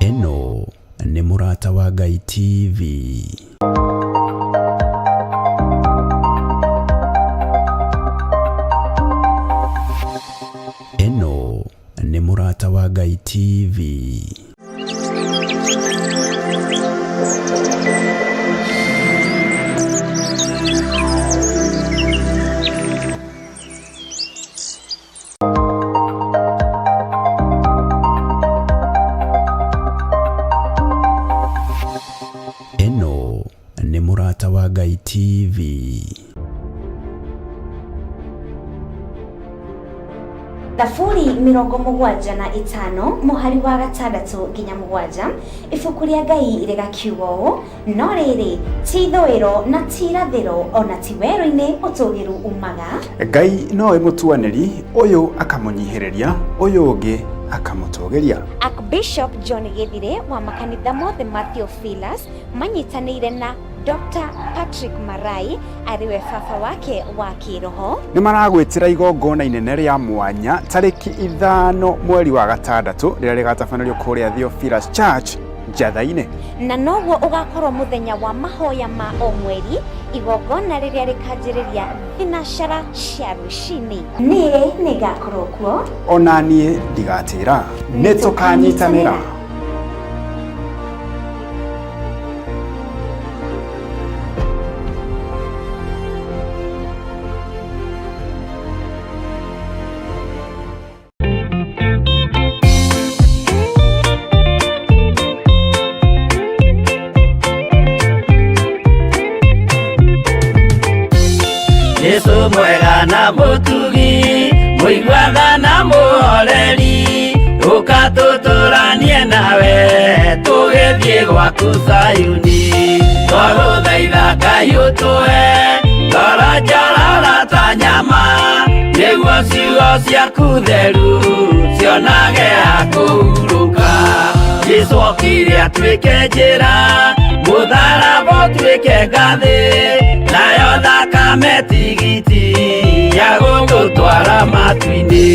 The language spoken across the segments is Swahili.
Eno nĩ Mũrata wa Ngai TV. Eno nĩ Mũrata wa Ngai TV. Eno nĩ Mũrata wa Ngai TV. Thaburi 75 mũhari wa 6 nginya 7 ibuku rĩa Ngai rĩgakiuga ũũ: no rĩrĩ ti ithũĩro na ti irathĩro ona ti werũ-inĩ ũtũgĩru umaga. Ngai nowe mũtuanĩri, ũyũ akamũnyihĩrĩria, ũyũ ũngĩ akamũtũgĩria. Archbishop John Githire wa makanitha mothe ma Theophilus manyitanĩire na Dr. Patrick Marai ariwe baba wake wa kĩroho nĩ maragwĩtĩra igongona inene rĩa mwanya tarĩki 5 mweri wa 6 rĩrĩa rĩgatabanĩrio kũrĩa Theophilus Church Njatha-inĩ, na noguo ũgakorwo mũthenya wa mahoya ma o mweri, igongona rĩrĩa rĩkanjĩrĩria thinacara cia rũcinĩ. Niĩ nĩ ngakorwo kuo, ona niĩ ndigatĩra, nĩ tũkanyitanĩra. Yesu mwega na mũtugi, mũiguaga na mũhoreri, ũkatũtũranie nawe tũgĩthiĩ gwaku Zayuni. Twagũthaitha Ngai ũtũhe ngoro njororo ta nyama, nĩguo ciugo ciaku theru cionage ha kũhurũka. Jesũ okire atuĩke njĩra, mũtharaba ũtuĩke ngathĩ, nayo thakame tigiti ya gũgũtwara matu-inĩ.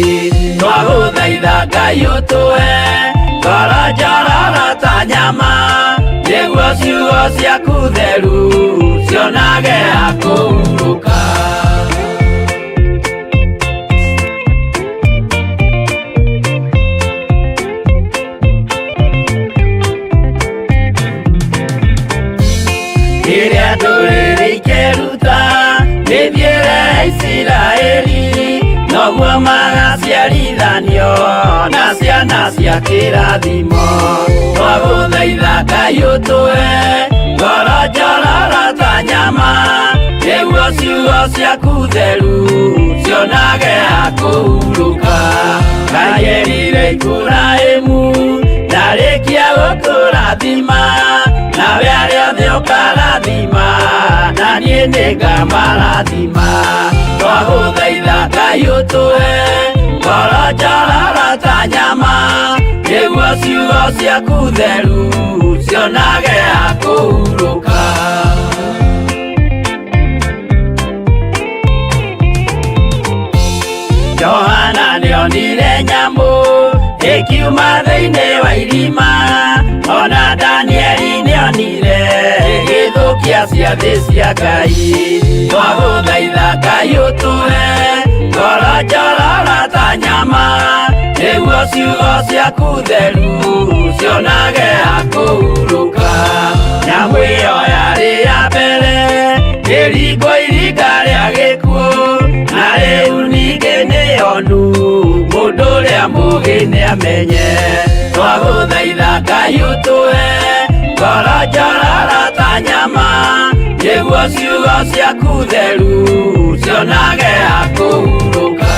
Twagũthaitha Ngai ũtũhe ngoro njororo ta nyama, nĩguo ciugo ciaku theru cionage ha kũhurũka. Rĩrĩa ndũrĩrĩ ikeruta mĩthiĩre Isiraeli, noguo magaciarithanio na ciana cia kĩrathimo. Twagũthaitha Ngai ũtũhe ngoro njororo ta nyama, nĩguo ciugo ciaku theru cionage ha kũhurũka. Ngai erire Iburahĩmu ndarĩkia gũkũrathima, nawe arĩa othe ũkarathima, na niĩ nĩ ngamarathima. Twagũthaitha Ngai ũtũhe ngoro njororo ta nyama, nĩguo ciugo ciaku theru cionage ha kũhurũka. Johana nĩonire nyamũ ĩkiuma thĩinĩ wa irima, ona Danieli nĩonire gĩthũkia ciathĩ cia Ngai. Twagũthaitha Ngai ũtũhe ngoro njororo ta nyama, nĩguo ciugo ciaku theru cionage ha kũhurũka. Nyamũ ĩyo yarĩ ya mbere ĩringwo iringa rĩa gĩkuũ, na rĩu ningĩ nĩyonu mũndũ ũrĩa mũũgĩ nĩamenye. Twagũthaitha Ngai ũtũhe ngoro njororo ta nyama, nĩguo ciugo ciaku theru cionage ha kũhurũka.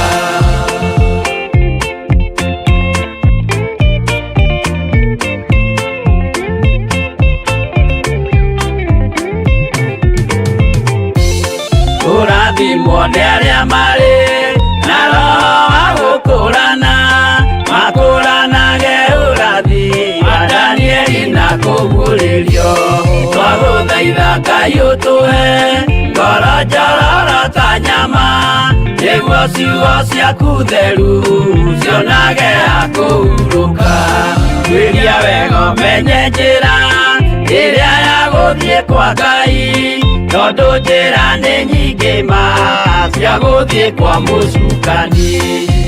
Kũrathimwo nĩ arĩa marĩ na roho wa gũkũrana, makũranage ũrathi wa Danieli na kũguũrĩrio. Twagũthaitha Ngai ũtũhe ngoro njororo ta nyama, nĩguo ciugo ciaku theru cionage hakũhurũka. Twĩria wega ũmenye njĩra ĩrĩa ya gũthiĩ kwa Ngai, tondũ njĩra nĩ nyingĩ ma cia gũthiĩ kwa mũcukani.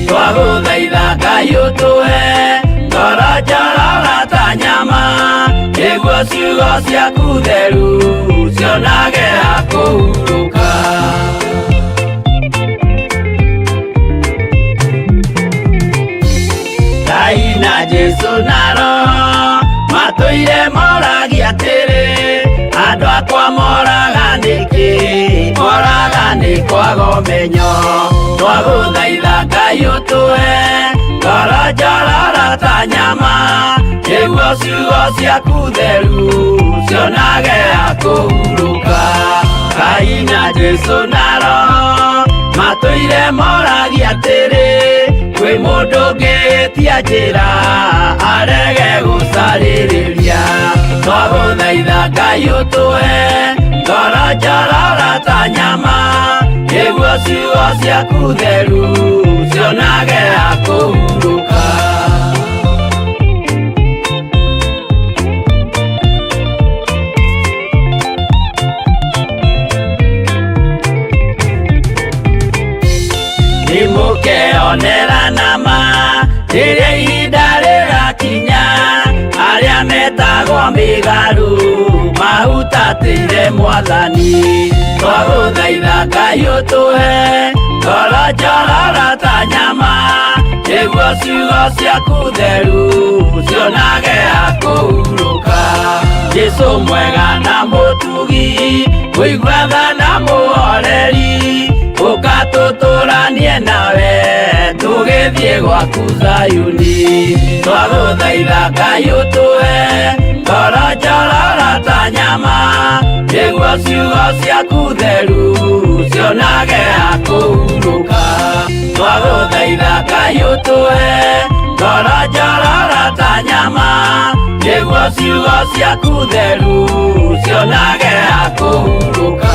Twagũthaitha Ngai ũtũhe ngoro njororo ta nyama, nĩguo ciugo ciaku theru cionage hakũhurũka. Ngai na Jesu na Roho matũire moragia atĩrĩ, andũ akwa moraga nĩkĩ, moraga nĩ kwaga ũmenyo. Twagũthaitha Ngai ũtũhe ngoro njororo ta nyama, nĩguo ciugo ciaku theru cionage hakũhurũka. Ngai na Jesu na Roho matũire moragia atĩrĩ, kwĩ mũndũ ũngĩtia njĩra arege gũcarĩrĩria. Twagũthaitha Ngai ũtũhe ngoro njororo ta nyama, nĩguo ciugo ciaku theru cionage hakũhurũka. Nimũkeonera nama rĩrĩa ihinda rĩgakinya, arĩa metagwo mĩgarũ mahutatĩire Mwathani. Twagũthaitha Ngai ũtũhe ngoro njororo ta nyama, nĩguo ciugo ciaku theru cionage hakũhurũka. Jesũ mwega na mũtugi, mũigua tha na mũhoreri, ũka tũtũranie nawe tũgĩthiĩ gwaku Zayuni. Twagũthaitha Ngai ũtũhe ngoro njororo ta nyama, nĩguo ciugo ciaku theru cionage hakũhurũka. Twagũthaitha Ngai ũtũhe ngoro njororo ta nyama, nĩguo ciugo ciaku theru cionage hakũhurũka.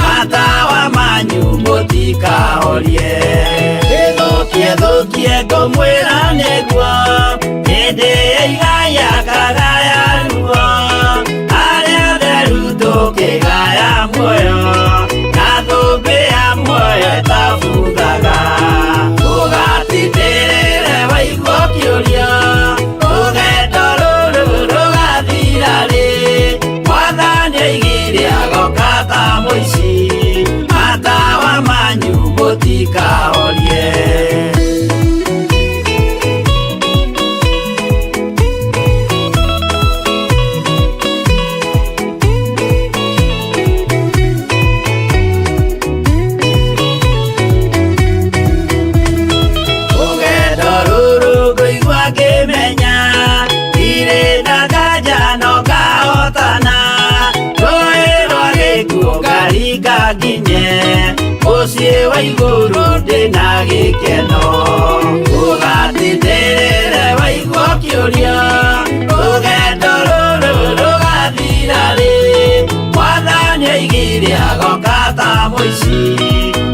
Matawa manyu mũtikahorie, gĩthũkie ngũmwĩra nĩguo, hĩndĩ ĩigaya kagaya ruo, arĩa theru tũkĩgaya muoyo, na thũmbĩ ya muoyo ĩtabuthaga. Ũgatindĩrĩre waigua kĩũrio, rũgendo rũrũ rũgathira rĩ, Mwathani oigire agoka ta mũici, matawa manyu mũtikahorie. Rũgendo rũrũ ngũigua ngĩmenya, irĩ na nganja no ngahotana, rũĩ rwa gĩkuũ ngaringa nginye, mũciĩ wa igũrũ ndĩna gĩkeno. Ũgatindĩrĩre waigua kĩũrio, rũgendo rũrũ rũgathira rĩ, Mwathani oigire agoka ta mũici,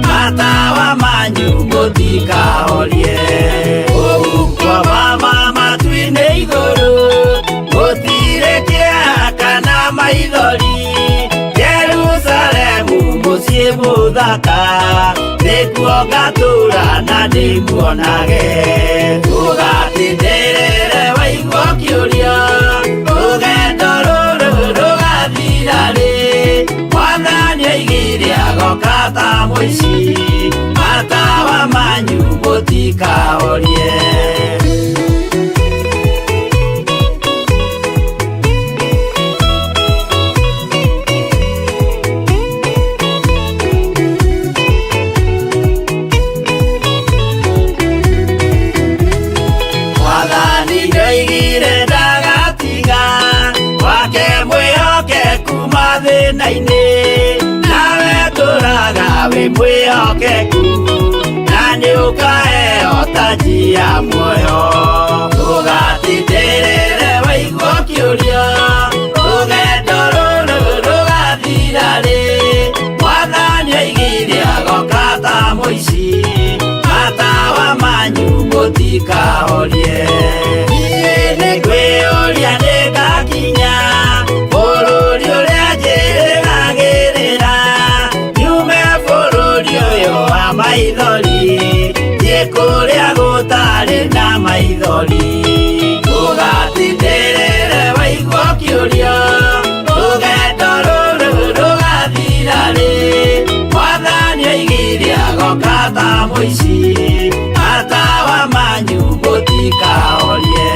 matawa manyu mũtikahorie. Ũgukwo mama matu-inĩ igũrũ, gũtirĩ kĩeha kana maithori, Jerusalemu muthaka nĩkuo ngatũra na ndĩmuonage ũgatindĩrĩre waigua kĩũria rũgendo rũrũ rũgathira rĩ Mwathani oigire agoka ta mũici matawa manyu mũtikahorie nawe tũraga wĩ mwĩhokeku na nĩũkaheo taji ya muoyo ndũgatindĩrĩre waigua kĩũria rũgendo rũrũ rũgathira rĩ Mwathani oigire agoka ta mũici matawa manyu mũtikahorie niĩ nĩngwĩyũria nĩngakinya bũrũri ũrĩa njĩrĩgagĩrĩra nyume bũrũri ũyũ wa maithori thiĩ kũrĩa gũtarĩ na maithori ndũgatindĩrĩre waigua kĩũria rũgendo rũrũ rũgathira rĩ Mwathani oigire agoka ta mũici matawa manyu mũtikahorie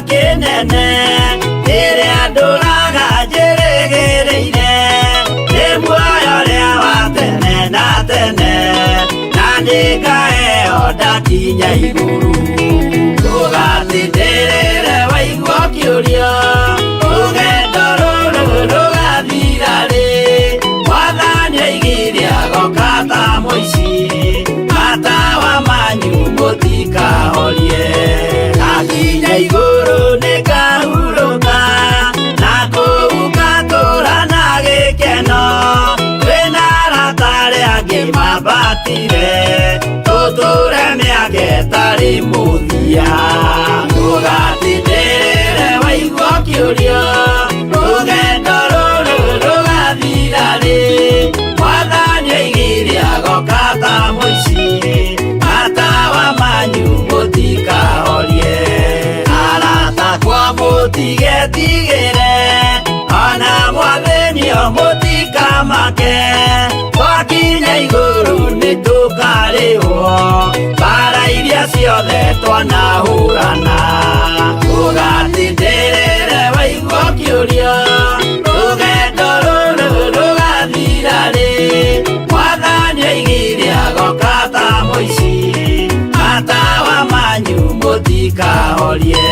kĩnene rĩrĩa ndũraga njĩrĩgĩrĩire nĩ muoyo ũrĩa wa tene na tene na nĩngaheo ndakinya igũrũ ndũgatindĩrĩre waigua kĩũria rũgendo rũrũ rũgathira rĩ Mwathani oigire agoka ta mũici matawa manyu mũtikahorie ngakinya igũrũ nĩngahurũka na kũu ngatũra na gĩkeno kwĩna arata arĩa angĩ mambatire tũtũre mĩaka ĩtarĩ mũthia ndũgatindĩrĩre waigua kĩũria rũgendo rũrũ rũgathira rĩ Mwathani oigire agoka ta mũici matawa manyu mũtikahorie mũtigetigĩre ona mwathĩnio mũtikamake twakinya igũrũ nĩtũkarĩhwo mbara iria ciothe twanahũrana ndũgatindĩrĩre waigua kĩũria rũgendo rũrũ rũgathira rĩ Mwathani oigire agoka ta mũici matawa manyu mũtikahorie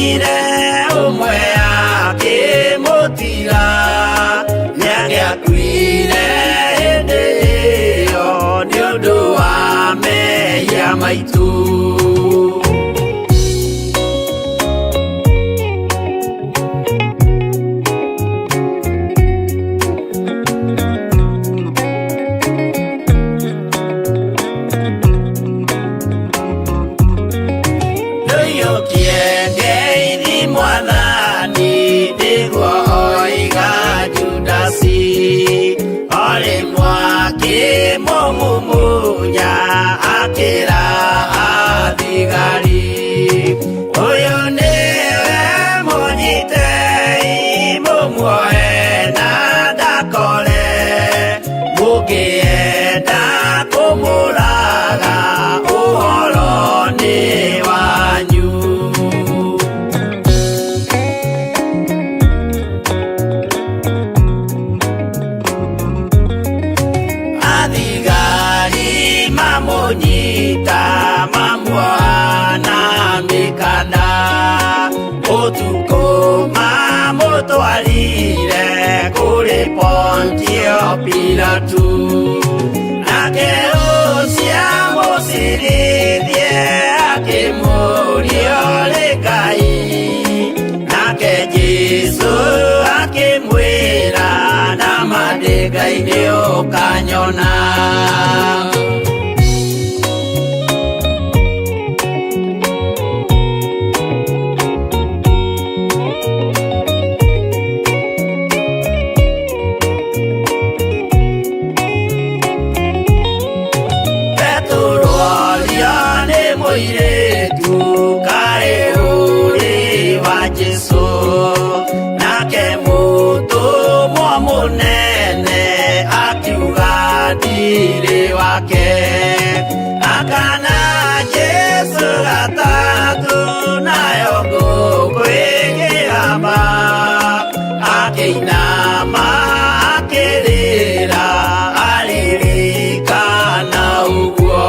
atigire umwe akimutira niagiakuire hindi iyo ni undu wa mehia maitu. Mumunya akira athigari uyu niwe munyitei mumuoe na ndakore mukienda kumuraga uhoro ni wanyu. Mamunyita mamwana mikana utuko mamutwarire kuri Pontio Pilatu nake ucia musirithie akimuria uri Ngai nake Jesu akimwira na mandingai-ini ukanyona. Akana Jesu gatatu nayo gukwigirama akinama akirira aririkana uguo.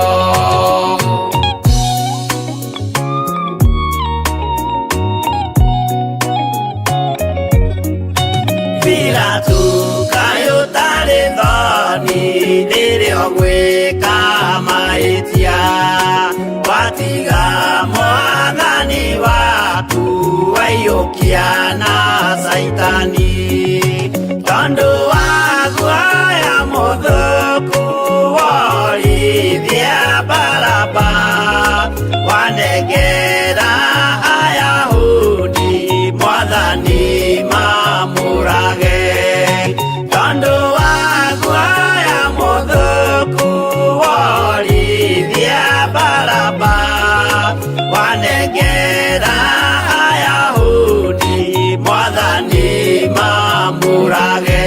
Pilatu kayo tari thoni ndirio gwika maitia watiga mwathani waku waiyukia na Saitani tondu wa guoya muthuku worithia Baraba wanengera Ayahudi mwathani mamurage tondu wa guoya muthuku worithia Baraba wanengera Ayahudi mwathani mamurage.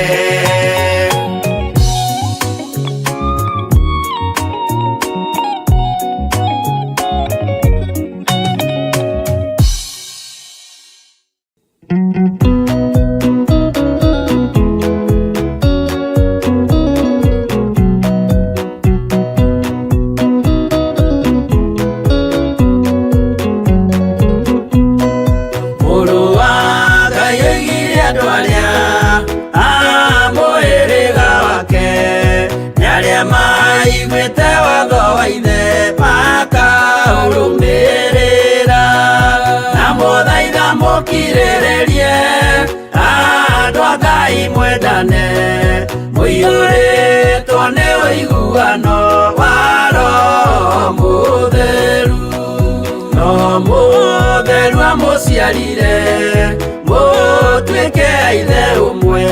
Maiguĩte watho wa ithe makaũrũmĩrĩra na mũthaitha mũkirĩrĩrie andũ a Ngai mwendane mũiyũrĩtwo nĩ ũiguano wa Roho Mũtheru. Roho Mũtheru amũciarire mũtuĩke a ithe ũmwe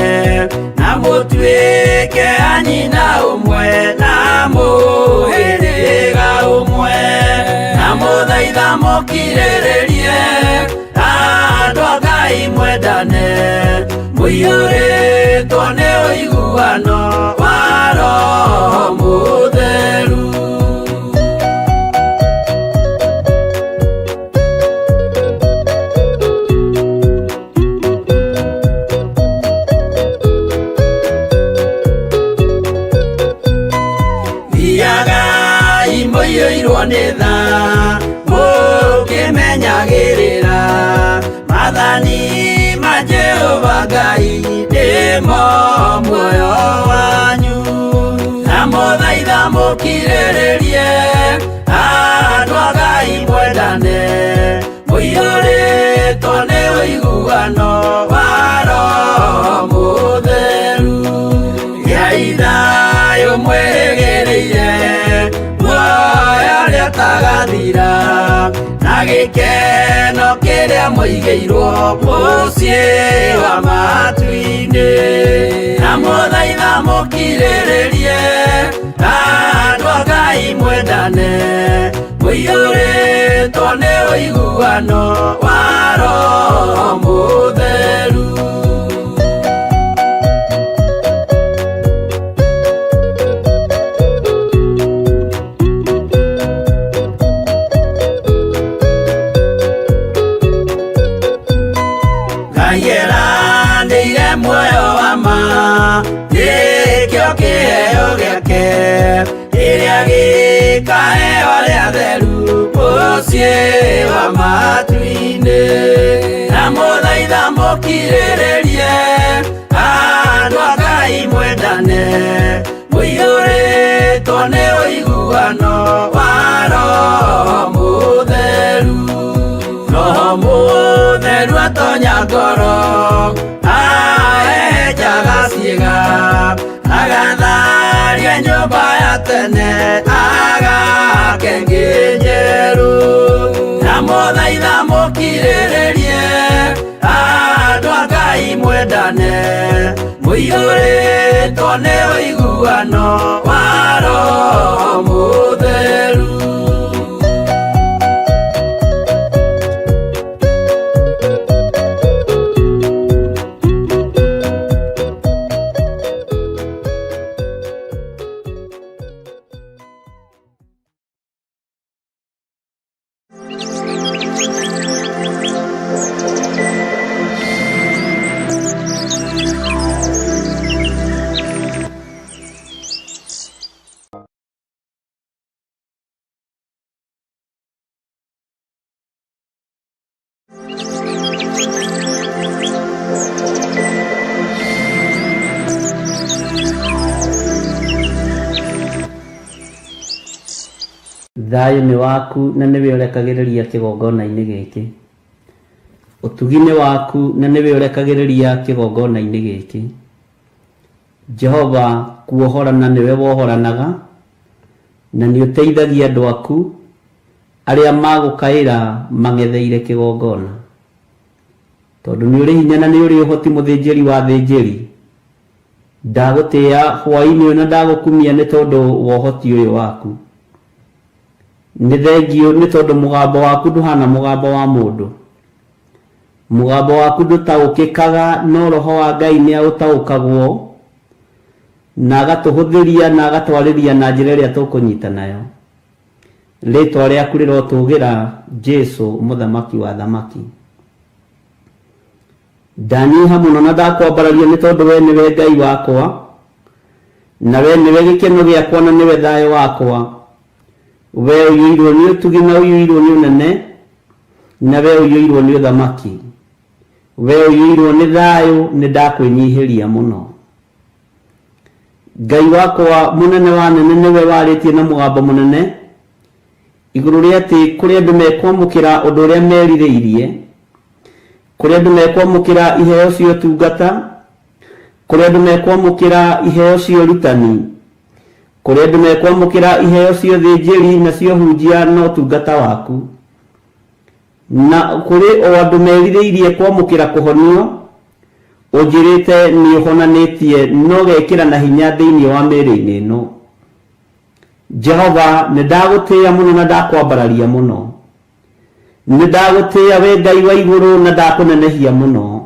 na mũtuĩke a nyina ũmwe na mũhĩrĩga ũmwe na mũthaitha mũkirĩrĩrie andũ a Ngai mwendane mũiyũrĩtwo nĩ ũiguano wa Roho Mũtheru. Mũiyũirwo nĩ tha mũkĩmenyagĩrĩra mo muoyo wanyu na muthaitha mukirĩrĩrie andũ a Ngai mwendane mũiyũrĩtwo nĩ ũiguano wa Roho Mũtheru gĩai thayũ mwĩgĩrĩire muoyo ũrĩa ũtagathira na gĩkeno kĩrĩa mũigĩirwo mũciĩ wa matu-inĩ na mũthaitha mũkirĩrĩrie andũ a Ngai mwendane mũiyũrĩtwo nĩ ũiguano wa Roho Mũtheru. Ngai muoyo wa ma gĩkĩo kĩheo gĩake kĩrĩa gĩkaheo arĩa atheru mũciĩ wa matu-inĩ na mũthaitha mũkirĩrĩrie andũ a Ngai mwendane mũiyũrĩtwo nĩ ũiguano wa Roho Mũtheru. Roho Mũtheru atonya ngoro ahejaga ciĩga agatharia nyũmba ya tene agake ngĩ njerũ na mũthaitha mũkirĩrĩrie andũ a Ngai mwendane mũiyũrĩtwo nĩ ũiguano wa Roho Mũtheru. Thayũ nĩ waku na nĩwe ũrekagĩrĩria kĩgongona-inĩ gĩkĩ. Ũtugi nĩ waku na nĩwe ũrekagĩrĩria kĩgongona-inĩ gĩkĩ. Jehova, kuohorana nĩwe wohoranaga na nĩ ũteithagia andũ aku arĩa magũkaĩra mang'etheire kĩgongona. Tondũ nĩ ũrĩ hinya na nĩ ũrĩ ũhoti mũthĩnjĩri wa thĩnjĩri, ndagũtĩĩa hwaĩ-inĩ ũyũ na ndagũkumia nĩ tondũ wa ũhoti ũyũ waku. Nĩ thengio nĩ tondũ mũgambo waku ndũhana mũgambo wa mũndũ. Mũgambo waku ndũtaũkĩkaga no Roho wa Ngai nĩ aũtaũkagwo na agatũhũthĩria na agatwarĩria na njĩra ĩrĩa tũkũnyita nayo. Rĩĩtwa rĩaku rĩrotũgĩra Jesũ mũthamaki wa thamaki. Ndanyiha mũno na ndakwambararia nĩ tondũ we nĩwe Ngai wakwa na we nĩwe gĩkeno gĩakwa na nĩwe thayũ wakwa. We ũiyũirwo nĩ ũtugi na ũiyũirwo nĩ ũnene na we ũiyũirwo nĩ ũthamaki. We ũiyũirwo nĩ thayũ, nĩ ndakwĩnyihĩria mũno. Ngai wakwa mũnene wa nene nĩwe warĩtie na mũgambo mũnene igũrũ rĩa atĩ kũrĩ andũ mekwamũkĩra ũndũ ũrĩa merirĩirie, kũrĩ andũ mekwamũkĩra iheo cia ũtungata, kũrĩ andũ mekwamũkĩra iheo cia ũrutani, kũrĩ andũ mekwamũkĩra iheo cia ũthĩnjĩri na cia ũhunjia na ũtungata waku, na kũrĩ o andũ merirĩirie kwamũkĩra kũhonio, ũnjĩrĩte nĩ ũhonanĩtie no gekĩra na hinya thĩinĩ wa mĩĩrĩ-inĩ ĩno. Jehova, nĩ ndagũtĩĩa mũno na ndakwambararia mũno. Nĩ ndagũtĩĩa we Ngai wa igũrũ na ndakũnenehia mũno.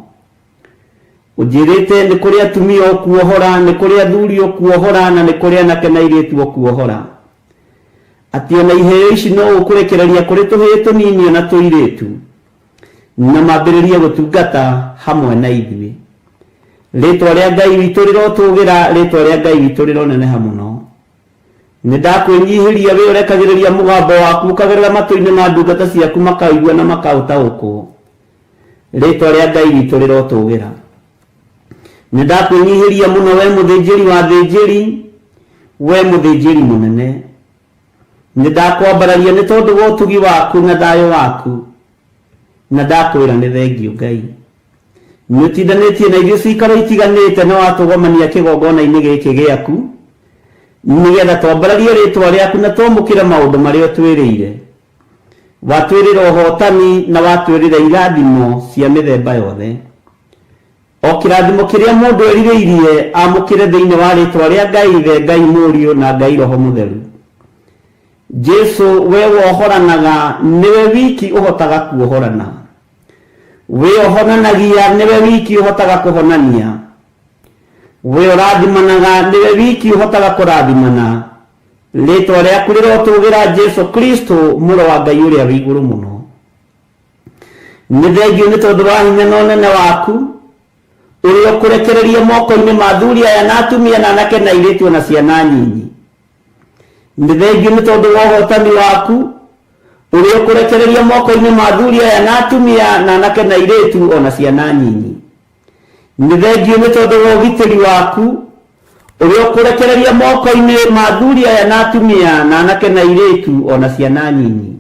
Ũnjĩrĩte nĩ kũrĩ atumia ũkuohora, nĩ kũrĩ athuri ũkuohora na nĩ kũrĩ anake na airĩtu ũkuohora. Atĩ ona iheo ici no ũkũrekereria kũrĩ tũhĩĩ tũnini ona tũirĩtu na mambĩrĩrie gũtungata hamwe na ithuĩ. Rĩĩtwa rĩa Ngai witũ rĩrotũgĩra, rĩĩtwa rĩa Ngai witũ rĩroneneha mũno. Nĩ ndakwĩnyihĩria we ũrekagĩrĩria mũgambo waku ũkagerera matũ-inĩ ma ndungata ciaku makaigua na makaũtaũkwo. Rĩĩtwa rĩa Ngai witũ rĩrotũgĩra. Nĩndakũnyihiria mũno we mũthĩnjĩri wa thĩnjĩri, we mũthĩnjĩri mũnene. Nĩndakwambararia nĩ tondũ wa ũtugi waku na thayũ waku, na ndakwĩra nĩ thengio Ngai. Nĩũtindanĩtie na irio cikaro itiganĩte na watũgomania kĩgongona-inĩ gĩkĩ gĩaku, nĩgetha twambararie rĩtwa rĩaku na twamũkĩre maũndũ marĩa ũtwĩrĩire. Watwĩrĩra ũhotani na watwĩrĩra irathimo cia mĩthemba yothe. O kĩrathimo kĩrĩa mũndũ erirĩirie amũkĩre thĩinĩ wa rĩtwa rĩa Ngai Ithe, Ngai Mũriũ na Ngai Roho Mũtheru. Jesu, we wohoranaga, nĩwe wiki ũhotaga kuohorana. We ohonanagia, nĩwe wiki ũhotaga kũhonania. We ũrathimanaga, nĩwe wiki ũhotaga kũrathimana. Rĩtwa rĩaku rĩrotũgĩra Jesu Kristo, mũrũ wa Ngai ũrĩa wĩ igũrũ mũno. Nĩ thengio nĩ tondũ wa hinya na ũnene waku, ũrĩa ũkũrekereria moko-inĩ ma athuri aya na atumia na anake na airĩtu ona ciana nyinyi. Nĩ thengio nĩ tondũ wa ũhotani waku, ũrĩa ũkũrekereria moko-inĩ ma athuri aya na atumia na anake na airĩtu ona ciana nyinyi. Nĩ thengio nĩ tondũ wa ũgitĩri waku, ũrĩa ũkũrekereria moko-inĩ ma athuri aya na atumia na anake na airĩtu ona ciana nyinyi.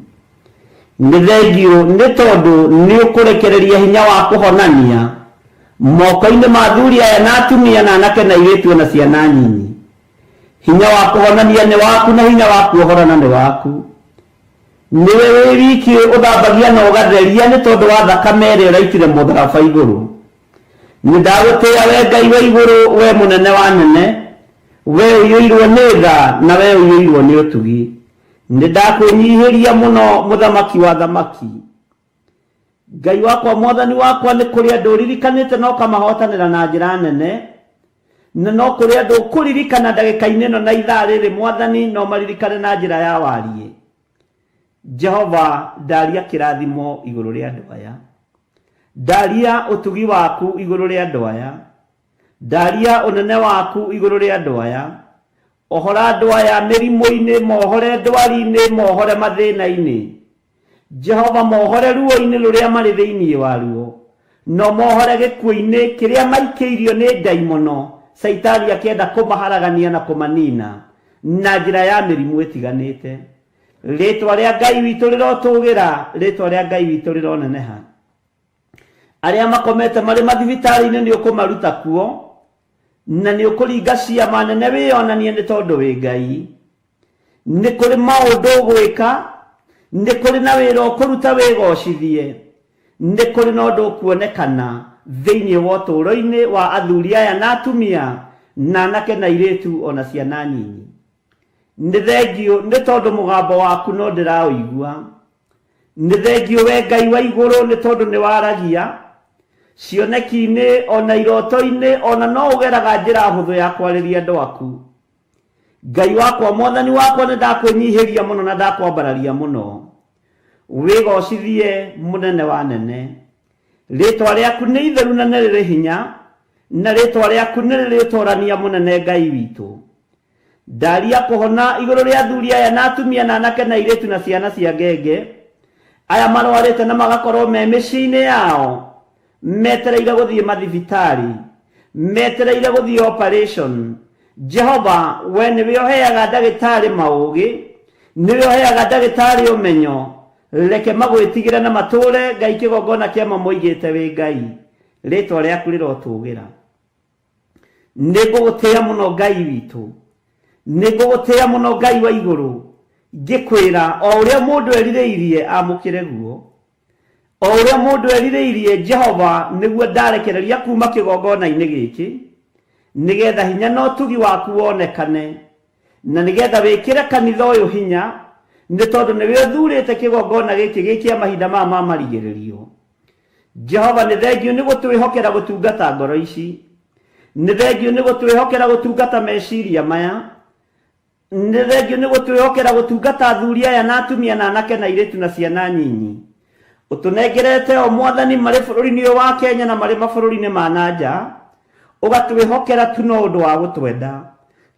Nĩ thengio nĩ tondũ nĩ ũkũrekereria hinya wa kũhonania moko-inĩ ma athuri aya na atumia na anake na airĩtu ona ciana nyinyi. Hinya wa kũhonania nĩ waku na hinya wa kuohorana nĩ waku. Nĩwe wĩ wiki ũthambagia na ũgatheria nĩ tondũ wa thakame ĩrĩa ũraitire mũtharaba igũrũ. Nĩndagũtĩĩa we Ngai wa igũrũ, we mũnene wa nene, we ũiyũirwo nĩ tha na we ũiyũirwo nĩ ũtugi. Nĩndakwĩnyihĩria mũno mũthamaki wa thamaki. Ngai wakwa, mwathani wakwa, nĩ kũrĩ andũ ũririkanĩte na ũkamahotanĩra na njĩra nene, na no kũrĩ andũ ũkũririkana ndagĩka-inĩ ĩno na ithaa rĩrĩ mwathani, no maririkane na njĩra ya wariĩ. Jehova, ndaria kĩrathimo igũrũ rĩa andũ aya. Ndaria ũtugi waku igũrũ rĩa andũ aya. Ndaria ũnene waku igũrũ rĩa andũ aya. Ohora andũ aya mĩrimũ-inĩ, mohore ndwari-inĩ, mohore mathĩna-inĩ. Jehova, mohore ruo-inĩ rũrĩa marĩ thĩinĩ waruo. No mohore gĩkuũ-inĩ kĩrĩa maikĩirio nĩ ndaimono, Saitani akĩenda kũmaharagania na kũmanina na njĩra ya mĩrimũ ĩtiganĩte. Rĩtwa rĩa Ngai witũ rĩrotũgĩra, rĩtwa rĩa Ngai witũ rĩroneneha. Arĩa makomete marĩ mathibitarĩ-inĩ nĩ ũkũmaruta kuo, na nĩ ũkũringa ciama nene wĩonanie nĩ tondũ wĩ Ngai. Nĩ kũrĩ maũndũ ũgwĩka, nĩ kũrĩ na wĩra ũkũruta wĩgocithie, nĩ kũrĩ na ũndũ ũkuonekana thĩinĩ wa ũtũũro-inĩ wa athuri aya na atumia na anake na airĩtu ona ciana nyinyi. Nĩ thengio nĩ tondũ mũgambo waku no ndĩraũigua. Nĩ thengio we Ngai wa igũrũ nĩ tondũ nĩ waragia cioneki-inĩ ona iroto-inĩ, ona no ũgeraga njĩra hũthũ ya kwarĩria andũ aku. Ngai wakwa, mwathani wakwa, nĩ ndakwĩnyihĩria mũno na ndakwambararia mũno. Wĩgocithie mũnene wa nene. Rĩtwa rĩaku nĩ itheru na nĩ rĩrĩ hinya, na rĩtwa rĩaku nĩ rĩrĩ ũtũũrania mũnene Ngai witũ. Ndaria kũhona igũrũ rĩa athuri aya na atumia na anake na airĩtu na ciana cia ngenge, aya marwarĩte na magakorwo me mĩciĩ-inĩ yao, metereire gũthiĩ mathibitarĩ, metereire gũthiĩ operation. Jehova, we nĩwe ũheaga ndagĩtarĩ maũgĩ, nĩwe ũheaga ndagĩtarĩ ũmenyo. Reke magwĩtigĩre na matũũre Ngai kĩgongona kĩa mamoigĩte wĩ Ngai. Rĩtwa rĩaku rĩrotũgĩra. Nĩngũgũtĩĩa mũno Ngai witũ, nĩngũgũtĩĩa mũno Ngai wa igũrũ, ngĩkwĩra o ũrĩa mũndũ erirĩirie amũkĩre guo, o ũrĩa mũndũ erirĩirie Jehova, nĩguo ndarekereria kuma kĩgongona-inĩ gĩkĩ, nĩgetha hinya na ũtugi waku wonekane, na nĩgetha wĩkĩre kanitha ũyũ hinya, nĩ tondũ nĩwe ũthurĩte kĩgongona gĩkĩ gĩkĩa mahinda maya ma marigĩrĩrio. Jehova, nĩ thengio nĩ gũtwĩhokera gũtungata ngoro ici, nĩ thengio nĩ gũtwĩhokera gũtungata meciria maya, nĩ thengio nĩ gũtwĩhokera gũtungata athuri aya na atumia na anake na airĩtu na ciana nyinyi. Ũtũnengerete o mwathani marĩ bũrũri-inĩ ũyũ wa Kenya na marĩ mabũrũri-inĩ ma nanja, ũgatwĩhokera tu no ũndũ wa gũtwenda.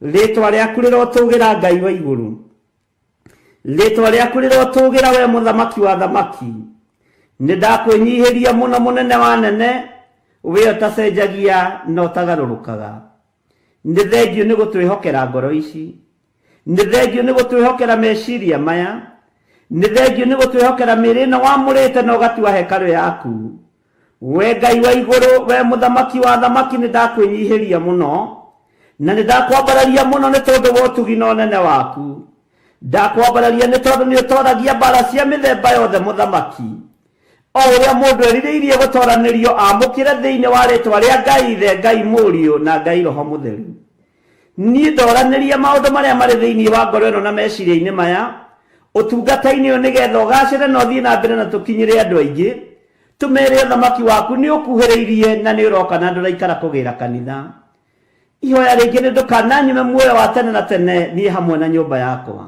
Rĩtwa rĩaku rĩrotũgĩra Ngai wa igũrũ. Rĩtwa rĩaku rĩrotũgĩra we mũthamaki wa thamaki. Nĩ ndakwĩnyihĩria mũno mũnene wa nene, we utacenjagia no tagarurukaga nĩ thengio nĩ gũtwĩhokera ngoro ici nĩ thengio nĩ gũtwĩhokera meciria maya nĩ thengio nĩ gũtwĩhokera mĩĩrĩ ĩno wamũrĩte na ũgatua hekarũ yaku we Ngai wa igũrũ we mũthamaki wa thamaki nĩ ndakwĩnyihĩria mũno na nĩ ndakwambararia mũno nĩ tondũ wa ũtugi na ũnene waku ndakwambararia nĩ tondũ nĩ ũtoragia mbara cia mĩthemba yothe mũthamaki o ũrĩa mũndũ erirĩirie gũtoranĩrio amũkĩre thĩinĩ wa rĩtwa rĩa Ngai Ithe Ngai Mũriũ na Ngai Roho Mũtheru niĩ ndoranĩria maũndũ marĩa marĩ thĩinĩ wa ngoro ĩno na meciria-inĩ maya ũtungata-inĩ ũyũ nĩgetha ũgacĩre na ũthiĩ na mbere na tũkinyĩre andũ aingĩ tũmere ũthamaki waku nĩ ũkuhĩrĩirie na nĩ ũroka na ndũraikara kũgĩra kanitha ihoya rĩngĩ nĩ ndũkananyime muoyo wa tene na tene niĩ hamwe na nyũmba yakwa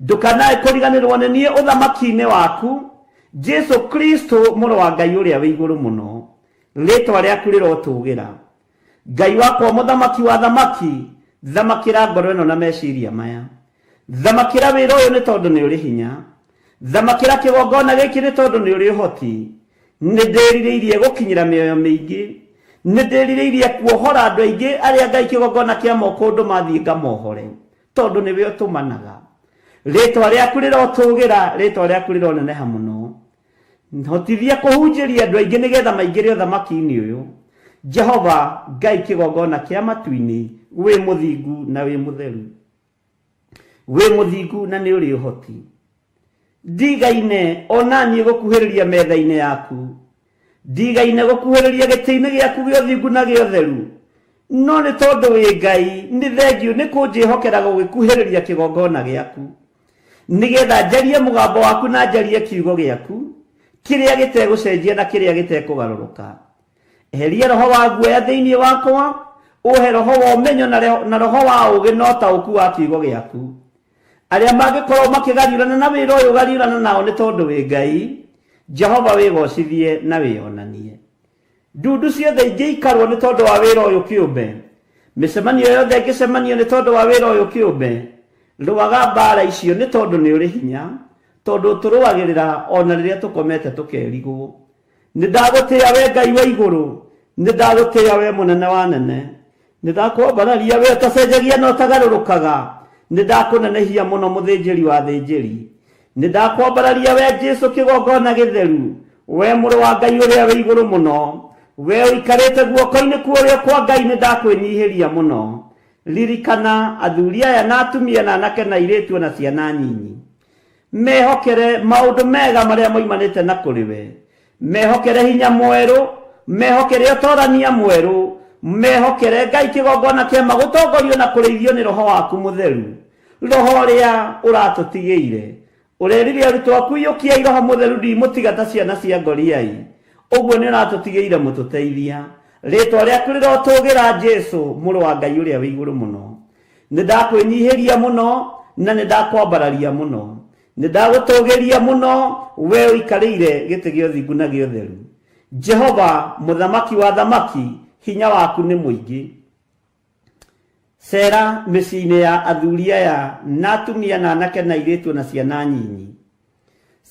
ndũkanae kũriganĩrwo nĩ niĩ ũthamaki-inĩ waku Jesu Kristo mũrũ wa Ngai ũrĩa wĩ igũrũ mũno rĩtwa rĩaku rĩrotũgĩra Ngai wakwa mũthamaki wa thamaki thamakĩra ngoro ĩno na meciria maya thamakĩra wĩra ũyũ nĩ tondũ nĩ ũrĩ hinya thamakĩra kĩgongona gĩkĩ nĩ tondũ nĩ ũrĩ ũhoti nĩ ndĩrirĩirie gũkinyĩra mĩoyo mĩingĩ nĩ ndĩrirĩirie kuohora andũ aingĩ arĩa Ngai kĩgongona kĩa moko ũndũ mathiĩ ngamohore tondũ nĩwe ũtũmanaga rĩtwa rĩaku rĩrotũgĩra rĩtwa rĩaku rĩroneneha mũno hotithia kũhunjĩria andũ aingĩ nĩgetha maingĩre ũthamaki-inĩ ũyũ Jehova Ngai kĩgongona kĩa matu-inĩ wĩ mũthingu na wĩ mũtheru wĩ mũthingu na nĩ ũrĩ ũhoti ndigaine ona niĩ gũkuhĩrĩria metha-inĩ yaku ndigaine gũkuhĩrĩria gĩtĩ-inĩ gĩaku gĩa ũthingu na gĩa ũtheru no nĩ tondũ wĩ Ngai nĩ thengio nĩ kũnjĩhokera gũgĩkuhĩrĩria kĩgongona gĩaku nĩgetha njarie mũgambo waku na njarie kiugo gĩaku kĩrĩa gĩtegũcenjia na kĩrĩa gĩtekũgarũrũka eheria roho wa guoya thĩinĩ wakwa ũhe roho wa ũmenyo na roho wa ũũgĩ na ũtaũku wa kiugo gĩaku arĩa mangĩkorwo makĩgariũrana na wĩra ũyũ gariũrana nao nĩ tondũ wĩ Ngai Jehova wĩgocithie na wĩonanie ndundu ciothe ingĩikarwo nĩ tondũ wa wĩra ũyũ kĩũmbe mĩcemanio yothe ĩngĩcemanio nĩ tondũ wa wĩra ũyũ kĩũmbe rũaga mbara icio nĩ tondũ nĩ ũrĩ hinya tondũ tũrũagĩrĩra ona rĩrĩa tũkomete tũkerigwo nĩ ndagũtĩĩa we Ngai wa igũrũ nĩ ndagũtĩĩa we mũnene wa nene nĩ ndakwambararia we ũtacenjagia na ũtagarũrũkaga nĩ ndakũnenehia mũno mũthĩnjĩri wa thĩnjĩri nĩ ndakwambararia we Jesu kĩgongona gĩtheru we mũrũ wa Ngai ũrĩa wĩ igũrũ mũno we ũikarĩte guoko-inĩ kuorĩo kwa Ngai nĩ ndakwĩnyihĩria mũno ririkana athuri aya na atumia na anake na airĩtu na ciana nyinyi mehokere maũndũ mega marĩa moimanĩte na kũrĩ we mehokere hinya mwerũ mehokere ũtorania mwerũ mehokere Ngai kĩgongona kĩa magũtongorio na kũrĩithio nĩ roho waku mũtheru roho ũrĩa ũratũtigĩire ũrerire arutwo aku iyũkiai roho mũtheru ndimũtiga ta ciana cia ngoriai ũguo nĩ ũratũtigĩire mũtũteithia rĩtwa rĩaku rĩrotũgĩra Jesu mũrũ wa Ngai ũrĩa wĩ igũrũ mũno nĩ ndakwĩnyihĩria mũno na nĩ ndakwambararia mũno nĩ ndagũtũgĩria mũno we ũikarĩire gĩtĩ gĩa ũthingu na gĩa ũtheru Jehova mũthamaki wa thamaki hinya waku nĩ mũingĩ cera mĩciĩ-inĩ ya athuri aya na atumia na anake na airĩtu na ciana nyinyi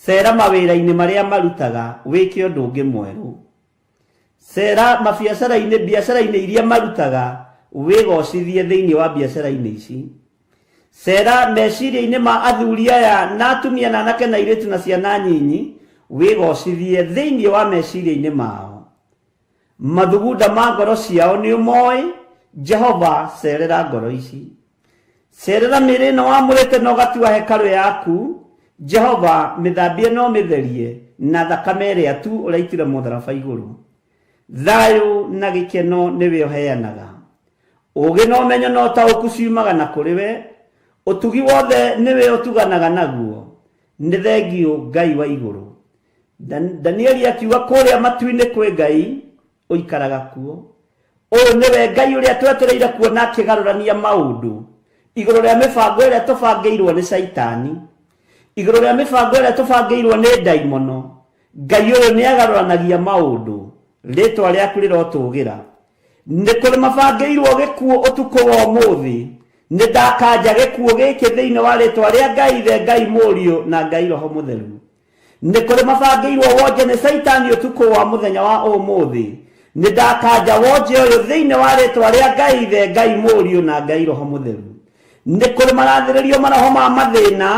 cera mawĩra-inĩ marĩa marutaga wĩke ũndũ ũngĩ mwerũ cera biacara-inĩ iria marutaga wĩgocithie thĩinĩ wa biacara-inĩ ici cera meciria-inĩ ma athuri aya na atumia na anake na airĩtu na ciana nyinyi wĩgocithie thĩinĩ wa meciria-inĩ mao mathugunda ma ngoro ciao nĩ ũmoĩ Jehova cerera ngoro ici cerera mĩĩrĩ ĩno wamũrĩte na ũgatua hekarũ yaku Jehova mĩthambie no mĩtherie na thakame ĩrĩa tu ũraitire mũtharaba igũrũ thayũ na gĩkeno nĩwe ũheanaga ũũgĩ na ũmenyo na ũtaũku ciumaga na kũrĩ we ũtugi wothe nĩwe ũtuganaga naguo nĩ thengio Ngai wa igũrũ Danieli akiuga kũrĩa matu-inĩ kwĩ Ngai ũikaraga kuo ũyũ nĩwe Ngai ũrĩa twetereire kuona akĩgarũrania maũndũ igũrũ rĩa mĩbango ĩrĩa tũbangĩirwo nĩ Saitani igũrũ rĩa mĩbango ĩrĩa tũbangĩirwo nĩ ndaimono Ngai ũyũ nĩ agarũranagia maũndũ rĩtwa rĩaku rĩrotũgĩra nĩ kũrĩ mabangĩirwo gĩkuũ ũtukũ wa ũmũthĩ nĩ ndakanja gĩkuũ gĩkĩ thĩinĩ wa rĩtwa rĩa Ngai Ithe Ngai Mũriũ na Ngai Roho Mũtheru nĩ kũrĩ mabangĩirwo wonje nĩ Saitani ũtukũ wa mũthenya wa ũmũthĩ nĩ ndakanja wonje ũyũ thĩinĩ wa rĩtwa rĩa Ngai Ithe, Ngai Mũriũ na Ngai Roho Mũtheru. Nĩ kũrĩ marathĩrĩrio maroho ma mathĩna,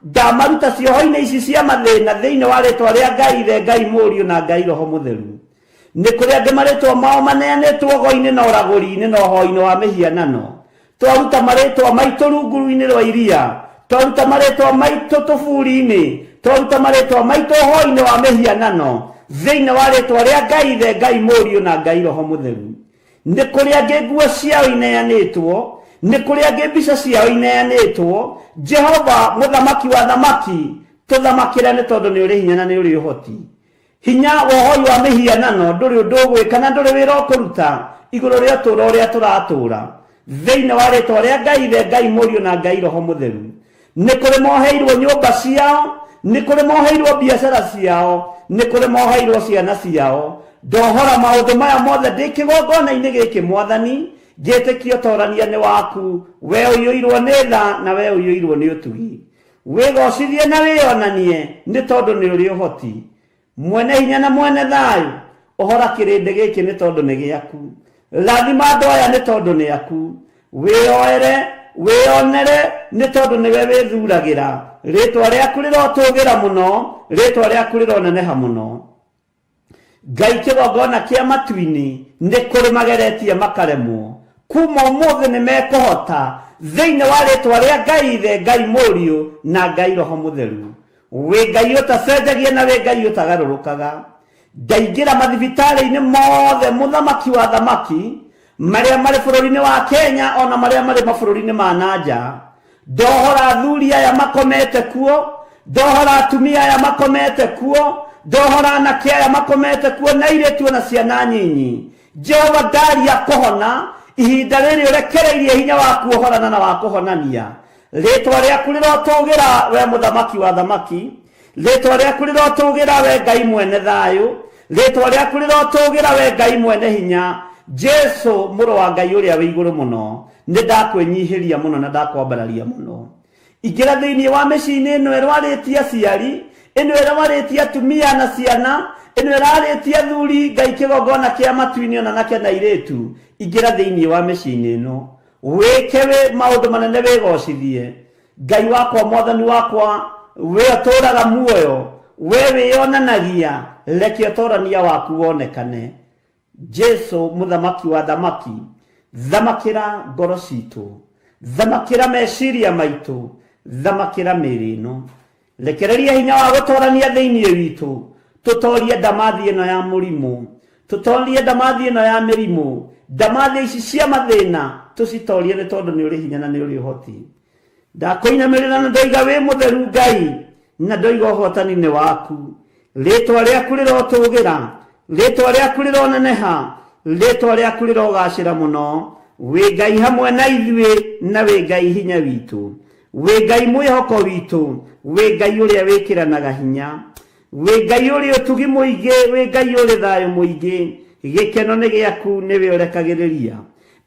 ndamaruta cioho-inĩ ici cia mathĩna thĩinĩ wa rĩtwa rĩa Ngai Ithe, Ngai Mũriũ na Ngai Roho Mũtheru. Nĩ kũrĩ angĩ marĩtwa mao maneanĩtwo ũgo-inĩ na ũragũri-inĩ na ũhoi-inĩ wa mĩhianano. Twaruta marĩtwa maitũ rungu-inĩ rwa iria, twaruta marĩtwa maitũ tũburi-inĩ, twaruta marĩtwa maitũ ũhoi-inĩ wa mĩhianano thĩinĩ wa rĩtwa rĩa Ngai Ithe, Ngai Mũriũ na Ngai Roho Mũtheru. Nĩ kũrĩ angĩ nguo ciao ineanĩtwo, nĩ kũrĩ angĩ mbica ciao ineanĩtwo. Jehova mũthamaki wa thamaki, tũthamakĩra nĩ tondũ nĩ ũrĩ hinya na nĩ ũrĩ ũhoti. Hinya wohoi wa mĩhianano ndũrĩ ũndũ ũgwĩka na ndũrĩ wĩra ũkũruta igũrũ rĩa ũtũũro ũrĩa tũratũũra thĩinĩ wa rĩtwa rĩa Ngai Ithe, Ngai Mũriũ na Ngai Roho Mũtheru. Nĩ kũrĩ moheirwo nyũmba ciao, nĩ kũrĩ moheirwo biacara ciao, nĩ kũrĩ moheirwo ciana ciao. Ndohora maũndũ maya mothe ndĩ kĩgongona-inĩ gĩkĩ Mwathani, njĩtĩkio ũtoorania nĩ waku, we ũiyũirwo nĩ tha na we ũiyũirwo nĩ ũtugi. Wĩgocithie na wĩonanie nĩ tondũ nĩ ũrĩ ũhoti. Mwene hinya na mwene thayũ, ũhora kĩrĩndĩ gĩkĩ nĩ tondũ nĩ gĩaku. Rathima andũ aya nĩ tondũ nĩ aku. Wĩoere, wĩonere nĩ tondũ nĩwe wĩthuragĩra. Rĩtwa rĩaku rĩrotũũgĩra mũno, rĩtwa rĩaku rĩroneneha mũno. Ngai kĩgongona kĩa matu-inĩ nĩ kũrĩ mageretie makaremwo. Kuma ũmũthĩ nĩ mekũhota thĩinĩ wa rĩtwa rĩa Ngai Ithe, Ngai Mũriũ na Ngai Roho Mũtheru. Wĩ Ngai ũtacenjagia na wĩ Ngai ũtagarũrũkaga. Ndaingĩra mathibitarĩ-inĩ mothe mũthamaki wa thamaki, marĩa marĩ bũrũri-inĩ wa Kenya ona marĩa marĩ mabũrũri-inĩ ma nanja. Ndohora athuri aya makomete kuo, ndohora atumia aya makomete kuo, ndohora anake aya makomete kuo na airĩtu na ciana nyinyi. Jehova ndaria kũhona, ihinda rĩrĩ ũrekereirie hinya wa kuohorana na wa kũhonania. Rĩtwa rĩaku rĩrotũũgĩra we mũthamaki wa thamaki, rĩtwa rĩaku rĩrotũũgĩra we Ngai mwene thayũ, rĩtwa rĩaku rĩrotũũgĩra we Ngai mwene hinya. Jesu mũrũ wa Ngai ũrĩa wĩ igũrũ mũno, nĩ ndakwĩnyihĩria mũno na ndakwambararia mũno. Ingĩra thĩinĩ wa mĩciĩ-inĩ ĩno ĩrwarĩtie aciari, ĩno ĩrwarĩtie atumia na ciana, ĩno ĩrarĩtie athuri, Ngai kĩgongona kĩa matu-inĩ ona nake na airĩtu. Ingĩra thĩinĩ wa mĩciĩ-inĩ ĩno, wĩke maũndũ manene wĩgocithie. Ngai wakwa, Mwathani wakwa, we ũtũũraga muoyo, we wĩyonanagia, reke ũtoorania waku wonekane. Jesu mũthamaki wa thamaki, thamakĩra ngoro citũ, thamakĩra meciria maitũ, thamakĩra mĩĩrĩ ĩno. Rekereria hinya wa gũtoorania thĩinĩ witũ, tũtoorie ndamathi ĩno ya mũrimũ, tũtoorie ndamathi ĩno ya mĩrimũ, ndamathi ici cia mathĩna tũcitoorie nĩ tondũ nĩ ũrĩ hinya na nĩ ũrĩ ũhoti. Ndakũinamĩrĩra na ndoiga wĩ mũtheru Ngai, na ndoiga ũhotani-inĩ waku. Rĩtwa rĩaku rĩrotũũgĩra, rĩtwa rĩaku rĩroneneha, rĩtwa rĩaku rĩrogacĩra mũno. Wĩ Ngai hamwe na ithuĩ na wĩ Ngai hinya witũ, wĩ Ngai mwĩhoko witũ, wĩ Ngai ũrĩa wĩkĩranaga hinya, wĩ Ngai ũrĩ ũtugi mũingĩ, wĩ Ngai ũrĩ thayũ mũingĩ. Gĩkeno nĩ gĩaku, nĩwe ũrekagĩrĩria,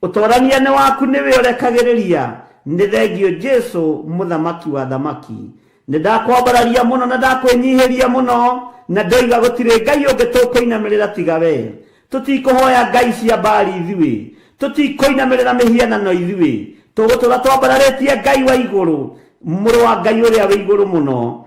ũtoorania nĩ waku, nĩwe ũrekagĩrĩria. Nĩ thengio Jesu mũthamaki wa thamaki. Nĩ ndakwambararia mũno na ndakwĩnyihĩria mũno, na ndoiga gũtirĩ Ngai ũngĩ tũkũinamĩrĩra tiga we. Tũtikũhoya ngai cia mbari ithuĩ, tũtikũinamĩrĩra mĩhianano ithuĩ, tũgũtũra twambararĩtie Ngai wa igũrũ, mũrũ wa Ngai ũrĩa wĩ igũrũ mũno.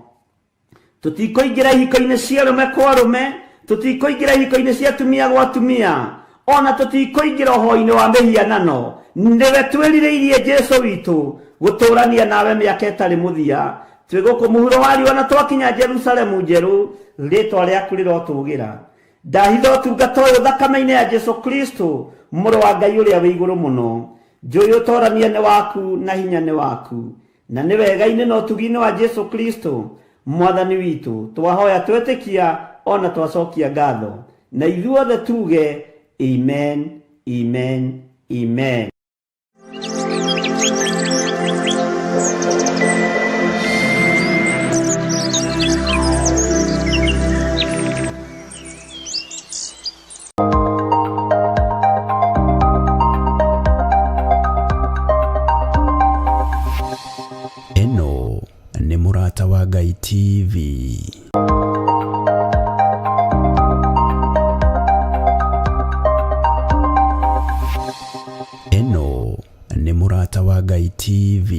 Tũtikũingĩra ihiko-inĩ cia arũme kwa arũme, tũtikũingĩra ihiko-inĩ cia atumia gwa atumia, ona tũtikũingĩra ũhoi-inĩ wa mĩhianano. Nĩwe twĩrirĩirie Jesu witũ gũtũũrania nawe mĩaka ĩtarĩ mũthia. Twĩ gũkũ mũhuro wa riũa na twakinya Jerusalemu njerũ, rĩtwa rĩaku rĩrotũũgĩra. Ndahitha ũtungata ũyũ thakame-inĩ ya Jesu Kristo, mũrũ wa Ngai ũrĩa wĩ igũrũ mũno. Njũĩ ũtoorania nĩ waku na hinya nĩ waku, na nĩ wega-inĩ na ũtugi-inĩ wa Jesu Kristo Mwathani witũ. Twahoya twetĩkia ona twacokia ngatho, na ithuothe tuge amen, amen, amen. Eno nĩ Mũrata wa Ngai TV. wa Ngai TV.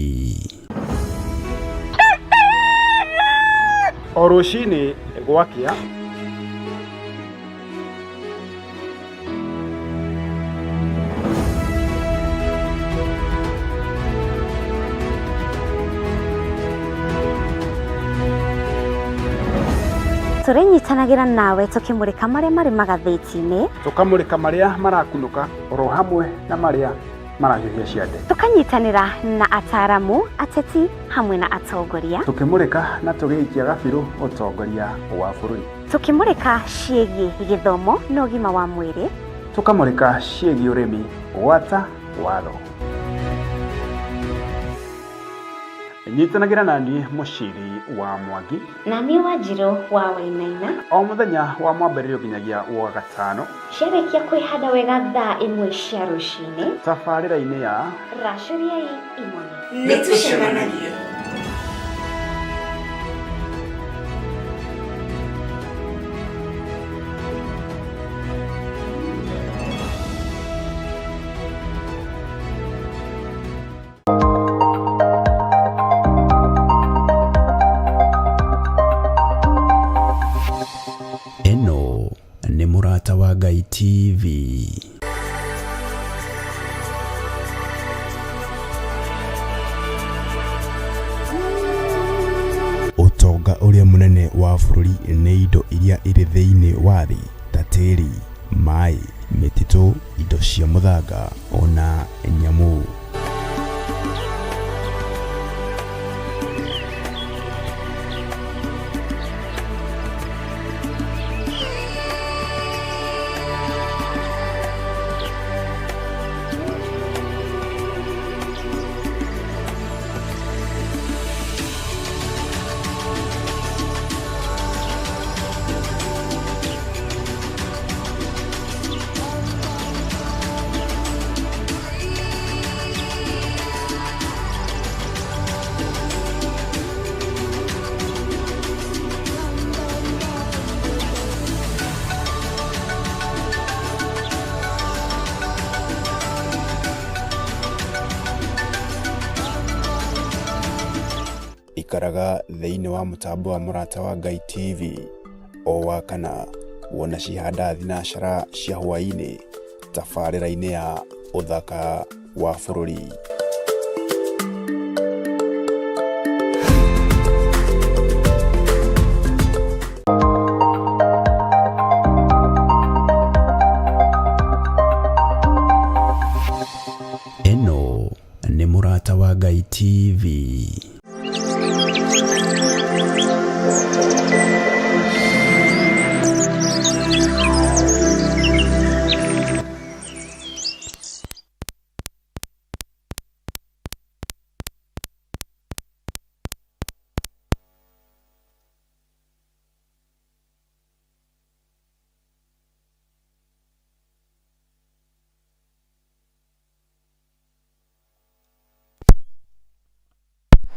O rũcinĩ gwakĩa turinyitanagĩra nawe tukimurika maria mari magathĩti-inĩ, tukamurika maria marakunũka oro hamwe na maria marahiũhia ciande, tukanyitanĩra na ataramu, ateti hamwe na atongoria, tukimurika na tũgĩikia gabiru ũtongoria wa bũrũri, tukimurika ciĩgiĩ gĩthomo na ũgima wa mwĩrĩ, tukamurika ciĩgiĩ ũrĩmi, gwata watho. Nyitanagĩra naniĩ Mũciri wa Mwangi na niĩ Wanjirũ wa Wainaina, o mũthenya wa mwambĩrĩrio nginyagia wa gatano, ciarĩkia kwĩhanda wega thaa 1 cia rũcinĩ, tabarĩra-inĩ ya racũriai imoni. Nĩtũcemanagia. Eno nĩ Mũrata wa Ngai TV. Ũtonga ũrĩa mũnene wa bũrũri nĩ indo iria irĩ thĩinĩ wa thĩ ta tĩri, maĩ, mĩtitũ, indo cia mũthanga ona nyamũ. Ikaraga thĩinĩ wa mũtambo wa Mũrata wa Ngai TV o wakana wona cihanda thinacara cia hwainĩ tabarĩra-inĩ ya ũthaka wa bũrũri. Eno nĩ Mũrata wa Ngai TV.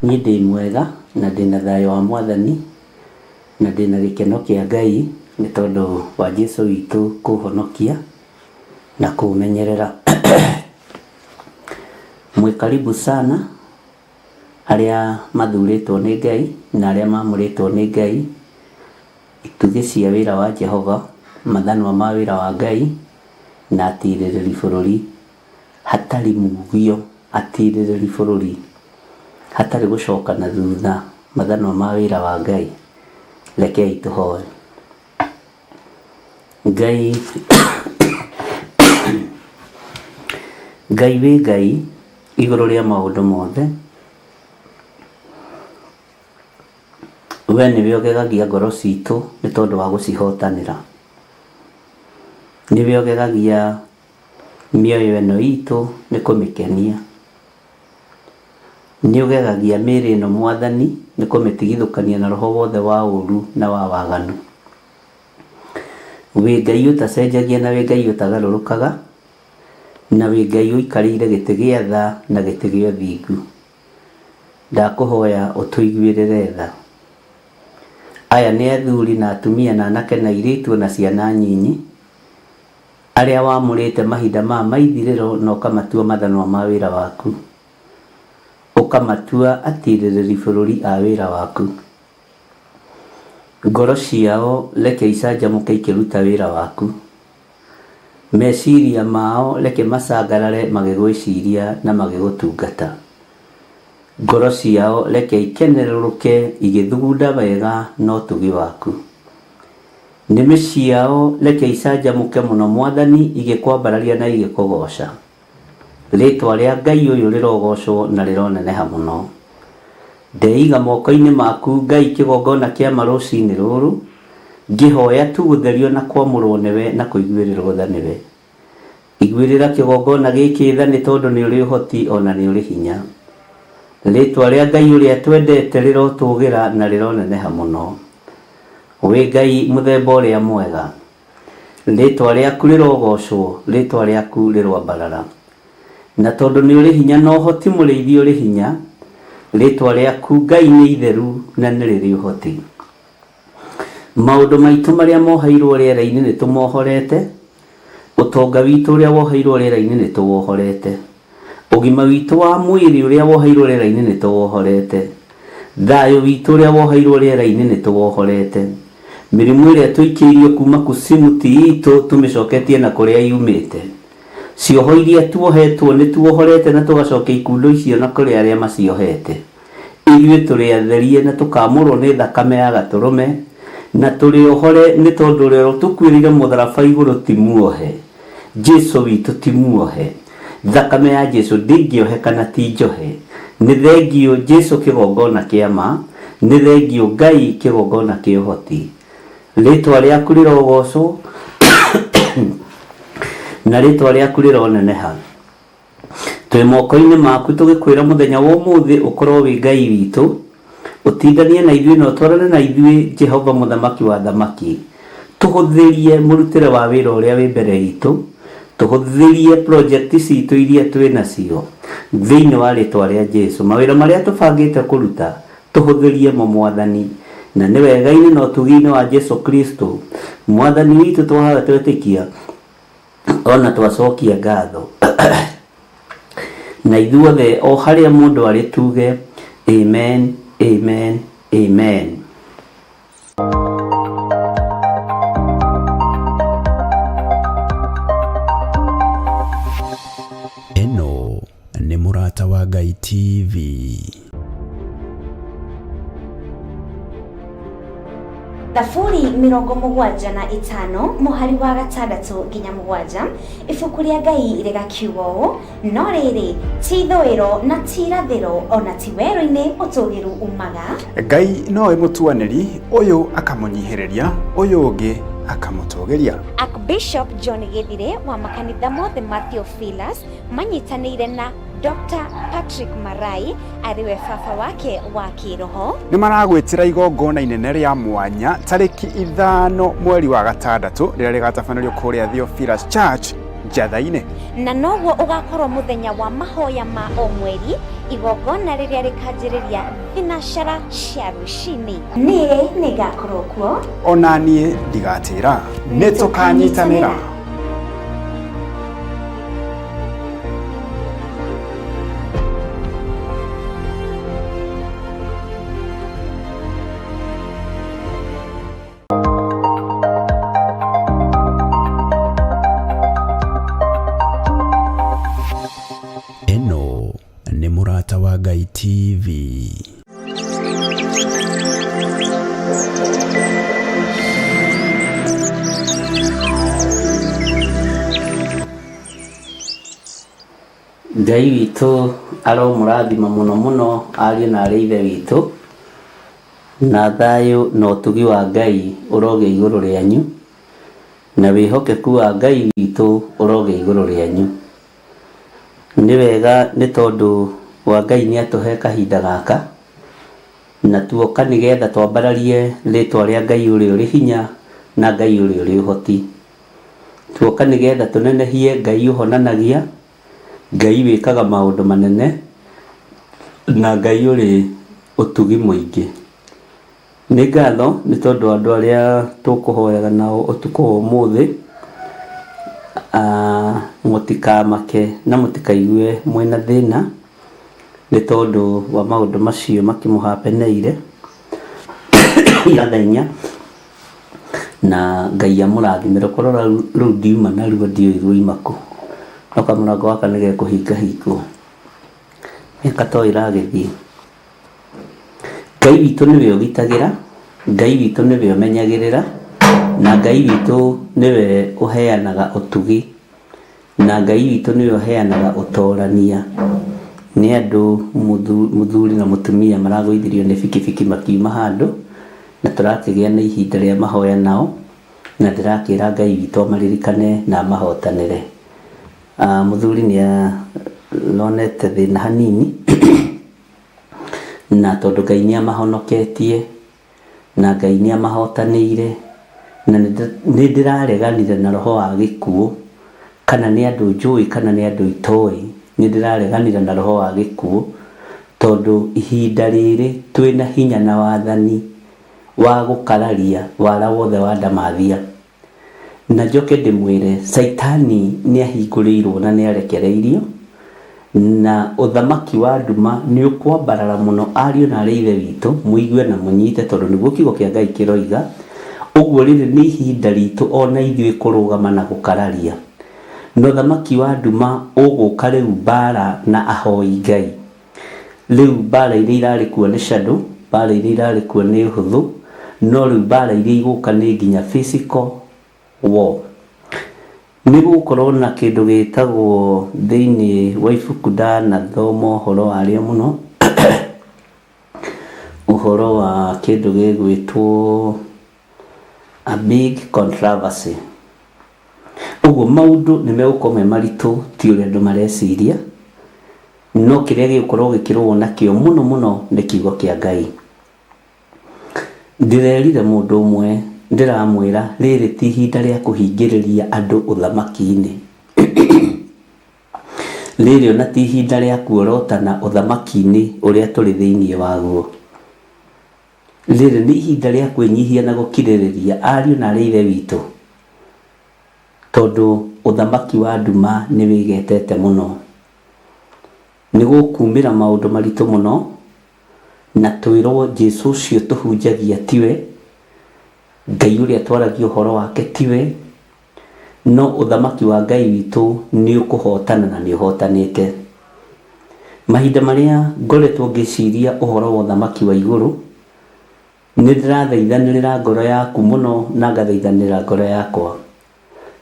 Niĩ ndĩ mwega na ndĩna thayũ wa Mwathani na ndĩna gĩkeno kĩa Ngai nĩ tondũ wa Jesũ witũ kũhonokia na kũmenyerera. Mwĩkaribu sana arĩa mathurĩtwo nĩ Ngai na arĩa mamũrĩtwo nĩ Ngai, itugĩ cia wĩra wa Jehova, mathanwa ma wĩra wa Ngai na atirĩrĩri bũrũri hatarĩ mugio, atirĩrĩri bũrũri hatarĩ gũcoka na thutha, mathanwa ma wĩra wa Ngai. Rekei tũhoe. Ngai Ngai wĩ Ngai igũrũ rĩa maũndũ mothe, we nĩwe ũgegagia ngoro citũ nĩ tondũ wa gũcihotanĩra, nĩwe ũgegagia mĩoyo ĩno itũ nĩ kũmĩkenia, nĩ ũgegagia mĩĩrĩ ĩno Mwathani nĩ kũmĩtigithũkania na roho wothe wa ũũru na wa waganu. Wĩ Ngai ũtacenjagia na wĩ Ngai ũtagarũrũkaga, na wĩ Ngai ũikarĩire gĩtĩ gĩa tha na gĩtĩ gĩa ũthingu. Ndakũhoya ũtũiguĩrĩre tha. Aya nĩ athuri na atumia na anake na airĩtu na ciana nyinyi arĩa wamũrĩte mahinda ma maithirĩro na ũkamatua mathanwa ma wĩra waku. ũkamatua atirĩrĩri bũrũri a wĩra waku. Ngoro ciao reke icanjamũke ikĩruta wĩra waku. Meciria mao reke macangarare magĩgwĩciria na magĩgũtungata. Ngoro ciao reke ikenerũrũke igĩthugunda wega na ũtugi waku. Nĩmĩ ciao reke icanjamũke mũno Mwathani igĩkwambararia na igĩkũgoca. Rĩtwa rĩa Ngai ũyũ rĩrogocwo na rĩroneneha mũno. Ndeiga moko-inĩ maku Ngai kĩgongona kĩa rũcinĩ rũrũ, ngĩhoya tu gũtherio na kwamũrwo nĩwe na kũiguĩrĩrwo tha nĩwe. Iguĩrĩra kĩgongona gĩkĩ tha nĩ tondũ nĩ ũrĩ ũhoti ona nĩ ũrĩ hinya. Rĩtwa rĩa Ngai ũrĩa twendete rĩrotũgĩra na rĩroneneha mũno. Wĩ Ngai mũthemba ũrĩa mwega. Rĩtwa rĩaku rĩrogocwo, rĩtwa rĩaku rĩroambarara. Na tondũ nĩ ũrĩ hinya na ũhoti mũrĩithi ũrĩ hinya, rĩtwa rĩaku Ngai nĩ itheru na nĩ rĩrĩ ũhoti. Maũndũ maitũ marĩa moheirwo rĩera-inĩ nĩ tũmohorete. Ũtonga witũ ũrĩa woheirwo rĩera-inĩ nĩ tũwohorete. Ũgima witũ wa mwĩrĩ ũrĩa woheirwo rĩera-inĩ nĩ tũwohorete. Thayũ witũ ũrĩa woheirwo rĩera-inĩ nĩ tũwohorete. Mĩrimũ ĩrĩa tũikĩirio kuma kusimuti itũ tũmĩcoketie na kũrĩa yumĩte. Cioho iria tuohetwo nĩ tuohorete na tũgacokia ikundo icio na kũrĩ arĩa maciohete. Ithuĩ tũrĩ atherie na tũkamũrwo nĩ thakame ya gatũrũme, na tũrĩ ohore nĩ tondũ ũrĩa tũkuĩrĩire mũtharaba igũrũ ti muohe. Jesu witũ ti muohe. Thakame ya Jesu ndĩngĩohe kana ti njohe. Nĩ thengio Jesu kĩgongona kĩa ma, nĩ thengio Ngai kĩgongona kĩa ũhoti. Rĩtwa rĩaku rĩrogocwo na rĩtwa rĩaku rĩroneneha. Twĩ moko-inĩ maku tũgĩkwĩra mũthenya wa ũmũthĩ ũkorwo wĩ Ngai witũ, ũtindanie na ithuĩ na ũtwarane na ithuĩ Jehova mũthamaki wa thamaki. Tũhũthĩrie mũrutĩre wa wĩra ũrĩa wĩ mbere itũ, tũhũthĩrie project citũ iria twĩ nacio thĩinĩ wa rĩtwa rĩa Jesu. Mawĩra marĩa tũbangĩte kũruta tũhũthĩrie mo Mwathani, na nĩ wega-inĩ na ũtugi-inĩ wa Jesu Kristo Mwathani witũ twahaga twetĩkia ona twacokia ngatho. Na ithuothe o harĩa mũndũ arĩ tuge amen, amen, amen. Eno nĩ Mũrata wa Ngai TV. Thaburi 75 mũhari wa 6 nginya 7 ibuku rĩa Ngai rĩgakiuga ũũ: no rĩrĩ ti ithũĩro na ti irathĩro ona ti werũ-inĩ ũtũgĩru umaga. Ngai nowe mũtuanĩri, ũyũ akamũnyihĩrĩria, ũyũ ũngĩ akamũtũgĩria. Archbishop John Githire wa makanitha mothe ma Theophilus manyitanĩire na Dr. Patrick Marai ariwe baba wake wa kĩroho. Nĩ maragwĩtĩra igongona inene rĩa mwanya tarĩki 5 mweri wa 6 rĩrĩa rĩgatabanĩrio kũrĩa Theophilus Church Njatha-inĩ. Na noguo ũgakorwo mũthenya wa mahoya ma o mweri, igongona rĩrĩa rĩkanjĩrĩria thinacara cia rũcinĩ. Niĩ nĩngakorwo kuo, ona niĩ ndigatĩra, nĩ tũkanyitanĩra. Eno nĩ Mũrata wa Ngai TV. Ngai witũ aromũrathima mũno mũno ariũ na arĩ ithe witũ, na thayũ na ũtugi wa Ngai ũroge igũrũ rĩanyu, na wĩhokeku wa Ngai witũ ũroge igũrũ rĩanyu. Nĩ wega nĩ tondũ wa Ngai nĩ atũhe kahinda gaka, na tuoka nĩgetha twambararie rĩtwa rĩa Ngai ũrĩa ũrĩ hinya na Ngai ũrĩa ũrĩ ũhoti. Tuoka nĩgetha tũnenehie Ngai ũhonanagia, Ngai wĩkaga maũndũ manene, na Ngai ũrĩ ũtugi mũingĩ. Nĩ ngatho nĩ tondũ andũ arĩa tũkũhoyaga nao ũtukũ wa ũmũthĩ, mũtikamake na mũtikaigue mwĩna thĩna, nĩ tondũ wa maũndũ macio makĩmũhapeneire irathenya na Ngai amũrathimĩre korwo rĩu ndiuma naruo ndiũĩ rwoimaku no kamũrango gaka nĩ gekũhingahingwo mĩaka to ĩragĩthiĩ. Ngai witũ nĩwe ũgitagĩra, Ngai witũ nĩwe ũmenyagĩrĩra, na Ngai witũ nĩwe ũheanaga ũtugi, na Ngai witũ nĩwe ũheanaga ũtorania. Nĩ andũ mũthuri na mũtumia maragũithirio nĩ bikibiki makiuma handũ na tũrakĩgĩa na ihinda rĩa mahoya nao, na ndĩrakĩra Ngai witũ amaririkane na amahotanĩre. Mũthuri nĩ onete thĩna hanini na tondũ Ngai nĩ amahonoketie na Ngai nĩ amahotanĩire, na nĩ ndĩrareganire na roho wa gĩkuũ, kana nĩ andũ njũĩ kana nĩ andũ itoĩ, nĩ ndĩrareganire na roho wa gĩkuũ, tondũ ihinda rĩrĩ twĩna hinya na wathani wa gũkararia wara wothe wa ndamathia. Na njoke ndĩmwĩre Saitani nĩ ahingũrĩirwo na nĩ arekereirio, na ũthamaki wa nduma nĩ ũkwambarara mũno. Ariũ na arĩ ithe witũ mũigue na mũnyite, tondũ nĩguo kiugo kĩa Ngai kĩroiga. Ũguo rĩrĩ nĩ ihinda ritũ ona ithuĩ kũrũgama na gũkararia, na ũthamaki wa nduma ũgũka rĩu mbara na ahoi Ngai. Rĩu mbara iria irarĩ kuo nĩ shadow, mbara iria irarĩ kuo nĩ ũhũthũ, no rĩu mbara iria igũka nĩ nginya physical war. Nĩ gũkorwo na kĩndũ gĩtagwo thĩinĩ wa ibuku ndanathoma ũhoro warĩo mũno ũhoro wa kĩndũ gĩgwĩtwo a big controversy. Ũguo maũndũ nĩ megũkorwo me maritũ ti ũrĩa andũ mareciria, no kĩrĩa gĩgũkorwo gĩkĩrũo nakĩo mũno mũno nĩ kiugo kĩa Ngai. Ndĩrerire mũndũ ũmwe ndĩramwĩra rĩrĩ ti ihinda rĩa kũhingĩrĩria andũ ũthamaki-inĩ rĩrĩ ona ti ihinda rĩa kuorotana ũthamaki-inĩ ũrĩa tũrĩ thĩinĩ waguo. Rĩrĩ nĩ ihinda rĩa kwĩnyihia na gũkirĩrĩria ariũ na arĩ ithe witũ, tondũ ũthamaki wa nduma nĩ wĩgetete mũno. Nĩ gũkumĩra maũndũ maritũ mũno, na twĩrwo Jesũ ũcio tũhunjagia tiwe, Ngai ũrĩa twaragia ũhoro wake tiwe, no ũthamaki wa Ngai witũ nĩ ũkũhotana na nĩ ũhotanĩte. Mahinda marĩa ngoretwo ngĩciria ũhoro wa ũthamaki wa igũrũ, nĩ ndĩrathaithanĩrĩra ngoro yaku mũno na ngathaithanĩrĩra ngoro yakwa,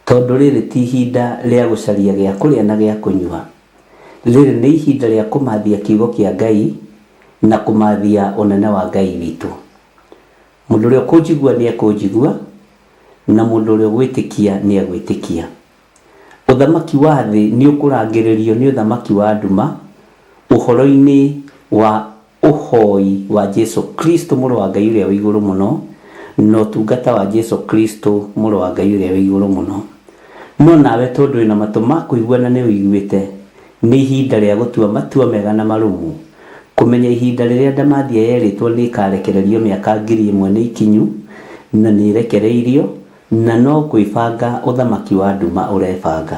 tondũ rĩrĩ ti ihinda rĩa gũcaria gĩa kũrĩa na gĩa kũnyua. Rĩrĩ nĩ ihinda rĩa kũmathia kiugo kĩa Ngai na kũmathia ũnene wa Ngai witũ. Mũndũ ũrĩa ũkũnjigua nĩ ekũnjigua, na mũndũ ũrĩa ũgwĩtĩkia nĩ egwĩtĩkia. Ũthamaki wa thĩ nĩ ũkũrangĩrĩrio nĩ ũthamaki wa nduma ũhoro-inĩ wa ũhoi wa Jesũ Kristo mũrũ wa Ngai ũrĩa wĩ igũrũ mũno, na ũtungata wa Jesũ Kristo mũrũ wa Ngai ũrĩa wĩ igũrũ mũno. No nawe tondũ wĩna matũ ma kũigua na nĩ ũiguĩte, nĩ ihinda rĩa gũtua matua mega na marũmu, kũmenya ihinda rĩrĩa ndamathia yerĩtwo nĩ ĩkarekererio mĩaka 1000 nĩ ikinyu na nĩ ĩrekereirio, na no kwĩbanga ũthamaki wa nduma ũrebanga.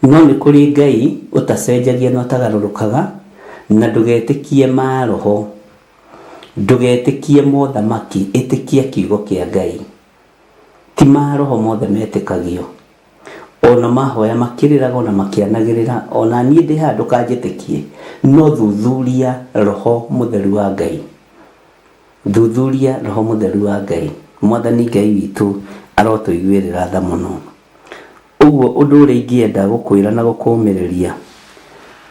No nĩ kũrĩ Ngai ũtacenjagia na ũtagarũrũkaga, na ndũgetĩkie maroho, ndũgetĩkie mothamaki, ĩtĩkia kiugo kĩa Ngai. Ti maroho mothe metĩkagio, ona mahoya makĩrĩraga na makĩanagĩrĩra, ona niĩ ndĩ handũ kanjĩtĩkie, no thuthuria roho mũtheru wa Ngai, thuthuria roho mũtheru wa Ngai. Mwathani Ngai witũ arotũiguĩrĩra tha mũno. Ũguo ũndũ ũrĩa ingĩenda gũkwĩra na gũkũmĩrĩria,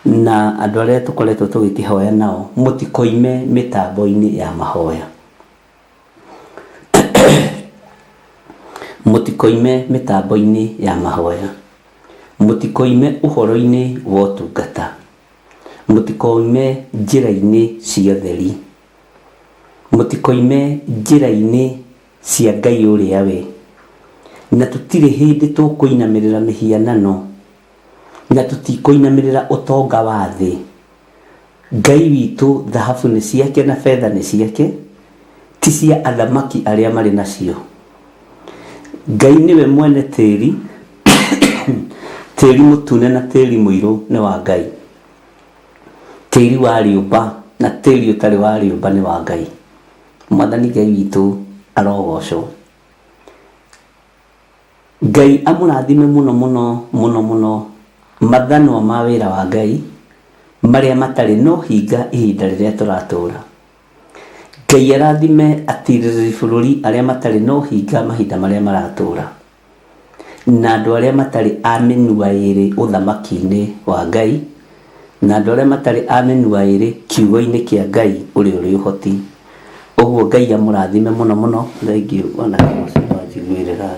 na andũ arĩa tũkoretwo tũgĩkĩhoya nao, mũtikoime mĩtambo-inĩ ya mahoya. Mũtikoime mĩtambo-inĩ ya mahoya, mũtikoime ũhoro-inĩ wa ũtungata, mũtikoime njĩra-inĩ cia ũtheri, mũtikoime njĩra-inĩ cia Ngai ũrĩa we. Na tũtirĩ hĩndĩ tũkũinamĩrĩra mĩhianano, na tũtikũinamĩrĩra ũtonga wa thĩ. Ngai witũ thahabu nĩ ciake na fedha nĩ ciake, ti cia athamaki arĩa marĩ nacio. Ngai nĩwe mwene tĩri, tĩri mũtune na tĩri mũirũ nĩ wa Ngai. tĩri wa rĩũmba na tĩri ũtarĩ wa rĩũmba nĩ wa Ngai. Mwathani Ngai witũ arogocwo. Ngai amũrathime mũno mũno mũno mũno mathanwa ma wĩra wa Ngai marĩa matarĩ no hinga ihinda rĩrĩa tũratũra. Ngai arathime atirĩrĩri bũrũri arĩa matarĩ no hinga mahinda marĩa maratũra, na andũ arĩa matarĩ a mĩnua ĩrĩ ũthamaki-inĩ wa Ngai, na andũ arĩa matarĩ a mĩnua ĩrĩ kiugo-inĩ kĩa Ngai ũrĩa ũrĩ ũhoti. Ũguo Ngai amũrathime mũno mũno. Thengiũ ona njiguĩrĩra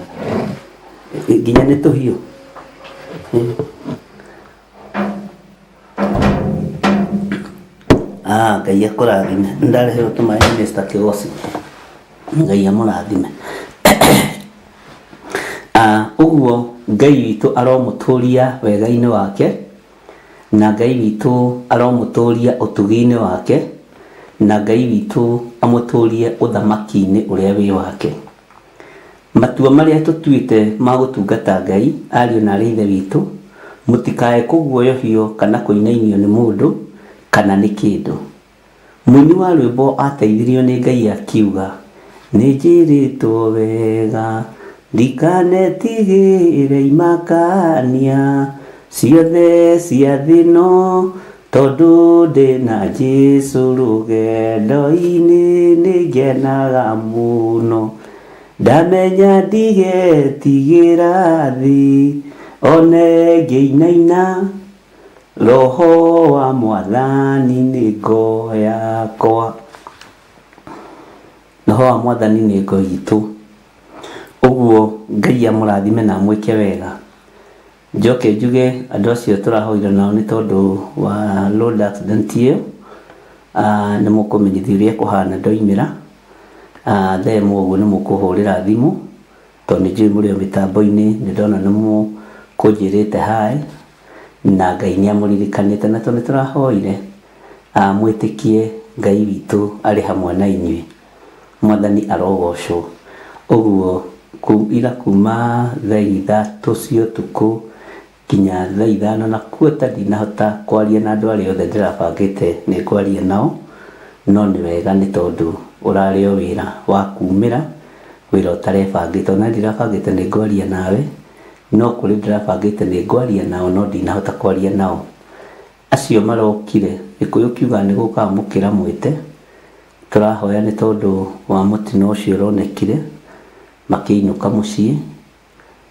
nginya nĩ tũhiũ. Ngai akũrathime. Nĩndareherwo tũmaĩ nĩ Mr. Kĩgoci. Ngai amũrathime. Ũguo Ngai witũ aromũtũria wega-inĩ wake, na Ngai witũ aromũtũria ũtugi-inĩ wake, na Ngai witũ amũtũrie ũthamaki-inĩ ũrĩa wĩ wake. Matua marĩa tũtuĩte ma gũtungata Ngai, ariũ na arĩ ithe witũ, mũtikae kũguoyohio kana kũinainio nĩ mũndũ kana nĩ kĩndũ. Mũini wa rwĩmbo ateithirio nĩ Ngai akiuga, nĩnjĩrĩtwo wega ndikanetigĩre imakania ciothe cia thĩ no, tondũ ndĩna Jesũ rũgendo-inĩ nĩngenaga mũno. Ndamenya ndigetigĩra thĩ one ngĩinaina, Roho wa Mwathani nĩ ngo yakwa. Roho wa Mwathani nĩ ngo itũ. Ũguo Ngai amũrathime na amwĩke wega. Njoke njuge andũ acio tũrahoire nao nĩ tondũ wa road accident ĩyo, nĩ mũkũmenyithia ũrĩa kũhana ndoimĩra. Themu ũguo nĩ mũkũhũrĩra thimũ, tondũ nĩ njũĩ mũrĩ o mĩtambo-inĩ, nĩ ndona nĩ mũkũnjĩrĩte hi, na Ngai nĩ amũririkanĩte na tondũ nĩ tũrahoire mwĩtĩkie Ngai witũ arĩ hamwe na inyuĩ. Mwathani arogocwo. Ũguo ira kuma thaa ithatũ cia ũtukũ nginya thaa ithano na kuota ndinahota kwaria na andũ arĩa othe ndĩrabangĩte nĩ kwaria nao, no nĩ wega nĩ tondũ ũrarĩ o wĩra wa kumĩra, wĩra ũtarebangĩte. Ona ndirabangĩte nĩ ngwaria nawe, no kũrĩ ndĩrabangĩte nĩ ngwaria nao no ndinahota kwaria nao. Acio marokire Gĩkũyũ kiuga nĩ gũkamũkĩra mwĩte, tũrahoya nĩ tondũ wa mũtino ũcio ũronekire makĩinũka mũciĩ,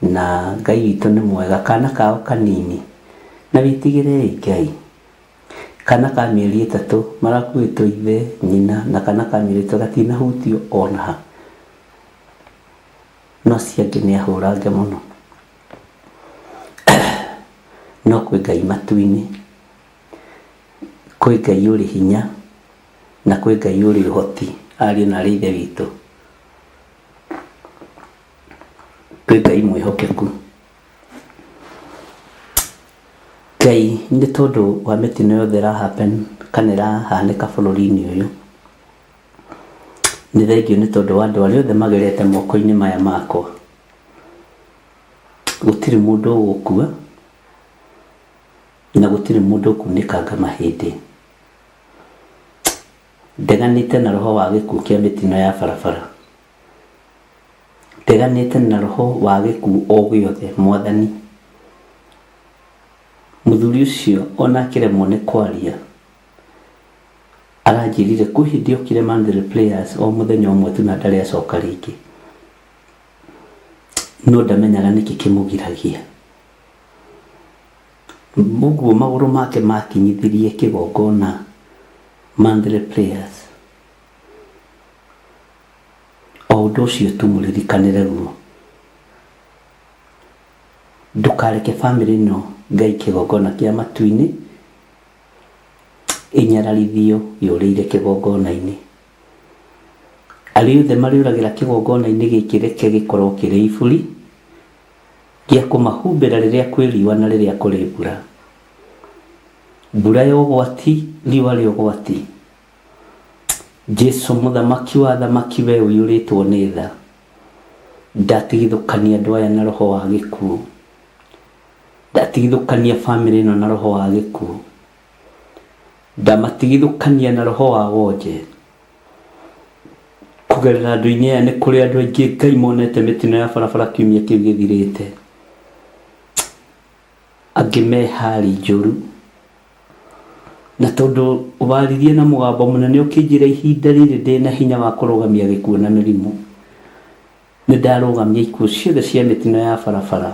na Ngai witũ nĩ mwega. Kana kao kanini na witigĩre Ngai, kana ka mĩeri 3 marakuĩtwo ithe nyina, na kana ka mĩeri 3 gatinahutio ona ha, no ciangĩ nĩ ahũrange mũno. No kwĩ Ngai matu-inĩ, kwĩ Ngai ũrĩ hinya, na kwĩ Ngai ũrĩ ũhoti. Ariũ na arĩ ithe witũ, kwĩ Ngai mwĩhokeku. Ngai nĩ tondũ wa mĩtino yothe ĩrahappen kana ĩrahanĩka bũrũri-inĩ ũyũ, nĩ thengio nĩ tondũ wa andũ arĩa othe magerete moko-inĩ maya makwa. Gũtirĩ mũndũ ũgũkua na gũtirĩ mũndũ ũkunĩkanga mahĩndĩ. Ndeganĩte na roho wa gĩkuũ kĩa mĩtino ya barabara, ndeganĩte na roho wa gĩkuũ o gĩothe. Mwathani, mũthuri ũcio ona akĩremwo nĩ kwaria, aranjĩrire kwĩ hĩndĩ okire Mandela Players o mũthenya ũmwe tu na ndarĩ acoka rĩngĩ, no ndamenyaga nĩkĩ kĩmũgiragia. Ũguo magũrũ make makinyithirie kĩgongona Mandela Players, o ũndũ ũcio tu mũririkanĩre guo. Ndũkareke bamĩrĩ ĩno Ngai kĩgongona kĩa matu-inĩ ĩnyararithio yũrĩire kĩgongona-inĩ. Arĩa othe marĩũragĩra kĩgongona-inĩ gĩkĩ reke gĩkorwo kĩrĩ iburi gĩa kũmahumbĩra rĩrĩa kwĩ riũa na rĩrĩa kũrĩ mbura. Mbura ya ũgwati, riũa rĩa ũgwati. Jesũ mũthamaki wa thamaki, we ũiyũrĩtwo nĩ tha, ndatigithũkania andũ aya na roho wa gĩkuũ, ndatigithũkania bamĩrĩ ĩno na roho wa gĩkuũ. ndamatigithũkania na roho wa wonje kugerera andũ-inĩ aya nĩ kũrĩ andũ aingĩ Ngai monete mĩtino ya barabara kiumia kĩu gĩthirĩte, angĩ me hali njũru, na tondũ waririe na mũgambo mũnene ũkĩnjĩra ihinda rĩrĩ ndĩna hinya wa kũrũgamia gĩkuũ na mĩrimũ, nĩ ndarũgamia ikuũ ciothe cia mĩtino ya barabara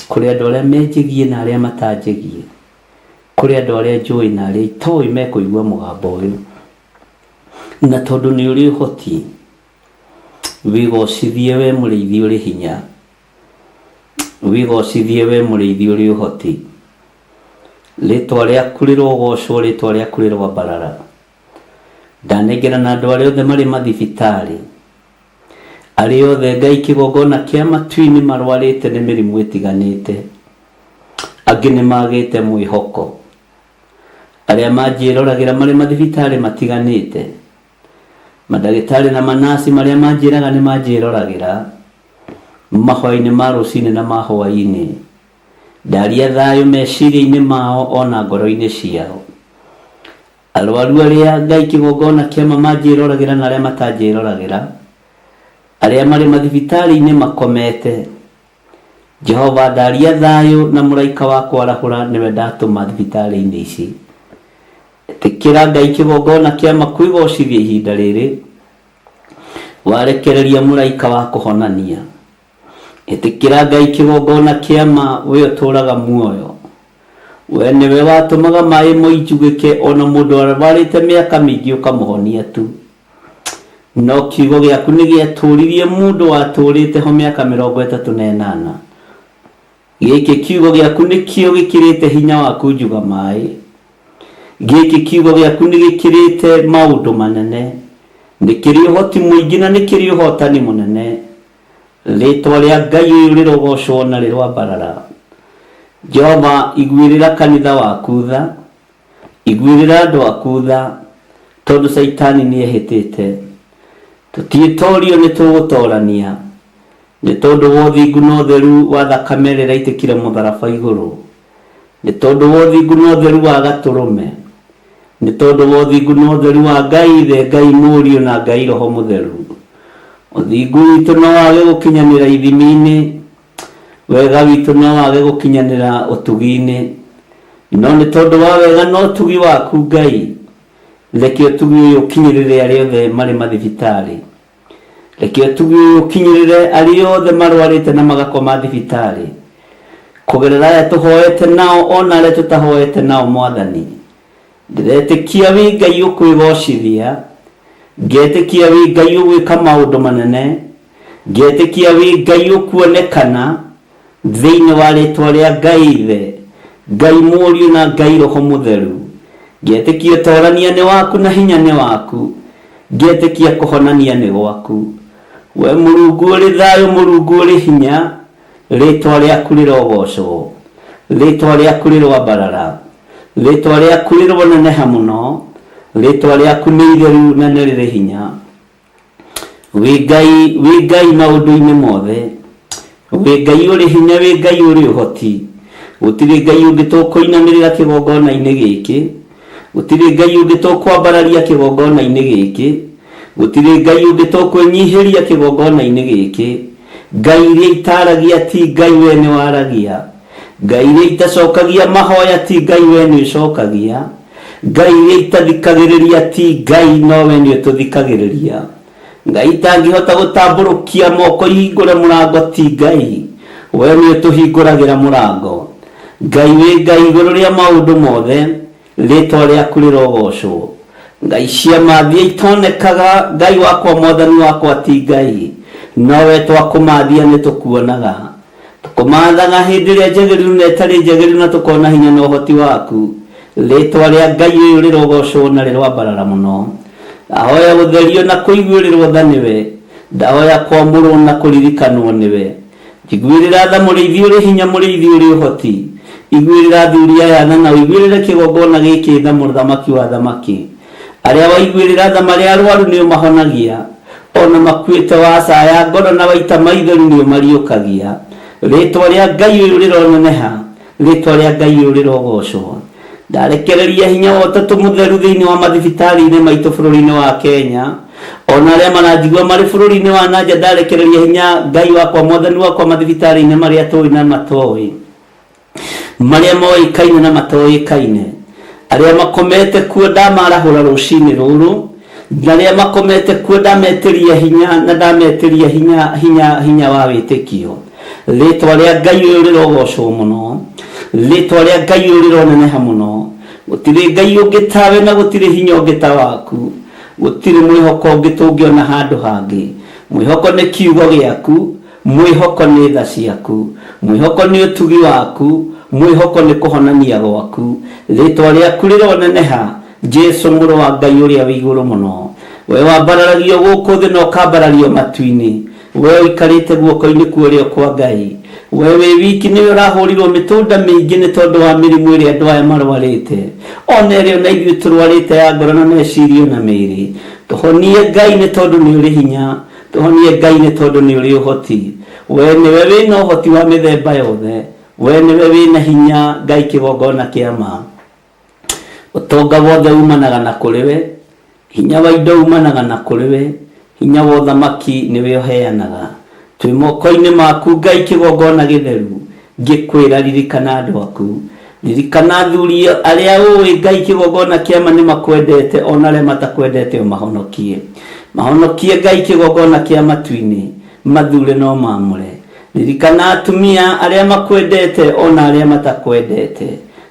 kũrĩ andũ arĩa menjĩgie na arĩa matanjĩgie, kũrĩ andũ arĩa njũĩ na arĩa itoĩ mekũigua mũgambo ũyũ, na tondũ nĩ ũrĩ ũhoti wĩgocithie we mũrĩithi ũrĩ hinya, wĩgocithie we mũrĩithi ũrĩ ũhoti, rĩtwa rĩaku rĩrogocwo, rĩtwa rĩaku rĩrwambarara. Ndanengera na andũ arĩa othe marĩ mathibitarĩ, arĩa othe Ngai kĩgongona kĩa matu-inĩ marwarĩte nĩ mĩrimũ ĩtiganĩte, angĩ nĩ magĩte mwĩhoko, arĩa manjĩroragĩra marĩ mathibitarĩ matiganĩte, madagĩtarĩ na manasi marĩa manjĩraga nĩ manjĩroragĩra mahwa-inĩ ma rũcinĩ na ma hwa-inĩ, ndaria thayũ meciria-inĩ mao ona ngoro-inĩ ciao. Arwaru arĩa Ngai kĩgongona kĩama manjĩroragĩra na arĩa matanjĩroragĩra, arĩa marĩ mathibitarĩ-inĩ makomete, Jehova ndaria thayũ na mũraika wa kwarahũra nĩwe ndatũma thibitarĩ-inĩ ici. Ĩtĩkĩra Ngai kĩgongona kĩama kwĩgocithia ihinda rĩrĩ, warekereria mũraika wa kũhonania. Ĩtĩkĩra Ngai kĩgongona kĩama we ũtũraga muoyo, we nĩwe watũmaga maĩ moinjugĩke ona mũndũ arwarĩte mĩaka mĩingĩ ũkamũhonia tu, no kiugo gĩaku nĩ gĩatũririe mũndũ watũrĩte ho mĩaka 38. Gĩkĩ kiugo gĩaku nĩkĩo gĩkĩrĩte hinya waku njuga maĩ, gĩkĩ kiugo gĩaku nĩ gĩkĩrĩte maũndũ manene, nĩkĩrĩ ũhoti mũingĩ na nĩkĩrĩ ũhotani mũnene. Rĩtwa rĩa Ngai ũyũ rĩrogocwo na rĩrwambarara. Jehova iguĩrĩra kanitha waku tha, iguĩrĩra andũ aku tha, tondũ Saitani nĩehĩtĩte. Tũtiĩtorio nĩ tũgũtorania, nĩ tondũ wa ũthingu na ũtheru wa thakame ĩrĩa ĩraitĩkire mũtharaba igũrũ, nĩ tondũ wa ũthingu na ũtheru wa Gatũrũme, nĩ tondũ wa ũthingu na ũtheru wa Ngai Ithe, Ngai Mũriũ na Ngai Roho Mũtheru. Ũthingu witũ no wage gũkinyanĩra ithimi-inĩ, wega witũ no wage gũkinyanĩra ũtugi-inĩ, no nĩ tondũ wa wega na ũtugi waku Ngai, reke ũtugi ũyũ ũkinyĩrĩre arĩa othe marĩ mathibitarĩ, reke ũtugi ũyũ ũkinyĩrĩre arĩa othe marwarĩte na magakoma thibitarĩ, kũgerera aya tũhoete nao ona arĩa tũtahoete nao Mwathani. Ndĩretĩkia wĩ Ngai ũkwĩgocithia, ngetĩkia wĩ Ngai ũgwĩka maũndũ manene, ngetĩkia wĩ Ngai ũkuonekana thĩinĩ wa rĩtwa rĩa Ngai Ithe, Ngai Mũriũ na Ngai Roho Mũtheru. Ngetĩkia ũtorania nĩ waku na hinya nĩ waku, ngetĩkia kũhonania nĩ gwaku. We Mũrungu ũrĩ thayũ, Mũrungu ũrĩ hinya, rĩtwa rĩaku rĩrogocwo, rĩtwa rĩaku rĩrwambarara, rĩtwa rĩaku rĩrũneneha mũno, rĩtwa rĩaku nĩ itheru na nĩ rĩrĩ hinya. Wĩ Ngai maũndũ-inĩ mothe, wĩ Ngai ũrĩ hinya, wĩ Ngai ũrĩ ũhoti. Gũtirĩ Ngai ũngĩ tũkũinamĩrĩra kĩgongona-inĩ gĩkĩ, gũtirĩ Ngai ũngĩ tũkwambararia kĩgongona-inĩ gĩkĩ, gũtirĩ Ngai ũngĩ tũkwĩnyihĩria kĩgongona-inĩ gĩkĩ. Ngai iria itaragia ti Ngai we nĩ waragia, Ngai iria itacokagia mahoya ti Ngai we nĩ ũcokagia, Ngai iria itathikagĩrĩria ti Ngai no we nĩ ũtũthikagĩrĩria, Ngai itangĩhota gũtambũrũkia moko ihingũre mũrango ti Ngai, we nĩ ũtũhingũragĩra mũrango. Ngai wĩ Ngai igũrũ rĩa maũndũ mothe, rĩtwa rĩaku rĩrogocwo. Ngai cia mathia itonekaga, Ngai wakwa Mwathani wakwa ti Ngai, nowe twakũmathia nĩ tũkuonaga, tũkũmathaga hĩndĩ ĩrĩa njagĩrĩru na ĩtarĩ njagĩrĩru na tũkona hinya na ũhoti waku. Rĩtwa rĩa Ngai ũyũ rĩrogocwo na rĩrwambarara mũno. Ndahoya gũtherio na kũiguĩrĩrwo tha nĩwe, ndahoya kwamũrwo na kũririkanwo nĩwe. Njiguĩrĩra tha mũrĩithi ũrĩ hinya, mũrĩithi ũrĩ ũhoti, iguĩrĩra athuri aya tha na ũiguĩrĩre kĩgongona gĩkĩ tha, mũthamaki wa thamaki. Arĩa waiguĩrĩra tha marĩa arwaru nĩ ũmahonagia, ona makuĩte wacaya ngoro na waita maithori nĩ ũmariũkagia. Rĩtwa rĩa Ngai ũyũ rĩroneneha, rĩtwa rĩa Ngai ũyũ rĩrogocwo. ndarekereria hinya wa Ũtatũ Mũtheru thĩinĩ wa mathibitarĩ-inĩ maitũ bũrũri-inĩ wa Kenya, ona arĩa maranjigua marĩ bũrũri-inĩ wa nanja ndarekereria hinya Ngai wakwa Mwathani wakwa mathibitarĩ-inĩ marĩa tũĩ na matowĩ, marĩa moĩkaine na matoĩkaine, arĩa makomete kuo ndamarahũra rũcinĩ rũrũ, na arĩa makomete kuo ndametĩria hinya na ndametĩria hinya wa wĩtĩkio. Rĩtwa rĩa Ngai ũyũ rĩrogocwo mũno, rĩtwa rĩa Ngai ũyũ rĩroneneha mũno. Gũtirĩ Ngai ũngĩ tawe na gũtirĩ hinya ũngĩ ta waku, gũtirĩ mwĩhoko ũngĩ tũngĩona handũ hangĩ. Mwĩhoko nĩ kiugo gĩaku, mwĩhoko nĩ tha ciaku, mwĩhoko nĩ ũtugi waku, mwĩhoko nĩ kũhonania gwaku. Rĩtwa rĩaku rĩroneneha, Jesu mũrũ wa Ngai ũrĩa wĩ igũrũ mũno. We wambararagio gũkũ thĩ na ũkambarario matu-inĩ, we ũikarĩte guoko-inĩ kuo kwa Ngai. We wĩ wiki nĩwe ũrahũrirwo mĩtũnda mĩingĩ nĩ tondũ wa mĩrimũ ĩrĩa andũ aya marwarĩte, ona ĩrĩa na ithuĩ tũrwarĩte ya ngoro na meciria na mĩĩrĩ. Tũhonie Ngai nĩ tondũ nĩ ũrĩ hinya, tũhonie Ngai nĩ tondũ nĩ ũrĩ ũhoti. We nĩwe wĩna ũhoti wa mĩthemba yothe, we nĩwe wĩna hinya, Ngai kĩgongona kĩa ma. Ũtonga wothe umanaga na kũrĩ we, hinya wa indo umanaga na kũrĩ we, hinya wa ũthamaki nĩwe ũheanaga. Twĩ moko-inĩ maku Ngai kĩgongona gĩtheru, ngĩkwĩra ririkana andũ aku, ririkana athuri arĩa ũĩ Ngai kĩgongona kĩa ma nĩ makwendete, ona arĩa matakwendete ũmahonokie. Mahonokie Ngai kĩgongona kĩa matu-inĩ, mathure no maamũre. Ririkana atumia arĩa makwendete ona arĩa matakwendete,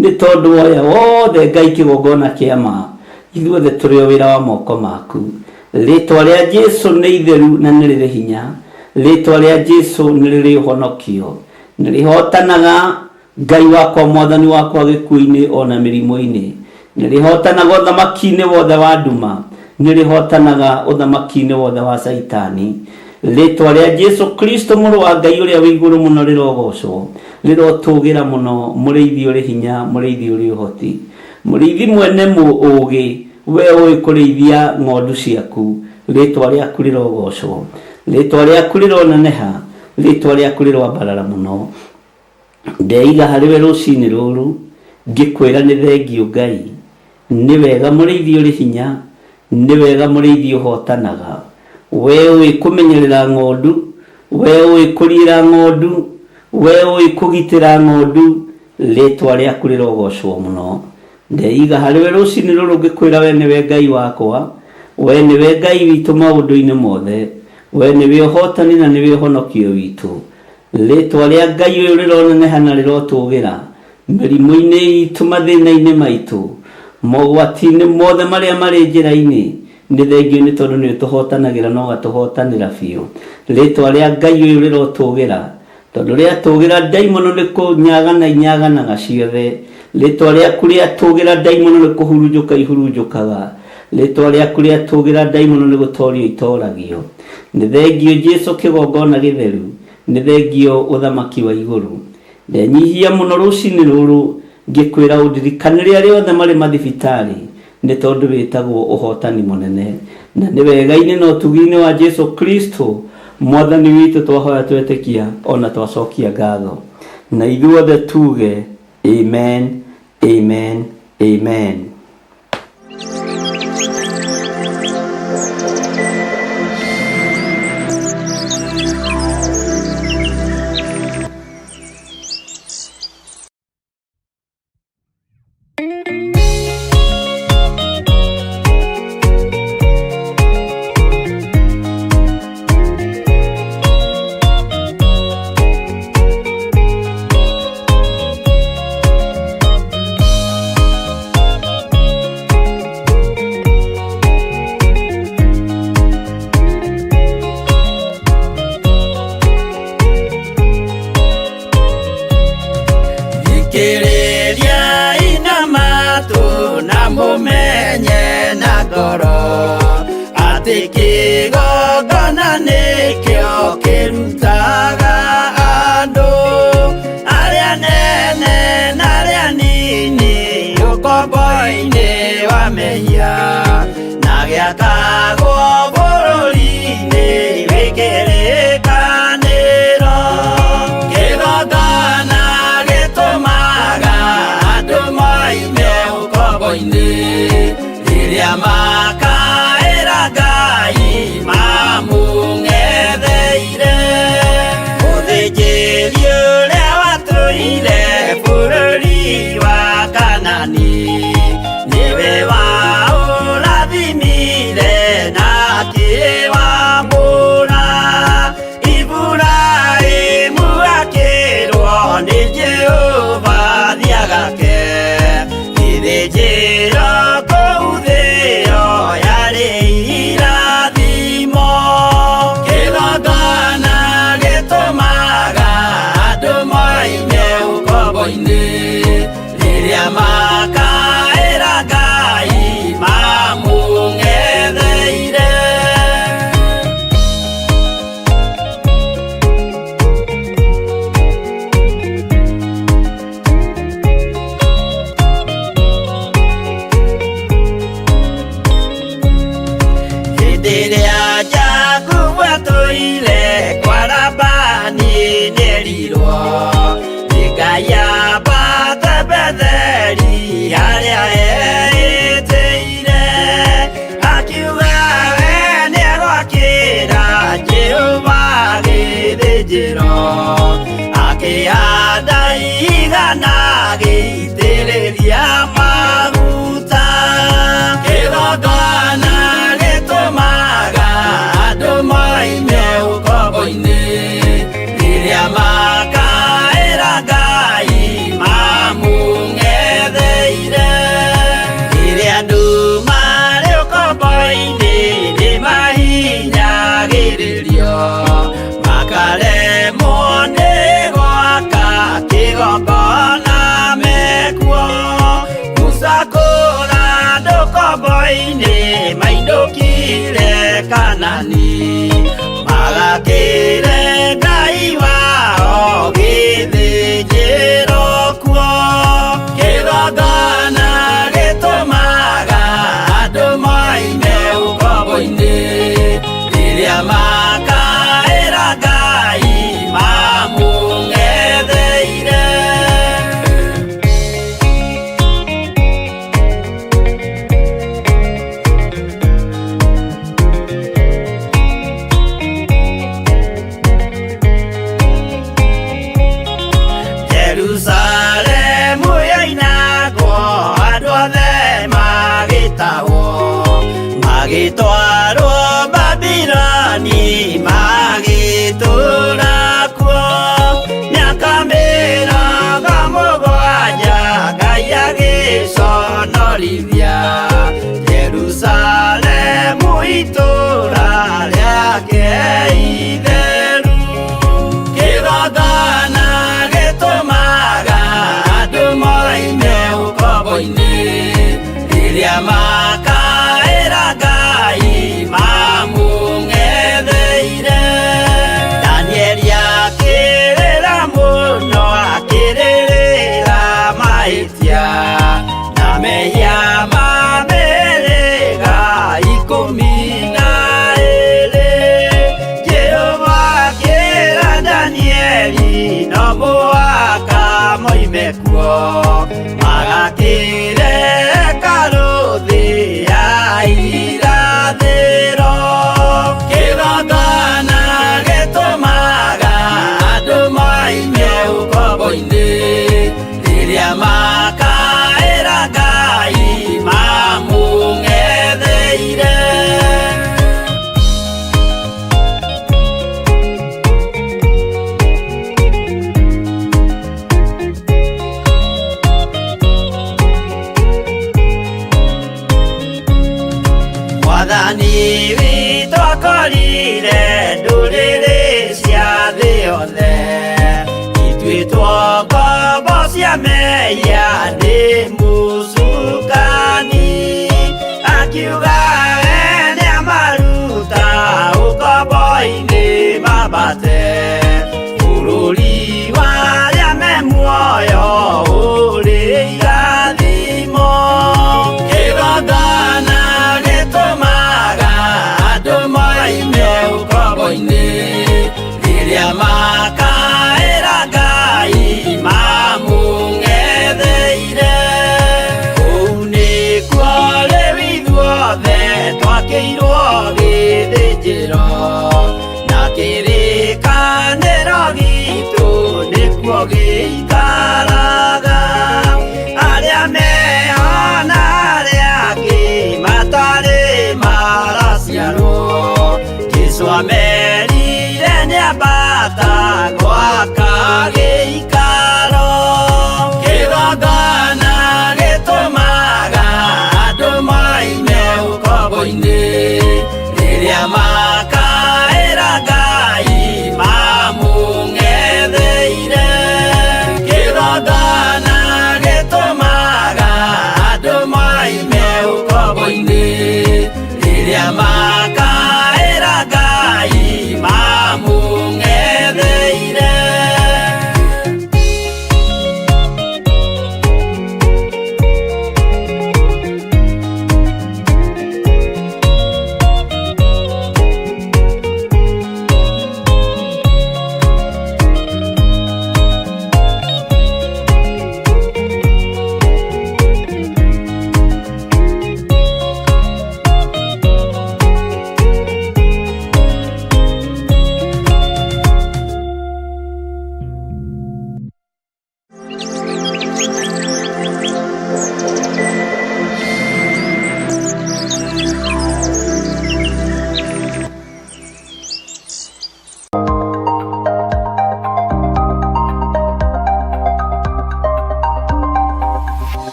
nĩ tondũ oya wothe Ngai kĩgongona kĩa ma, ithuothe tũrĩ o wĩra wa moko maku. Rĩtwa rĩa Jesu nĩ itheru na nĩ rĩrĩ hinya, rĩtwa rĩa Jesu nĩ rĩrĩ ũhonokio, nĩ rĩhotanaga Ngai wakwa Mwathani wakwa gĩkuũ-inĩ ona mĩrimũ-inĩ, nĩ rĩhotanaga ũthamaki-inĩ wothe wa nduma, nĩ rĩhotanaga ũthamaki-inĩ wothe wa Saitani. Rĩtwa rĩa Jesu Kristo mũrũ wa Ngai ũrĩa wĩ igũrũ mũno rĩrogocwo, rĩrotũgĩra mũno. Mũrĩithi ũrĩ hinya, mũrĩithi ũrĩ ũhoti, mũrĩithi mwene ũũgĩ, we ũĩ kũrĩithia ng'ondu ciaku. Rĩtwa rĩaku rĩrogocwo, rĩtwa rĩaku rĩroneneha, rĩtwa rĩaku rĩrwambarara mũno. Ndeiga harĩ we rũcinĩ rũrũ, ngĩkwĩra nĩ thengio Ngai. Nĩ wega mũrĩithi ũrĩ hinya, nĩ wega mũrĩithi ũhotanaga. We ũĩ kũmenyerera ng'ondu, we ũĩ kũriĩra ng'ondu, we ũĩ kũgitĩra ng'ondu. Rĩtwa rĩaku rĩrogocwo mũno. Ndeiga harĩ we rũcinĩ rũrũ, ngĩkwĩra we nĩwe Ngai wakwa, we nĩwe Ngai witũ maũndũ-inĩ mothe, we nĩwe ũhotani na nĩwe ũhonokio witũ. Rĩtwa rĩa Ngai ũyũ rĩroneneha na rĩrotũgĩra mĩrimũ-inĩ itũ, mathĩna-inĩ maitũ, mogwati-inĩ mothe marĩa marĩ njĩra-inĩ. Nĩ thengio nĩ tondũ nĩ ũtũhotanagĩra na ũgatũhotanĩra biũ. Rĩtwa rĩa Ngai ũyũ rĩrotũgĩra, tondũ rĩatũgĩra ndaimono nĩ kũnyagana inyaganaga ciothe. Rĩtwa rĩaku rĩatũgĩra ndaimono nĩ kũhurunjũka ihurunjũkaga. Rĩtwa rĩaku rĩatũgĩra ndaimono nĩ gũtorio itoragio. Nĩ thengio Jesu kĩgongona gĩtheru, nĩ thengio ũthamaki wa igũrũ. Ndenyihia mũno rũcinĩ rũrũ, ngĩkwĩra ũndirikanĩre arĩa othe marĩ mathibitarĩ, nĩ tondũ wĩtagwo ũhotani mũnene. Na nĩ wega-inĩ na ũtugi-inĩ wa Jesu Kristo Mwathani witũ twahoya twetĩkia ona twacokia ngatho. Na ithuothe tuge amen, amen, amen. Kĩgongona gĩtũmaga andũ moime ũkombo-inĩ rĩrĩa makaĩra Ngai mamũng'etheire. Hĩndĩ ĩrĩa Jakubu atũire kwa Labani nĩerirwo nĩ Ngai ambate Betheli harĩa etĩire, akiuga we nĩegwakĩra Jehova gĩthĩnjĩro, akĩhanda ihiga na agĩitĩrĩria maguta. Kĩgongona gĩtũmaga andũ moime ũkombo-inĩ rĩrĩa makaĩra Ngai mamũng'etheire. Rĩrĩa andũ marĩ ũkombo-inĩ nĩmahinyagĩrĩrio, makaremwo nĩ gwaka kĩgongona mekuo. Musa kũra andũ ũkombo-inĩ mainũkire Kanani, magakĩre Ngai wao gĩthĩnjĩro kuo. Kĩgongona gĩtũmaga andũ moime ũkombo-inĩ rĩrĩa makaĩra Ngai mamũng'etheire. Jerusalemu yainagwo andũ othe magĩtahwo, magĩtwarwo Babuloni magĩtũũra kuo. Mĩaka mĩrongo mũgwanja Ngai agĩconorithia Jerusalemu itũũra rĩake itheru. Kĩgongona gĩtũmaga andũ moime ũkombo-inĩ rĩrĩa makaĩra Ngai mamũng'etheire. Danieli akĩrĩra mũno, akĩrĩrĩra mahĩtia na mehia ma mĩhĩrĩga 12. Jehova akĩra Danieli no mũhaka moime kuo, magakĩre hekarũ thĩ ya irathĩro. Kĩgongona gĩtũmaga andũ moime ũkombo-inĩ rĩrĩa makaĩra Ngai mamũng'etheire. Mwathani witũ akorire ndũrĩrĩ cia thĩ yothe, ituĩtwo ngombo cia mehia nĩ mũcukani. Akiuga we nĩamaruta ũkombo-inĩ mambate bũrũri warĩa me muoyo ũrĩ irathimo. Kĩgongona gĩtũmaga andũ moime ũkombo-inĩ rĩrĩa makaĩra Ngai mamũng'etheire. Kũu nĩkuo rĩu ithuothe twakĩirwo gĩthĩnjĩro, na kĩrĩkanĩro gitũ nĩkuo gĩikaraga. Arĩa meho na arĩa angĩ matarĩ maraciarwo, Jesũ amerire nĩambata gwaka gĩikaro. Kĩgongona gĩtũmaga andũ moime ũkombo-inĩ rĩrĩa makaĩra Ngai mamũng'etheire.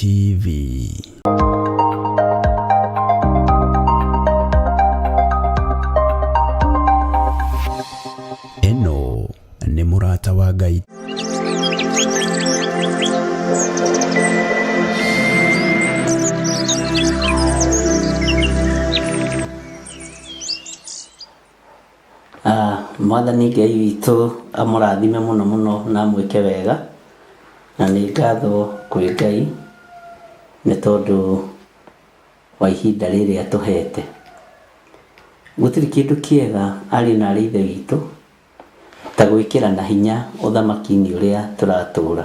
TV. Eno nĩ mũrata wa Ngai. Mwathani Ngai witũ amũrathime mũno mũno na amwĩke wega, na nĩ ngatho kwĩ Ngai nĩ tondũ wa ihinda rĩrĩ atũhete. Gũtirĩ kĩndũ kĩega arĩ na ithe witũ ta gwĩkĩra na hinya ũthamaki-inĩ ũrĩa tũratũra,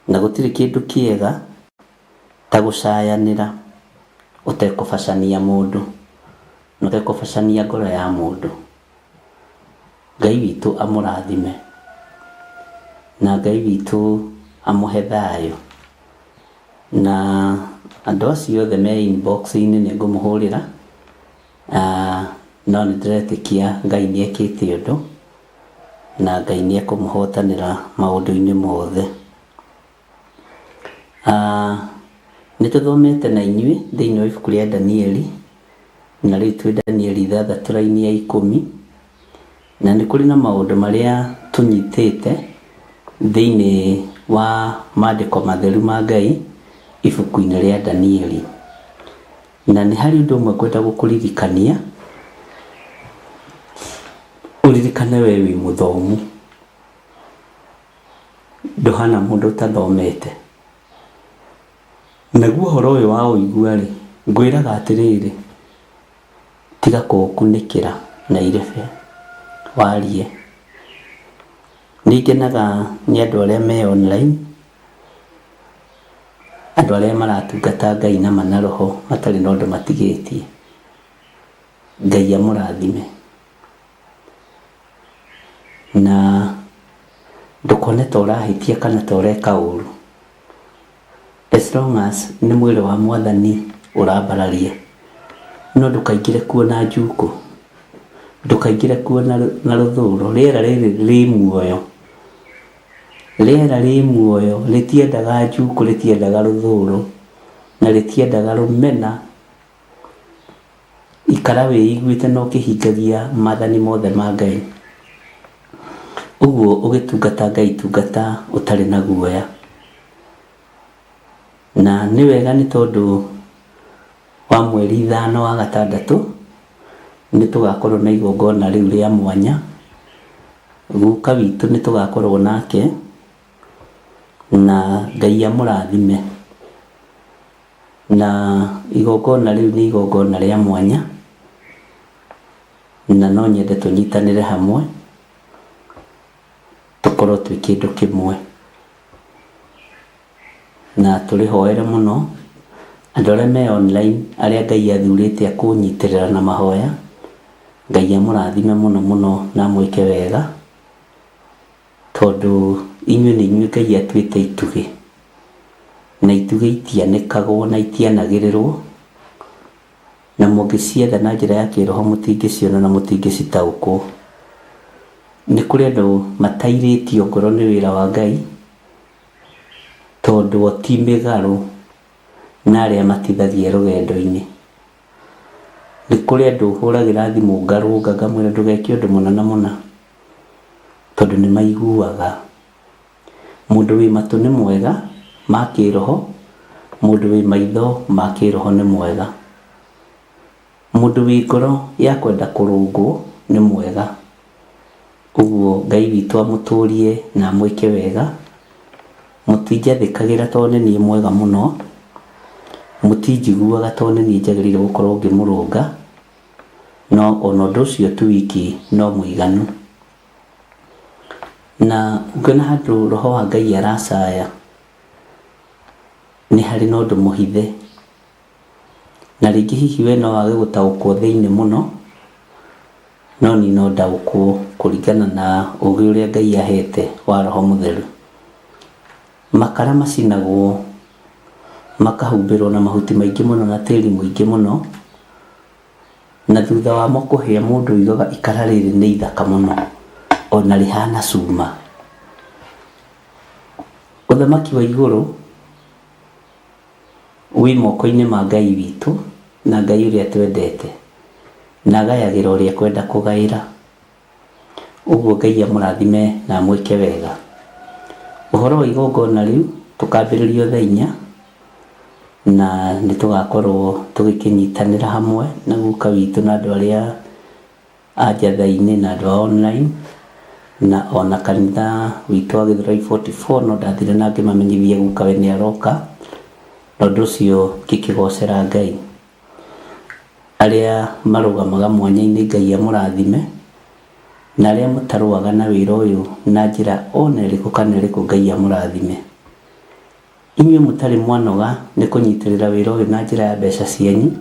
na gũtirĩ kĩndũ kĩega ta gũcayanĩra ũtekũbacania mũndũ na ũtekũbacania ngoro ya mũndũ. Ngai witũ amũrathime na Ngai witũ amũhe thayũ, na andũ acio othe me inbox-inĩ nĩ ngũmũhũrĩra, no nĩ ndĩretĩkia Ngai nĩ ekĩte ũndũ na Ngai nĩ ekũmũhotanĩra maũndũ-inĩ mothe. Nĩ tũthomete na inyuĩ thĩinĩ wa ibuku rĩa Danieli, na rĩu twĩ Danieli 6 raini ya 10, na nĩ kũrĩ na maũndũ marĩa tũnyitĩte thĩinĩ wa maandĩko matheru ma Ngai ibuku-inĩ rĩa Danieli, na nĩ harĩ ũndũ ũmwe kwenda gũkũririkania, ũririkane we wĩ mũthomu, ndũhana mũndũ ũtathomete. Naguo ũhoro ũyũ wa ũigua-rĩ, ngwĩraga atĩrĩrĩ, tiga kũũkunĩkĩra na irebe, warie. Nĩ ngenaga nĩ andũ arĩa me online, andũ arĩa maratungata Ngai na mana roho matarĩ na ũndũ matigĩtie. Ngai amũrathime na ndũkone ta ũrahĩtia kana ta ũreka ũru. As long as nĩ mwĩrĩ wa Mwathani ũrambararia, no ndũkaingĩre kuo na njuko, ndũkaingĩre kuo na rũthũũro. Rĩera rĩrĩ rĩ muoyo, rĩera rĩ muoyo, rĩtiendaga njuko, rĩtiendaga rũthũũro, na rĩtiendaga rũmena. Ikara wĩiguĩte na ũkĩhingagia maathani mothe ma Ngai, ũguo ũgĩtungata Ngai tungata ũtarĩ na guoya. Na nĩ wega nĩ tondũ wa mweri 5 wa gatandatũ nĩ tũgakorwo na igongona rĩu rĩa mwanya. Guka witũ nĩ tũgakorwo nake, na Ngai amũrathime. Na igongona rĩu nĩ igongona rĩa mwanya, na no nyende tũnyitanĩre hamwe tũkorwo twĩ kĩndũ kĩmwe, na tũrĩhoere mũno andũ arĩa me online, arĩa Ngai athurĩte akũnyitĩrĩra na mahoya. Ngai amũrathime mũno mũno na amwĩke wega, tondũ inyuĩ nĩ inyuĩ Ngai atuĩte itugĩ, na itugĩ itianĩkagwo na itianagĩrĩrwo, na mũngĩcietha na njĩra ya kĩroho mũtingĩciona na mũtingĩcitaũkwo. Nĩ kũrĩ andũ matairĩtio ngoro nĩ wĩra wa Ngai, tondũ o ti mĩgarũ na arĩa matithagia rũgendo-inĩ. Nĩ kũrĩ andũ hũragĩra thimũ ngarũnga ngamwĩra ndũgeke ũndũ mũna mũna, tondũ nĩ maiguaga. Mũndũ wĩ matũ nĩ mwega ma kĩroho, mũndũ wĩ maitho ma kĩroho nĩ mwega, mũndũ wĩ ngoro ya kwenda kũrũngwo nĩ mwega. Ũguo Ngai witũ amũtũrie na amwĩke wega. Mũtinjathĩkagĩra tondũ nĩ niĩ mwega mũno, mũtinjiguaga tondũ nĩ niĩ njagĩrĩire gũkorwo ngĩmũrũnga, no ona ũndũ ũcio tu wiki no mũiganu. Na ngona handũ roho wa Ngai aracaya, nĩ harĩ na ũndũ mũhithe, na rĩngĩ hihi we no wage gũtaũkwo thĩinĩ mũno, no ni no ndaũkwo kũringana na ũgĩ ũrĩa Ngai ahete wa Roho Mũtheru. Makara macinagwo makahumbĩrwo na mahuti maingĩ mũno na tĩri mũingĩ mũno, na thutha wamo kũhĩa mũndũ oigaga ikara rĩrĩ nĩ ithaka mũno, ona rĩhana cuma. Ũthamaki wa igũrũ wĩ moko-inĩ ma Ngai witũ na Ngai ũrĩa twendete na agayagĩra ũrĩa kwenda kũgaĩra. Ũguo Ngai amũrathime na amwĩke wega. Ũhoro wa igongona rĩu tũkambĩrĩrio thaa 4 na nĩ tũgakorwo tũgĩkĩnyitanĩra hamwe na guka witũ na andũ arĩa a njatha-inĩ na andũ a online na ona kanitha witũ wa Gĩthũrai 44 no ndathire na ngĩmamenyithia guka we nĩ aroka na ũndũ ũcio ngĩkĩgocera Ngai. Arĩa marũgamaga mwanya-inĩ Ngai amũrathime na arĩa mũtarũaga na wĩra ũyũ na njĩra ona ĩrĩkũ kana ĩrĩkũ Ngai amũrathime. Inyuĩ mũtarĩ mwanoga nĩ kũnyitĩrĩra wĩra ũyũ na njĩra ya mbeca cianyu,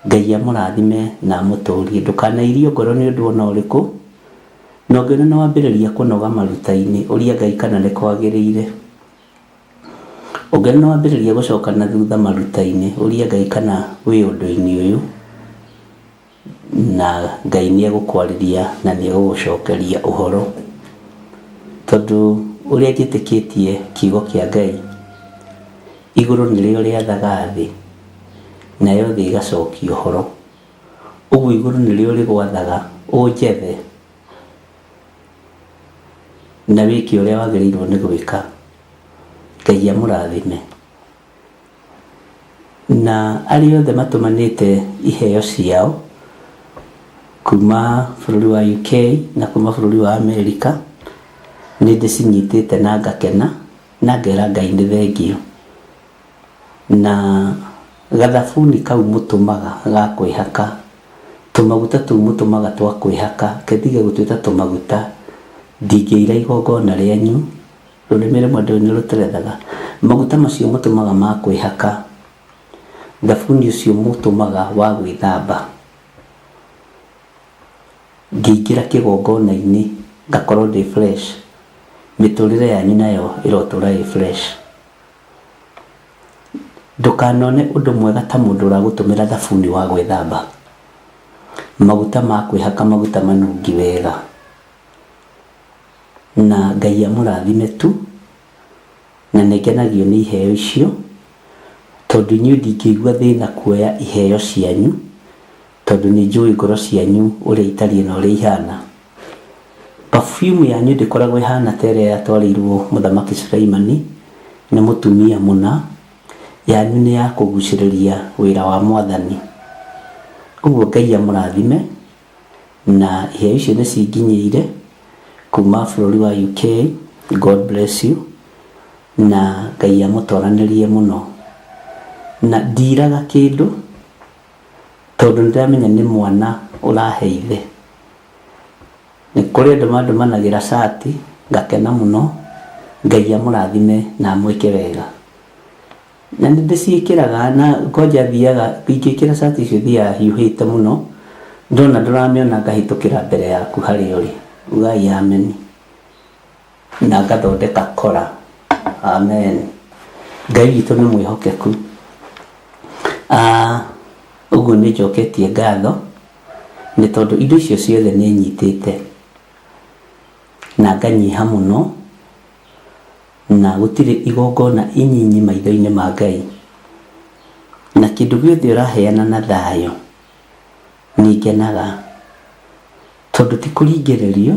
Ngai amũrathime na amũtũrie. Ndũkanairio ngoro nĩ ũndũ ona ũrĩkũ, na ũngĩona nĩ wambĩrĩria kũnoga maruta-inĩ ũria Ngai kana nĩ kwagĩrĩire. Ũngĩona nĩ wambĩrĩria gũcoka na thutha maruta-inĩ ũria Ngai kana wĩ ũndũ-inĩ ũyũ, na Ngai nĩ egũkwarĩria na nĩ egũgũcokeria ũhoro. Tondũ ũrĩa njĩtĩkĩtie kiugo kĩa Ngai, igũrũ nĩrĩo rĩathaga thĩ nayo thĩ ĩgacokia ũhoro. Ũguo igũrũ nĩrĩo rĩgwathaga ũnjethe na wĩke ũrĩa wagĩrĩirwo nĩ gwĩka. Ngai amũrathime. Na arĩa othe matũmanĩte iheo ciao kuma bũrũri wa UK na kuma bũrũri wa Amerika, nĩ ndĩcinyitĩte na ngakena na ngera Ngai nĩ thengio. Na gathabuni kau mũtũmaga ga kwĩhaka, tũmaguta tũu mũtũmaga twa kwĩhaka, ketige gũtuĩka tũmaguta, ndingĩira igongona rĩanyu. Rũrĩmĩ rũmwe nĩ rũterethaga. Maguta macio mũtũmaga ma kwĩhaka, thabuni ũcio mũtũmaga wa gwĩthamba, ngĩingĩra kĩgongona-inĩ ngakorwo ndĩ fresh, mĩtũrĩre yanyu nayo ĩrotũra ĩ fresh. Ndũkanone ũndũ mwega ta mũndũ ũragũtũmĩra thabuni wa gwĩthamba, maguta ma kwĩhaka, maguta manungi wega. Na Ngai amũrathime tu, na nĩngenagio nĩ iheo icio, tondũ inyuĩ ndingĩigua thĩna kuoya iheo cianyu, tondũ nĩ njũĩ ngoro cianyu ũrĩa itariĩ na ũrĩa ihana. Perfume yanyu ndĩkoragwo ihana ta ĩrĩa yatwarĩirwo Mũthamaki Sulaimani nĩ mũtumia mũna, yanyu nĩ ya kũgucĩrĩria wĩra wa Mwathani. Ũguo Ngai amũrathime, na iheo icio nĩ cinginyĩire kuma bũrũri wa UK. God bless you, na Ngai amũtwaranĩrie mũno. Na ndiraga kĩndũ tondũ nĩndĩramenya nĩ mwana ũraheithe. Nĩ kũrĩ andũ mandũmanagĩra cati ngakena mũno. Ngai amũrathime na amwĩke wega. Na nĩndĩciĩkĩraga na koja thiaga ingĩkĩra cati icio thiaga hiũhĩte mũno, ndona ndũramĩona ngahĩtũkĩra mbere yaku harĩa ũrĩ, ugai amen, na ngathondeka kora. Amen. Ngai witũ nĩ mwĩhokeku. Ũguo nĩ njoketie ngatho nĩ tondũ indo icio ciothe nĩ nyitĩte na nganyiha mũno, na gũtirĩ igongona inyinyi maitho-inĩ ma Ngai. Na kĩndũ gĩothe ũraheana na thayũ nĩ ngenaga, tondũ ti kũringĩrĩrio,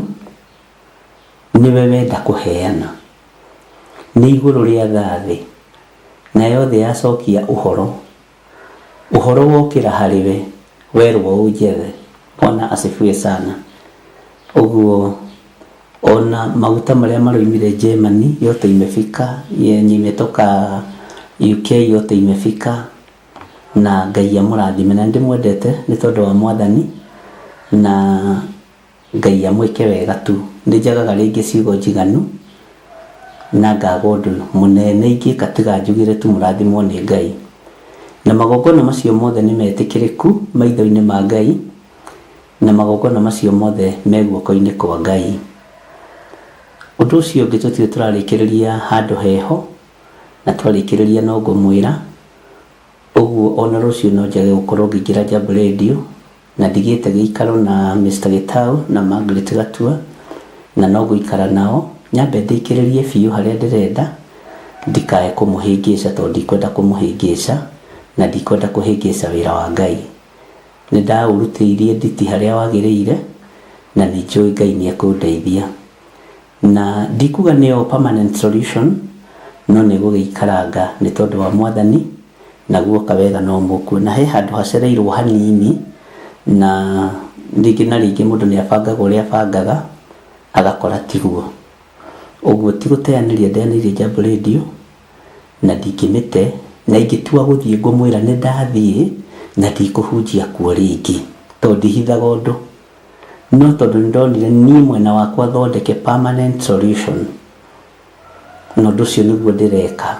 nĩwe wenda kũheana. Nĩ igũrũ rĩa thĩ na yothe yacokia ũhoro, ũhoro wokĩra harĩwe werwo ũnjethe. Bwana asifiwe sana. Ũguo ona maguta marĩa maroimire Germany yote imefika, yenye imetoka UK yote imefika, na Ngai amũrathime. Na ndĩmwendete nĩ tondũ wa Mwathani, na Ngai amwĩke wega tu. Nĩnjagaga rĩngĩ ciugo njiganu na ngaga ũndũ mũnene ingĩka tiga njugire tu mũrathimwo nĩ Ngai. Na magongona macio mothe nĩ metĩkĩrĩku maitho-inĩ ma Ngai, na magongona macio mothe me guoko-inĩ kwa Ngai. Ũndũ ũcio ũngĩ tũtirĩ tũrarĩkĩrĩria handũ heho, na twarĩkĩrĩria no ngũmwĩra. Ũguo ona rũciũ no njage gũkorwo ngĩingĩra Jambo Radio, na ndigĩte gĩikaro na Mr. Gĩtaũ na Margaret Gatua, na no gũikara nao nyambe ndĩkĩrĩrie biũ harĩa ndĩrenda, ndikae kumuhĩngĩca tondũ ndikwenda kumuhĩngĩca na ndikwenda kuhĩngĩca wĩra wa Ngai. Nĩ ndaũrutĩirie nditi harĩa wagĩrĩire na nĩ njũĩ Ngai nĩ ekũndeithia. Na ndikuga nĩyo permanent solution, no nĩ gũgĩikaranga nĩ tondũ wa Mwathani na guoka wega no mũkuona. He handũ hacereirwo hanini na rĩngĩ na rĩngĩ mũndũ nĩ abangaga ũrĩa abangaga agakora tiguo. Ũguo ti gũteanĩria ndeanĩirie Jambo Radio na ndingĩmĩte, na ingĩtua gũthiĩ ngũmwĩra nĩ ndathiĩ na ndikũhunjia kuo rĩngĩ tondũ ndihithaga ũndũ, no tondũ nĩ ndonire niĩ mwena wakwa thondeke permanent solution, na ũndũ ũcio nĩguo ndĩreka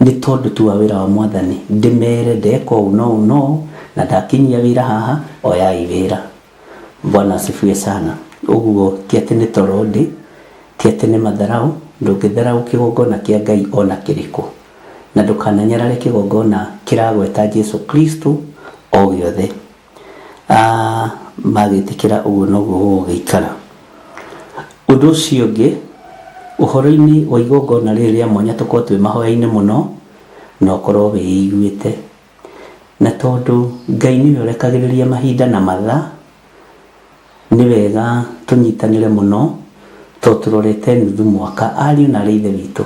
nĩ tondũ tu wa wĩra wa Mwathani. Ndĩmere ndeka ũũ no na ndakinyia wĩra haha oyai wĩra. Bwana asifiwe sana. Ũguo ti atĩ nĩ toro ndĩ, ti atĩ nĩ matharau. Ndũngĩtharau kĩgongona kĩa Ngai ona kĩrĩkũ, na ndũkananyarare kĩgongona kĩragweta Jesu Kristo o gĩothe. Magĩtĩkĩra ũguo noguo gũgĩikara. Ũndũ ũcio ũngĩ, ũhoro-inĩ wa igongona rĩrĩ rĩa mwanya tũkorwo twĩ mahoya-inĩ mũno na ũkorwo wĩiguĩte, na tondũ Ngai nĩwe ũrekagĩrĩria mahinda na mathaa, nĩ wega tũnyitanĩre mũno tondũ tũrorete nuthu mwaka. Ariũ na Ithe witũ,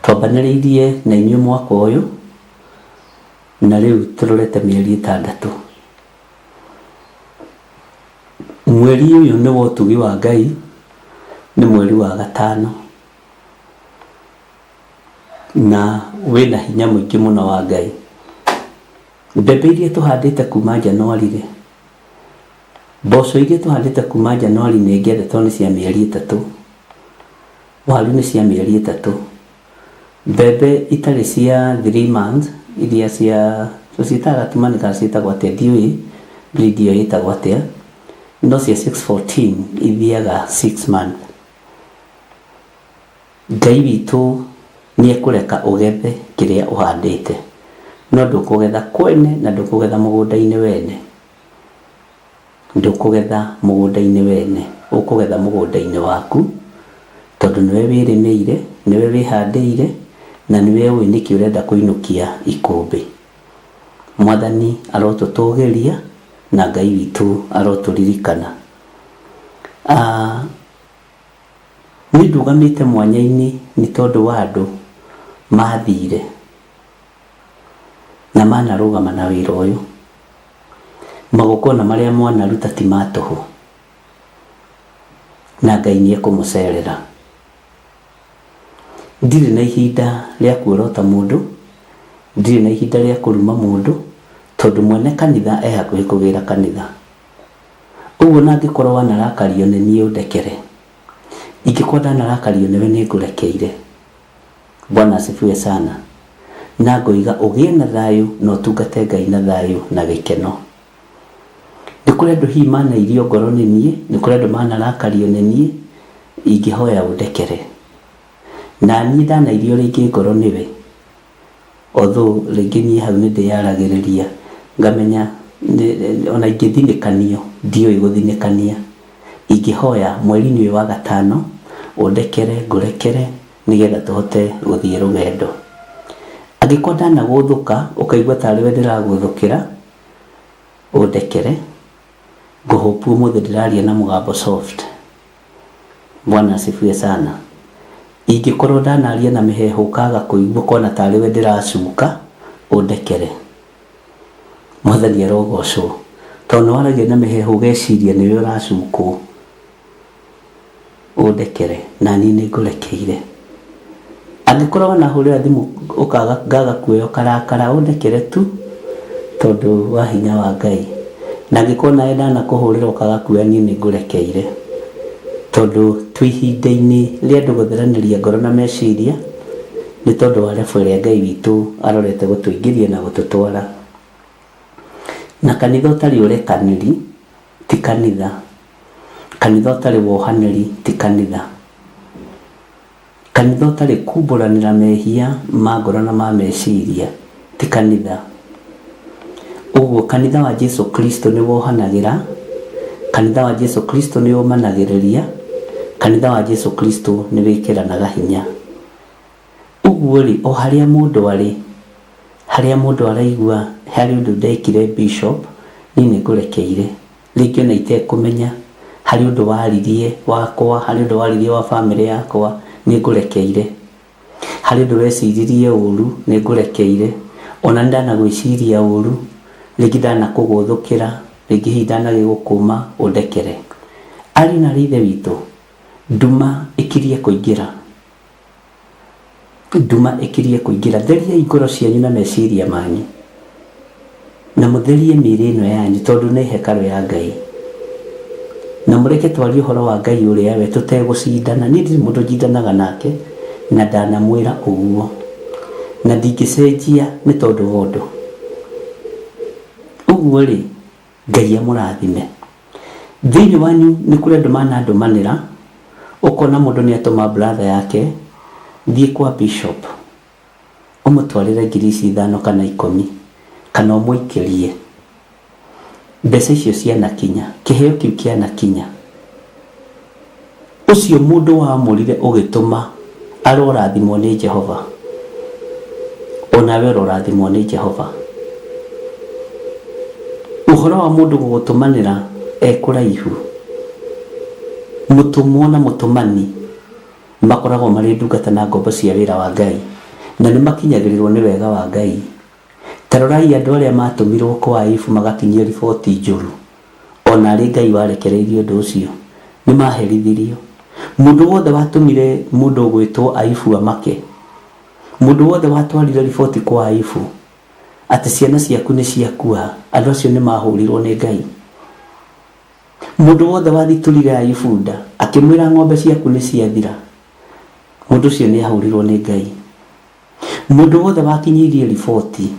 twambanĩrĩirie na inyuĩ mwaka ũyũ na rĩu tũrorete mĩeri 6. Mweri ũyũ nĩ wa ũtugi wa Ngai, nĩ mweri wa 5 na wĩna hinya mũingĩ mũno wa Ngai. Mbembe iria tũhandĩte kuma Januari, mboco iria tũhandĩte kuma Januari nĩ ngethetwo nĩ cia mĩeri 3, waru nĩ cia mĩeri 3, mbembe itarĩ cia 3 months iria cia tũciĩtaga tumanika ciĩtagwo atĩa ndiũĩ breed iyo ĩtagwo atĩa, no cia 614 ithiaga 6 months. Ngai witũ nĩ ekũreka ũgethe kĩrĩa ũhandĩte, no ndũkũgetha kwene na ndũkũgetha mũgũnda-inĩ wene. Ndũkũgetha mũgũnda-inĩ wene, ũkũgetha mũgũnda-inĩ waku tondũ nĩwe wĩrĩmĩire, nĩwe wĩhandĩire na nĩwe ũĩ nĩkĩ ũrenda kũinũkia ikũmbĩ. Mwathani arotũtũgĩria na Ngai witũ arotũririkana. Nĩ ndũgamĩte mwanya-inĩ nĩ tondũ wa andũ mathire na manarũgama na wĩra ũyũ. Magongona marĩa mwanaruta ti ma tũhũ, na Ngai nĩ ekũmũcerera. Ndirĩ na ihinda rĩa kuorota mũndũ, ndirĩ na ihinda rĩa kũruma mũndũ tondũ mwene kanitha e hakuhĩ kũgĩra kanitha. Ũguo na angĩkorwo wanarakario nĩ niĩ ũndekere, ingĩkorwo ndanarakario nĩwe nĩ ngũrekeire. Bwana asifiwe sana. Na ngoiga ũgĩe na thayũ na ũtungate Ngai na thayũ na gĩkeno. Nĩ kũrĩ andũ hihi manairio ngoro nĩ niĩ, nĩ kũrĩ andũ manarakario nĩ niĩ, ingĩhoya ũndekere. Na niĩ ndanairio rĩngĩ ngoro nĩwe, although rĩngĩ niĩ hau nĩ ndĩyaragĩrĩria ngamenya ona ingĩthinĩkanio ndiũĩ gũthinĩkania. Ingĩhoya mweri-inĩ ũyũ wa 5 ũndekere ngũrekere nĩgetha tũhote gũthiĩ rũgendo. Angĩkorwo ndanagũthũka ũkaigua tarĩ we ndĩragũthũkĩra, ũndekere. Ngũhopu ũmũthĩ ndĩraria na mũgambo soft. Bwana asifiwe sana. Ingĩkorwo ndanaria na mĩheehũ ũkaga kũigua kona tarĩ we ndĩracuka, ũndekere. Mwathani arogocwo tondũ nĩwaragia na mĩheehũ ũgeciria nĩwe ũracukwo. Ũndekere na niĩ nĩ ngũrekeire. Angĩkorwo wanahũrĩra thimũ ngaga kuoya ũkarakara, ũndekere tu tondũ wa hinya wa Ngai. Na angĩkorwo nawe ndanakũhũrĩra ũkaga kuoya, niĩ nĩ ngũrekeire tondũ twĩ ihinda-inĩ rĩa andũ gũtheranĩria ngoro na meciria, nĩ tondũ wa rebu ĩrĩa Ngai witũ arorete gũtũingĩria na gũtũtwara. Na kanitha ũtarĩ ũrekanĩri ti kanitha. Kanitha ũtarĩ wohanĩri ti kanitha. Kanitha ũtarĩ kumbũranĩra mehia ma ngoro na ma meciria ti kanitha. Ũguo kanitha wa Jesu Kristo nĩ wohanagĩra, kanitha wa Jesu Kristo nĩ ũmanagĩrĩria, kanitha wa Jesu Kristo nĩ wĩkĩranaga hinya. Ũguo rĩ, o harĩa mũndũ araigua harĩ ũndũ ndekire bishop, niĩ nĩ ngũrekeire. Rĩngĩ ona itekũmenya harĩ ũndũ waririe wakwa, harĩ ũndũ waririe wa family yakwa, nĩ ngũrekeire. Harĩ ũndũ weciririe ũru, nĩ ngũrekeire. Ona ndanagwĩciria ũru, rĩngĩ ndanakũgũthũkĩra, rĩngĩ hihi ndanagĩgũkũma, ũndekere. Ariũ na ithe witũ, nduma ĩkirie kũingĩra. Nduma ĩkirie kũingĩra. Theriai ngoro cianyu na meciria manyu, na mũtherie mĩĩrĩ ĩno yanyu, tondũ nĩ hekarũ ya Ngai. Na mũreke twarie ũhoro wa Ngai ũrĩa we tũtegũcindana. Niĩ ndirĩ mũndũ njindanaga nake, na ndanamwĩra ũguo, na ndingĩcenjia nĩ tondũ wa ũndũ. Ũguo rĩ, Ngai amũrathime. Thĩinĩ wanyu nĩ kũrĩ andũ manandũmanĩra, ũkona mũndũ nĩ atũma brother yake thiĩ kwa bishop, ũmũtwarĩre 5,000 kana 10, kana ũmũikĩrie. Mbeca icio cianakinya, kĩheo kĩu kĩanakinya, ũcio mũndũ wamũrire ũgĩtũma arorathimwo nĩ Jehova, onawe ũrorathimwo nĩ Jehova. Ũhoro wa mũndũ gũgũtũmanĩra ekũraihu, mũtũmwo na mũtũmani makoragwo marĩ ndungata na ngombo cia wĩra wa Ngai, na nĩ makinyagĩrĩrwo nĩ wega wa Ngai. Tarorai andũ arĩa matũmirwo kwa Ayubu magakinyia riboti njũru, ona arĩ Ngai warekereirie ũndũ ũcio, nĩ maherithirio. Mũndũ wothe watũmire mũndũ gwĩtwo Ayubu amake, mũndũ wothe watwarire riboti kwa Ayubu atĩ ciana ciaku nĩ ciakua, andũ acio nĩ mahũrirwo nĩ Ngai. Mũndũ wothe wathitũrire Ayubu nda akĩmwĩra ng'ombe ciaku nĩ ciathira, mũndũ ũcio nĩ ahũrirwo nĩ Ngai. Mũndũ wothe wakinyĩirie riboti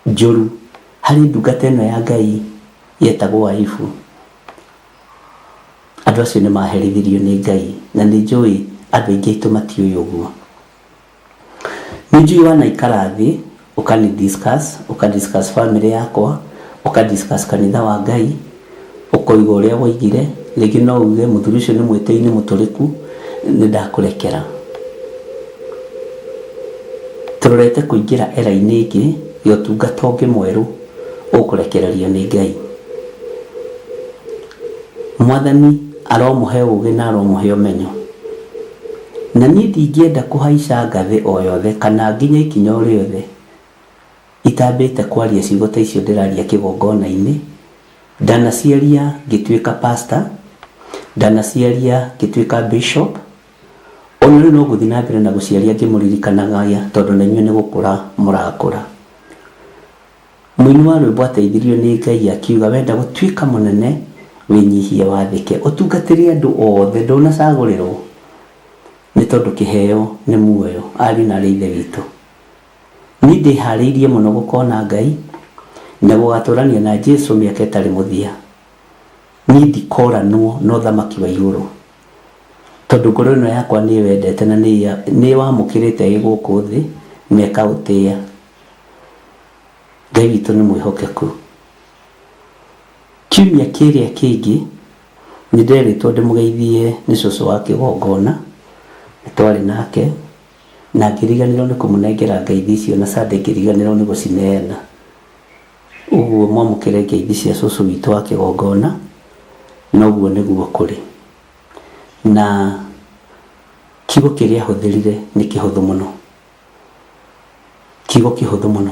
njũru harĩ ndungata ĩno ya Ngai yetagwo Ayubu, andũ acio nĩ maherithirio nĩ Ngai, na nĩ njũĩ andũ aingĩ aitũ matiũĩ ũguo. Nĩ njũĩ wanaikara thĩ ũka-discuss family yakwa, ũka-discuss kanitha wa Ngai, ũkoiga ũrĩa woigire. Rĩngĩ no uge mũthuri ũcio nĩ mwĩtĩi, nĩ mũtũrĩku, nĩ ndakũrekera. Tũrorete kũingĩra era-inĩ ĩngĩ ya ũtungata ũngĩ mwerũ ũkũrekererio nĩ Ngai. Mwathani aromũhe ũũgĩ na aromũhe ũmenyo, na niĩ ndingĩenda kũhaica ngathĩ o yothe kana nginya ikinya o rĩothe itambĩte kwaria ciugo ta icio ndĩraria kĩgongona-inĩ. Ndanaciaria ngĩtuĩka pastor, ndanaciaria ngĩtuĩka bishop, ona rĩu no gũthiĩ na mbere na gũciaria ngĩmũririkanaga, tondũ na inyuĩ nĩ gũkũra mũrakũra. Mũini wa rwĩmbo ateithirio nĩ Ngai akiuga, wenda gũtuĩka mũnene wĩnyihie wathĩke, ũtungatĩre andũ othe, ndũnacagũrĩrwo, nĩ tondũ kĩheo nĩ muoyo. Ariũ na ithe witũ, niĩ ndĩharĩirie mũno gũkona Ngai na gũgatũrania na Jesu mĩaka ĩtarĩ mũthia. Niĩ ndikoranwo na ũthamaki wa igũrũ, tondũ ngoro ĩno yakwa nĩ wendete na nĩ wamũkĩrĩte ĩ gũkũ thĩ na ĩkaũtĩĩa. Ngai witũ nĩ mwĩhokeku. Kiumia kĩrĩa kĩngĩ nĩ nderĩtwo ndĩmũgeithie nĩ cũcũ wa kĩgongona, nĩ twarĩ nake na ngĩriganĩrwo nĩ kũmũnengera ngeithi icio, na Sunday ngĩriganĩrwo nĩ gũcineana. Ũguo mwamũkĩre ngeithi cia cũcũ witũ wa kĩgongona, na ũguo nĩguo kũrĩ. Na kiugo kĩrĩa ahũthĩrire nĩ kĩhũthũ mũno, kiugo kĩhũthũ mũno.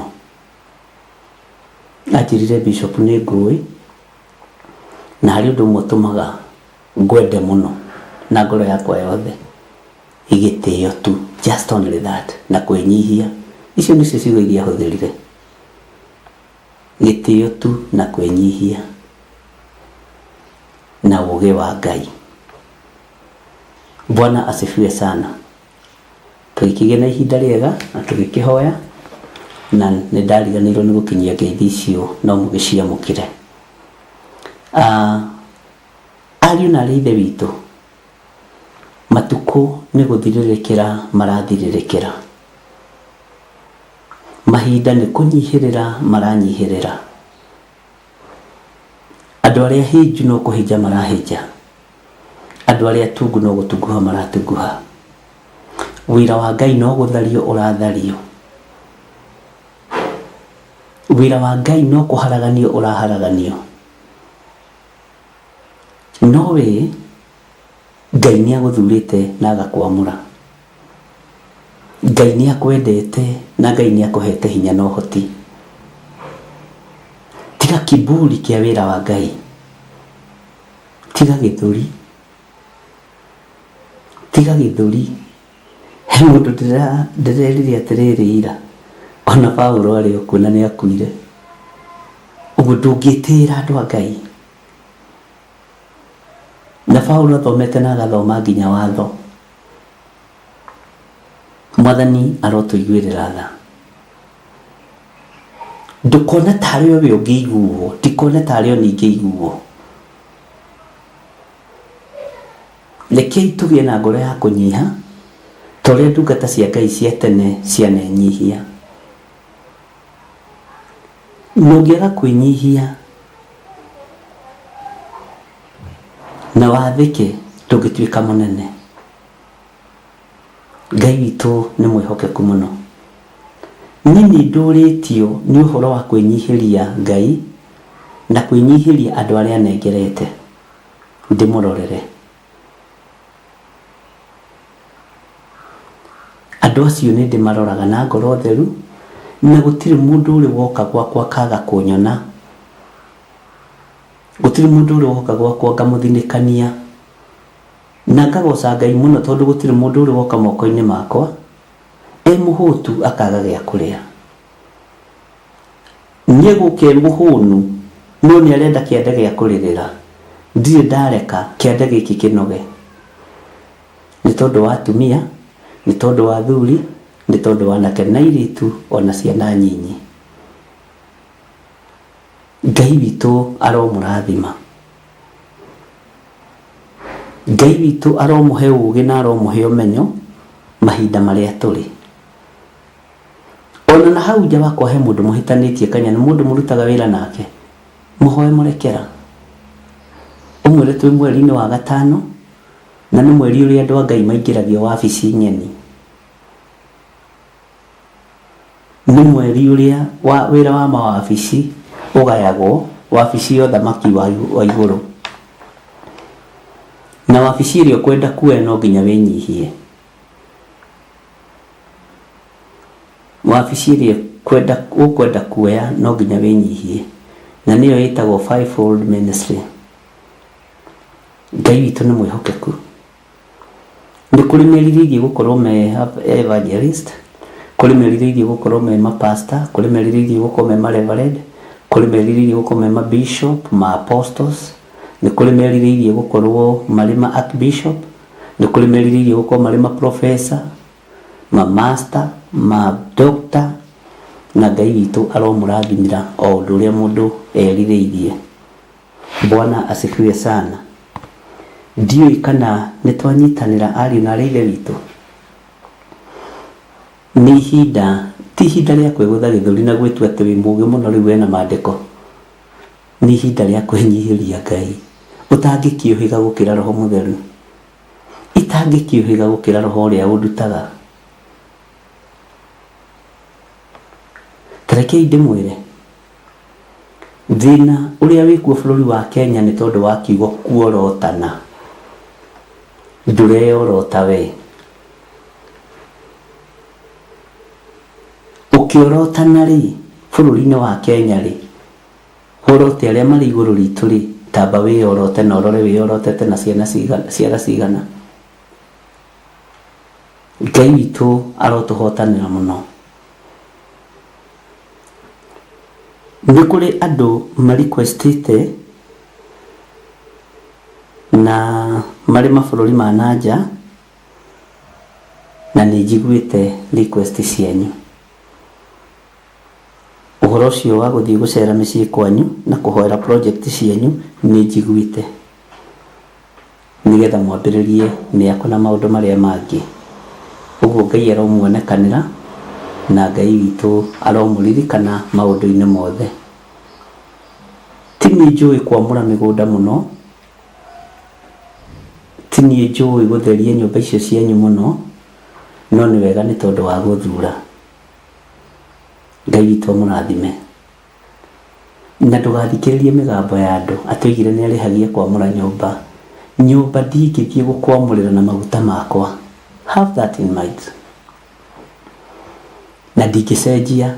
Anjĩrire bishop nĩ ngũĩ, na harĩ ũndũ ũmwe ũtũmaga ngwende mũno na ngoro yakwa yothe, igĩtĩo tu, just only that, na kwĩnyihia. Icio nĩcio ciugo iria ahũthĩrire, gĩtĩo tu na kwĩnyihia na ũũgĩ wa Ngai. Bwana asifiwe sana. Tũgĩkĩgĩa na ihinda rĩega na tũgĩkĩhoya, na nĩ ndariganĩirwo nĩ gũkinyia ngeithi icio, no mũgĩciamũkĩre. Ariũ na ithe witũ, matukũ nĩ gũthirĩrĩkĩra marathirĩrĩkĩra, mahinda nĩ kũnyihĩrĩra maranyihĩrĩra. Andũ arĩa hinju no kũhĩnja marahĩnja, Andũ arĩa atungu no gũtunguha maratunguha. Wĩra wa Ngai no gũthario ũrathario. Wĩra wa Ngai no kũharaganio ũraharaganio. No we Ngai nĩ agũthurĩte na agakwamũra. Ngai nĩ akwendete na Ngai nĩ akũhete hinya na ũhoti. Tiga kiburi kĩa wĩra wa Ngai. Tiga gĩthũri. Tiga gĩthũri. He mũndũ ndĩrerire atĩrĩrĩ ira, ona Paulo arĩ okuo na nĩ akuire. Ũguo ndũngĩtĩra andũ a Ngai. Na Paulo athomete na agathoma nginya watho. Mwathani arotũiguĩrĩra tha. Ndũkone tarĩ we ũngĩiguo, tikone tarĩ o ningĩ iguo. Rekei tũgĩe na ngoro ya kũnyiha, torĩa ndungata cia Ngai cia tene cianenyihia. Nũngĩaga kwĩnyihia na wathĩke ndũngĩtuĩka mũnene. Ngai witũ nĩ mwĩhokeku mũno. Niĩ nĩndũrĩtio nĩ ũhoro wa kwĩnyihĩria Ngai na kwĩnyihĩria andũ arĩa nengerete ndĩmũrorere. Andũ acio nĩ ndĩmaroraga na ngoro theru, na gũtirĩ mũndũ ũrĩ woka gwakwa kaga kũnyona. Gũtirĩ mũndũ ũrĩ woka gwakwa ngamũthinĩkania. Na ngagoca Ngai mũno tondũ gũtirĩ mũndũ ũrĩ woka moko-inĩ makwa mũhũtu akaga gĩa kũrĩa. Niĩ gũke mũhũnu no nĩ arenda kĩande gĩa kũrĩrĩra. Ndirĩ ndareka kĩande gĩkĩ kĩnoge. Nĩ tondũ wa atumia, nĩ tondũ wa athuri, nĩ tondũ wa anake na airĩtu ona ciana nyinyi. Ngai witũ aromũrathima. Ngai witũ aromũhe ũũgĩ na aromũhe ũmenyo mahinda marĩa tũrĩ. Ona na hau nja wakwa he mũndũ mũhitanĩtie kanya, nĩ mũndũ mũrutaga wĩra nake, mũhoe mũrekera. Ũmwĩre twĩ mweri-inĩ wa gatano na nĩ mweri ũrĩa andũ a Ngai maingĩragio wabici nyeni. Nĩ mweri ũrĩa wĩra wa mawabici ũgayagwo, wabici ya ũthamaki wa igũrũ. Na wabici ĩrĩa ũkwenda kuoya no nginya wĩnyihie. Wabici ĩrĩa ũkwenda kuoya no nginya wĩnyihie. Na nĩyo ĩtagwo fivefold ministry. Ngai witũ nĩ mwĩhokeku. Nĩ kũrĩ merirĩirie gũkorwo me evangelist, kũrĩ merirĩirie gũkorwo me mapastor, kũrĩ merirĩirie gũkorwo me mareverend, kũrĩ merirĩirie gũkorwo me mabishop, ma apostles, nĩ kũrĩ merirĩirie gũkorwo marĩ ma archbishop, nĩ kũrĩ merirĩirie gũkorwo marĩ ma professor, ma master, ma doctor, na Ngai witũ aromũrathimĩra o ũndũ ũrĩa mũndũ erirĩirie. Bwana asifiwe sana. Ndiũĩ kana nĩ twanyitanĩra ariũ na arĩa ithe witũ. Nĩ ihinda, ti ihinda rĩa kwĩgũtha gĩthũri na gwĩtua atĩ wĩ mũũgĩ mũno rĩu wĩna maandĩko. Nĩ ihinda rĩa kwĩnyihĩria Ngai. Ũtangĩkĩũhĩga gũkĩra Roho Mũtheru. Itangĩkĩũhĩga gũkĩra Roho ũrĩa ũndutaga. Rekei ndĩmwĩre, thĩna ũrĩa wĩkuo bũrũri wa Kenya nĩ tondũ wa kiugo kuorotana. Ndũreorota we. Ũkĩorotana rĩ bũrũri-inĩ wa Kenya rĩ, horote arĩa marĩ igũrũ ritũ rĩ, tamba wĩyorote na ũrore wĩyorotete na ciara cigana. Ngai witũ arotũhotanĩra mũno. Nĩ kũrĩ andũ marequestĩte na marĩ mabũrũri ma nanja na nĩ njiguĩte request cianyu. Ũhoro ũcio wa gũthiĩ gũcera mĩciĩ kwanyu na kũhoera project cianyu nĩ njiguĩte, nĩgetha mwambĩrĩrie mĩako na maũndũ marĩa mangĩ. Ũguo Ngai aromuonekanĩra na Ngai witũ aromũririkana maũndũ-inĩ mothe. Ti niĩ njũĩ kwamũra mĩgũnda mũno, ti niĩ njũĩ gũtheria nyũmba icio cianyu mũno, no nĩ wega nĩ tondũ wa gũthura. Ngai witũ mũrathime. Na ndũgathikĩrĩrie mĩgambo ya andũ atũigire nĩ arĩhagia kwamũra nyũmba. Nyũmba ndingĩthiĩ gũkwamũrĩra na maguta makwa. Have that in mind. Na ndingĩcenjia.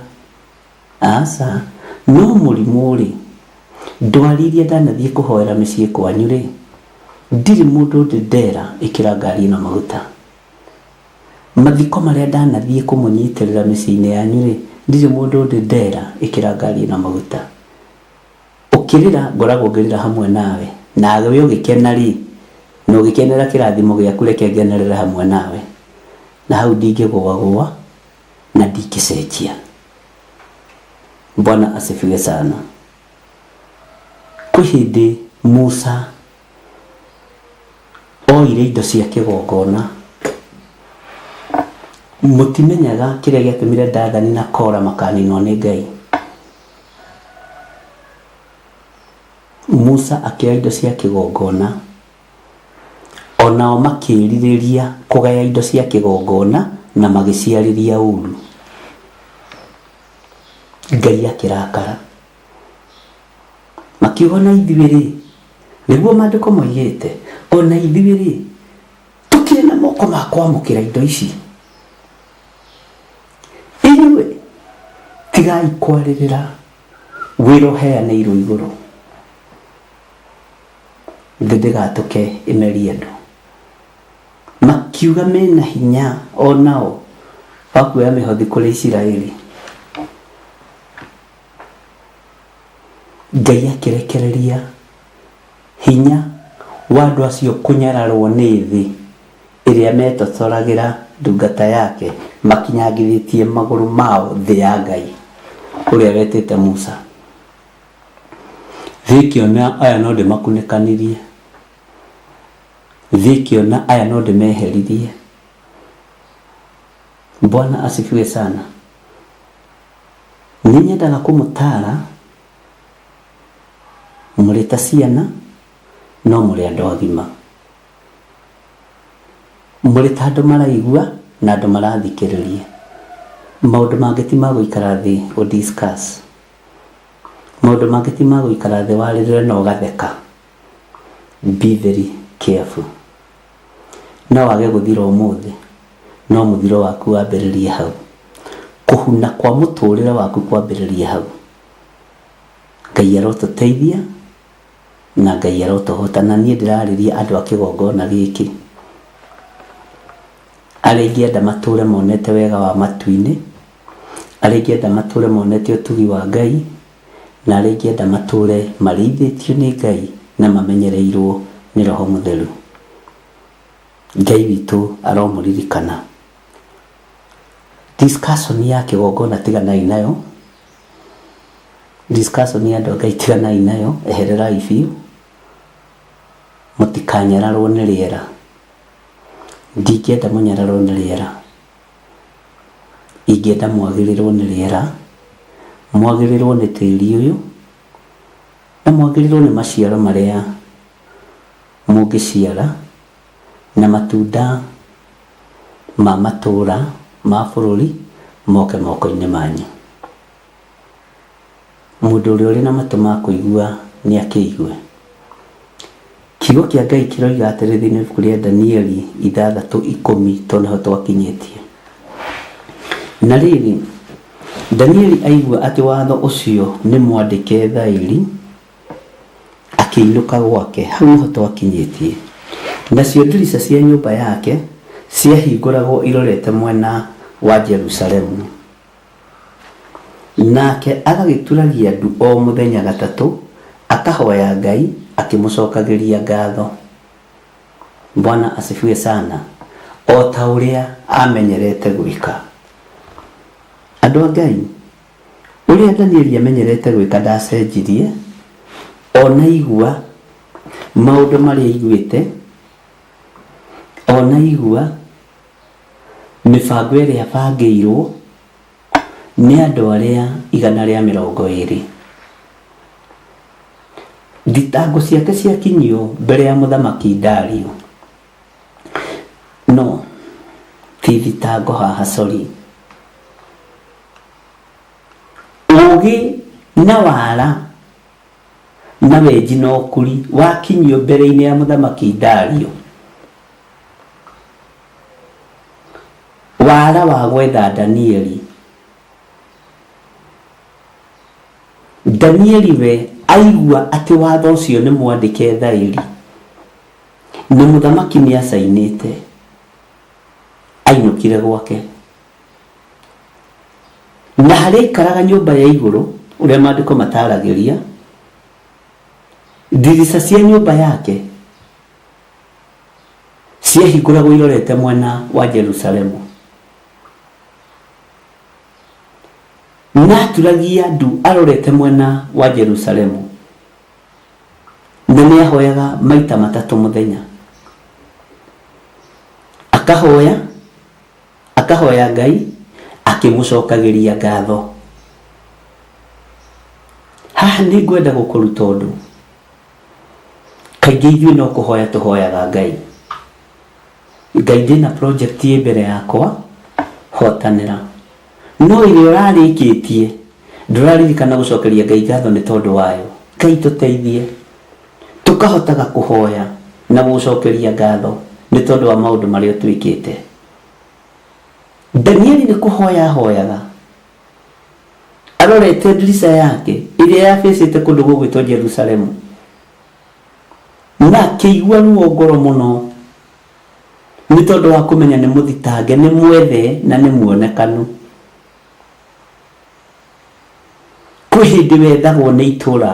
Aca, no mũrimũ rĩ, ndwari iria ndanathiĩ kũhoera mĩciĩ kwanyu rĩ, ndirĩ mũndũ ndĩndera ĩkĩra ngari na maguta. Mathiko marĩa ndanathiĩ kũmũnyitĩrĩra mĩciĩ-inĩ yanyu rĩ, ndirĩ mũndũ ndĩndera ĩkĩra ngari na maguta. Ũkĩrĩra ngoragwo ngĩrĩra hamwe nawe, nawe ũgĩkena rĩ, na ũgĩkenera kĩrathimo gĩaku reke ngenerere hamwe nawe. Na hau ndingĩgũagũa na ndingĩcenjia. Bwana asifiwe sana. Kwĩ hĩndĩ Musa oire indo cia kĩgongona. Mũtimenyaga kĩrĩa gĩatũmire Dathani na Kora makaninwo nĩ Ngai. Musa akĩoya indo cia kĩgongona, onao makĩrirĩria kũgaya indo cia kĩgongona na magĩciarĩria ũru. Ngai akĩrakara. Makiuga na ithuĩ rĩ, nĩguo maandĩko moigĩte, ona ithuĩ rĩ, tũkĩrĩ na moko ma kwamũkĩra indo ici. Inyuĩ tigai kwarĩrĩra wĩra ũheanĩirwo igũrũ. Thĩ ndĩgatũke ĩmerie andũ. Makiuga mena hinya onao wa kuoya mĩhothi kũrĩ Isiraeli. Ngai akĩrekereria hinya wa andũ acio kũnyararwo nĩ thĩ ĩrĩa metotoragĩra ndungata yake, makinyangithĩtie magũrũ mao thĩ ya Ngai ũrĩa wetĩte Musa. Thĩ ĩkĩona aya no ndĩmakunĩkanirie. Thĩ ĩkĩona aya no ndĩmeheririe. Bwana asifiwe sana. Nĩnyendaga kũmũtara mũrĩ ta ciana no mũrĩ andũ agima. Mũrĩ ta andũ maraigua na andũ marathikĩrĩria. Maũndũ mangĩ ti ma gũikara thĩ o discuss. Maũndũ mangĩ ti ma gũikara thĩ warĩrĩre na ũgatheka. Be very careful. No wage gũthira ũmũthĩ, no mũthiro waku wambĩrĩrie hau. Kũhuna kwa mũtũrĩre waku kwambĩrĩrie hau. Ngai arotũteithia na Ngai arotũhota. Na niĩ ndĩrarĩria andũ a kĩgongona gĩkĩ, arĩa ingĩenda matũre monete wega wa matu-inĩ, arĩa ingĩenda matũre monete ũtugi wa Ngai, na arĩa ingĩenda matũre marĩithĩtio nĩ Ngai na mamenyereirwo nĩ Roho Mũtheru. Ngai witũ aromũririkana. Discussion ya kĩgongona tiganai nayo. Discussion ya andũ a Ngai tiganai nayo, ehererai biũ. Mũtikanyararwo nĩ rĩera. Ndingĩenda mũnyararwo nĩ rĩera. Ingĩenda mwagĩrĩrwo nĩ rĩera, mwagĩrĩrwo nĩ tĩri ũyũ, na mwagĩrĩrwo nĩ maciaro marĩa mũngĩciara, na matunda ma matũra ma bũrũri moke moko-inĩ manyu. Mũndũ ũrĩa ũrĩ na matũ ma kũigua nĩ akĩigue. Kiugo kĩa Ngai kĩroiga atĩrĩ thĩinĩ wa ibuku rĩa Danieli 6:10 to nĩho twakinyĩtie. Na rĩrĩ, Danieli aigua atĩ watho ũcio nĩ mwandĩke thaĩri, akĩinũka gwake. Hau nĩho twakinyĩtie. Nacio ndirica cia nyũmba yake ciahingũragwo irorete mwena wa Jerusalemu. Nake agagĩturagia ndu o mũthenya gatatũ, akahoya Ngai akĩmũcokagĩria ngatho. Bwana asifiwe sana. O ta ũrĩa amenyerete gwĩka. Andũ a Ngai, ũrĩa Danieli amenyerete gwĩka ndacenjirie, ona igua maũndũ marĩa aiguĩte, ona igua mĩbango ĩrĩa bangĩirwo nĩ andũ arĩa 120. Thitango ciake ciakinyio mbere ya mũthamaki Dario. no ti thitango haha sorry. Ũgĩ na wara na wenji na ũkũri wakinyio mbere-inĩ ya mũthamaki Dario. Wara wa gwetha Danieli. Danieli we aigua atĩ watho ũcio nĩ mwandĩke thaĩri na mũthamaki nĩ acainĩte, ainũkire gwake na harĩ ikaraga nyũmba ya igũrũ ũrĩa maandĩko mataragĩria. Ndirica cia nyũmba yake ciahingũragwo irorete mwena wa Jerusalemu, na aturagia ndu arorete mwena wa Jerusalemu, na nĩ ahoyaga maita matatũ mũthenya. Akahoya Ngai akĩmũcokagĩria ngatho. Haha nĩ ngwenda gũkũruta ũndũ. Kaingĩ ithuĩ no kũhoya tũhoyaga Ngai. Ngai ndĩna project mbere yakwa, hotanĩra. No ĩrĩa ũrarĩkĩtie ndũraririkana gũcokeria Ngai ngatho nĩ tondũ wayo. Ngai tũteithie tũkahotaga kũhoya na gũcokeria ngatho nĩ tondũ wa maũndũ marĩa twĩkĩte. Danieli nĩ kũhoya hoyaga arorete ndirica yake ĩrĩa yabĩcĩte kũndũ gũgwĩtwo Jerusalemu, na akĩigua ruo ngoro mũno nĩ tondũ wa kũmenya nĩ mũthitange, nĩ mwethe na nĩ muonekanu. Kwĩ hĩndĩ wethagwo nĩ itũũra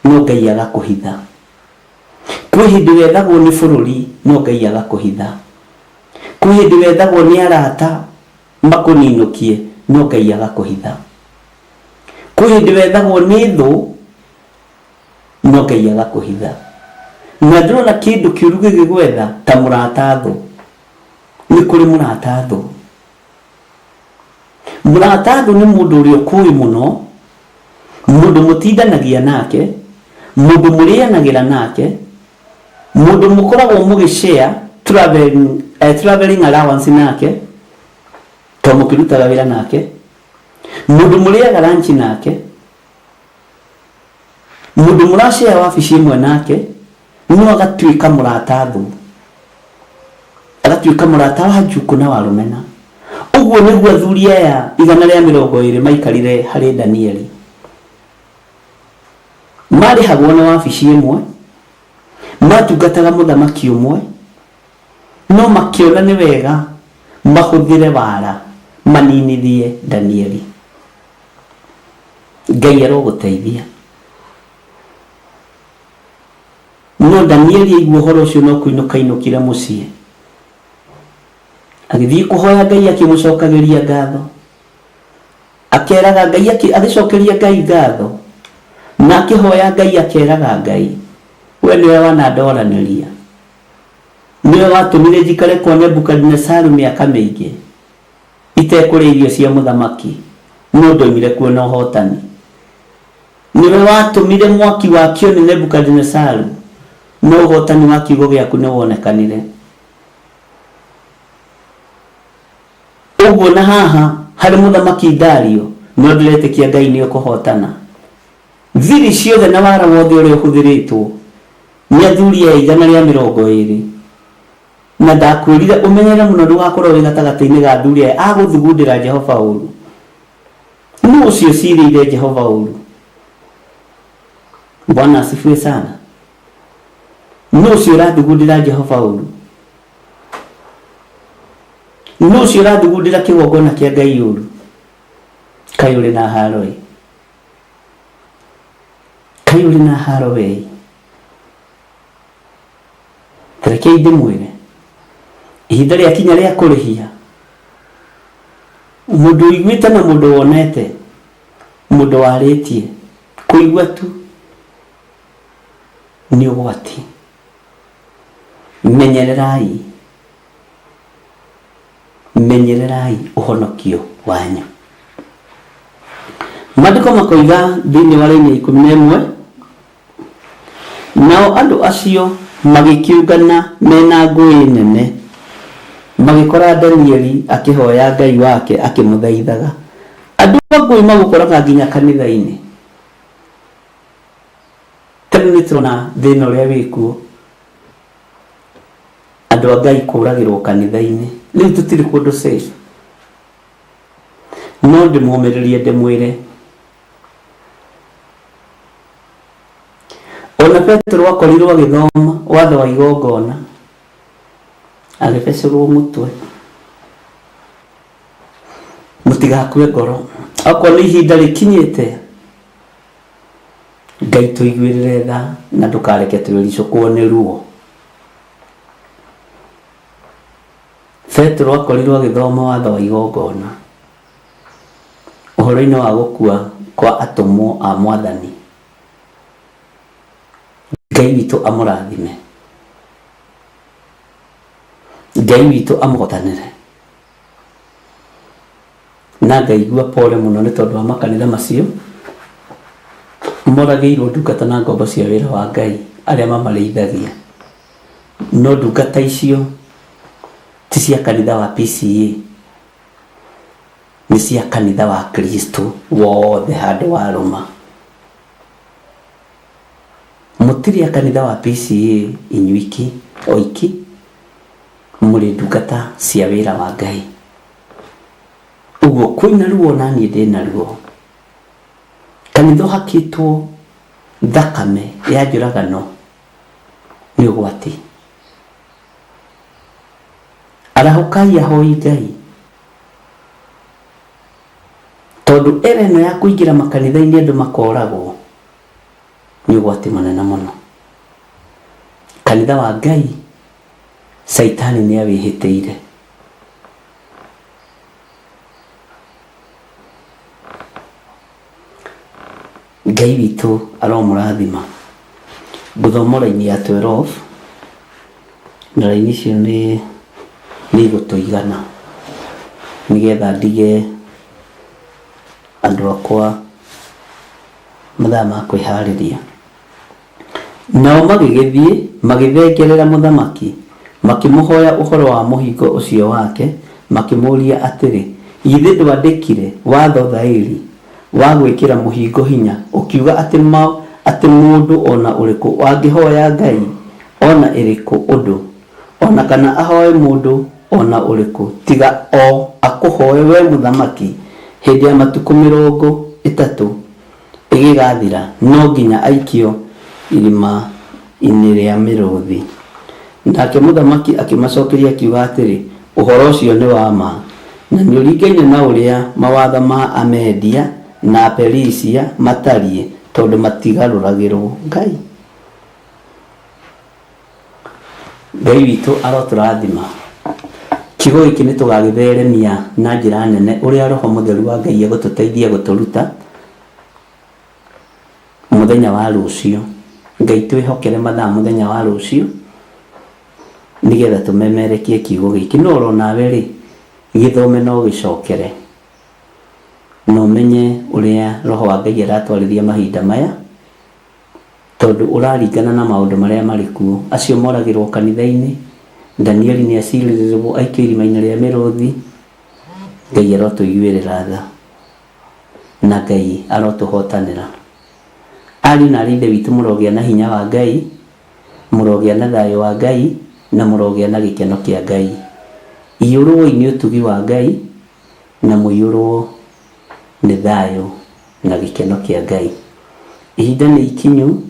no Ngai agakũhitha. Kwĩ hĩndĩ wethagwo nĩ bũrũri no Ngai agakũhitha. Kwĩ hĩndĩ wethagwo nĩ arata makũninũkie no Ngai agakũhitha. Kwĩ hĩndĩ wethagwo nĩ thũ no Ngai agakũhitha. Na ndĩrona kĩndũ kĩũru gĩgĩgwetha ta mũrata thũ. Nĩ kũrĩ mũrata thũ. Mũrata thũ nĩ mũndũ ũrĩa ũkũĩ mũno, mũndũ mũtindanagia nake, mũndũ mũrĩanagĩra nake, mũndũ mũkoragwo mũgĩshare traveling allowance nake, to mũkĩrutaga wĩra nake, mũndũ mũrĩaga lunch nake, mũndũ mũrashare wabici ĩmwe nake, no agatuĩka mũrata thũ, agatuĩka mũrata wa njuku na wa rũmena. Ũguo nĩguo athuri aya 120 maikarire harĩ Danieli. Marĩhagwo na wabici ĩmwe, matungataga mũthamaki ũmwe, no makĩona nĩ wega mahũthĩre wara maninithie Danieli. Ngai arogũteithia. No Danieli aigua ũhoro ũcio no kũinũkainũkire mũciĩ, agĩthiĩ kũhoya Ngai akĩmũcokagĩria ngatho, akeraga Ngai agĩcokeria Ngai ngatho, na akĩhoya Ngai akeraga Ngai, we nĩwe wanandoranĩria, nĩwe watũmire njikare kwa Nebukadnezaru mĩaka mĩingĩ itekũrĩa irio cia mũthamaki, no ndoimire kuona ũhotani. Nĩwe watũmire mwaki wakio nĩ Nebukadnezaru, no ũhotani wa kiugo gĩaku nĩ wonekanire. Ũguo na haha harĩ mũthamaki Dario no ndĩretĩkia Ngai nĩ ũkũhotana. Thiri ciothe na wara wothe ũrĩa ũhũthĩrĩtwo nĩ athuri aya 120, na ndakwĩrire ũmenyere mũno ndũgakorwo wĩ gatagatĩ-inĩ ga athuri aya agũthugundĩra Jehova ũru. Nĩ ũcio cirĩire Jehova ũru. Bwana asifiwe sana. Nĩ ũcio ũrathugundĩra Jehova ũru. Nĩ ũcio ũrathugundĩra kĩgongona kĩa Ngai ũru. Kaĩ ũrĩ na haro ĩ? Kaĩ ũrĩ na haro we? Rekei ndĩmwĩre, ihinda rĩakinya rĩa kũrĩhia. Mũndũ ũiguĩte na mũndũ wonete, mũndũ warĩtie, kũigua tu nĩ ũgwati. Menyererai ũhonokio wanyu. Maandĩko makoiga thĩinĩ wa Raini 11, nao andũ acio magĩkĩũngana mena ngũĩ nene magikora Danieli akihoya Ngai wake akimuthaithaga. Andu angĩ magũkoraga nginya kanitha-inĩ. Tene nĩtũrona thĩna ũrĩa wĩkuo, andũ a Ngai kũragĩrwo kanitha-inĩ. Rĩu tũtirĩ kũndũ safe. No ndĩmũmĩrĩrie ndĩmwĩre, ona Petero akorirwo agĩthoma watho wa igongona agĩbecũrwo mũtwe. Mũtigakue ngoro, akorwo nĩ ihinda rĩkinyĩte, Ngai tũiguĩrĩre tha na ndũkareke twĩricũkwo nĩ ruo. Petero akorirwo agĩthoma watho wa igongona ũhoro-inĩ wa gũkua kwa atũmwo a Mwathani. Ngai witũ amũrathime, Ngai witũ amũhotanĩre, na ngaigua pole mũno nĩ tondũ wa makanitha macio moragĩirwo ndungata na ngombo cia wĩra wa Ngai arĩa mamarĩithagia. No ndungata icio ti cia kanitha wa PCA, nĩ cia kanitha wa Kristo wothe handũ warũma. Mũtirĩ a kanitha wa PCA inyuiki oiki, mũrĩ ndungata cia wĩra wa Ngai. Ũguo kwĩna ruo na niĩ ndĩna ruo. Kanitha ũhakĩtwo thakame ya njũragano nĩ ũgwati. Arahũkai ahoi Ngai, tondũ ĩno ya kũingĩra makanitha-inĩ andũ makoragwo nĩ ũgwati mũnene mũno. Kanitha wa Ngai Saitani nĩ awĩhĩtĩire. Ngai witũ aromũrathima. Ngũthoma raini ya 12 na raini icio nĩ igũtũigana nĩgetha ndige andũ akwa mathaa ma kwĩharĩria. Nao magĩgĩthiĩ magĩthengerera mũthamaki, makĩmũhoya ũhoro wa mũhingo ũcio wake, makĩmũria atĩrĩ, githĩ ndwandĩkire watho thaĩri wa gwĩkĩra mũhingo hinya ũkiuga atĩ mũndũ ona ũrĩkũ angĩhoya Ngai ona ĩrĩkũ ũndũ, ona kana ahoe mũndũ ona ũrĩkũ, tiga o akũhoe we mũthamaki, hĩndĩ ya matukũ 30 ĩgĩgathira no nginya aikio irima-inĩ rĩa mĩrũthi. Nake mũthamaki akĩmacokeria akiuga atĩrĩ, ũhoro ũcio nĩ wa ma na nĩ ũringaine na ũrĩa mawatho ma Amedia na Perisia matariĩ, tondũ matigarũragĩrwo Ngai. Ngai witũ arotũrathima. Kiugo gĩkĩ nĩ tũgagĩtheremia na njĩra nene ũrĩa Roho Mũtheru wa Ngai egũtũteithia gũtũruta mũthenya wa rũciũ. Ngai twĩhokere mathaa mũthenya wa rũciũ nĩgetha tũmemerekie kiugo gĩkĩ. No oro nawe rĩ, gĩthome no gĩcokere na ũmenye ũrĩa Roho wa Ngai aratwarithia mahinda maya, tondũ ũraringana na maũndũ marĩa marĩ kuo. Acio moragĩrwo kanitha-inĩ, Danieli nĩ acirĩrĩrwo aikio irima-inĩ rĩa mĩrũthi. Ngai arotũiguĩrĩra tha na Ngai arotũhotanĩra. Ari na ithe witũ mũrogĩa na hinya wa Ngai, mũrogĩa na thayũ wa Ngai na mũrogĩa na gĩkeno kĩa Ngai. Iyũrũo nĩ ũtugi wa Ngai na mũiyũrũo nĩ thayũ na gĩkeno kĩa Ngai. Ihinda nĩ ikinyu,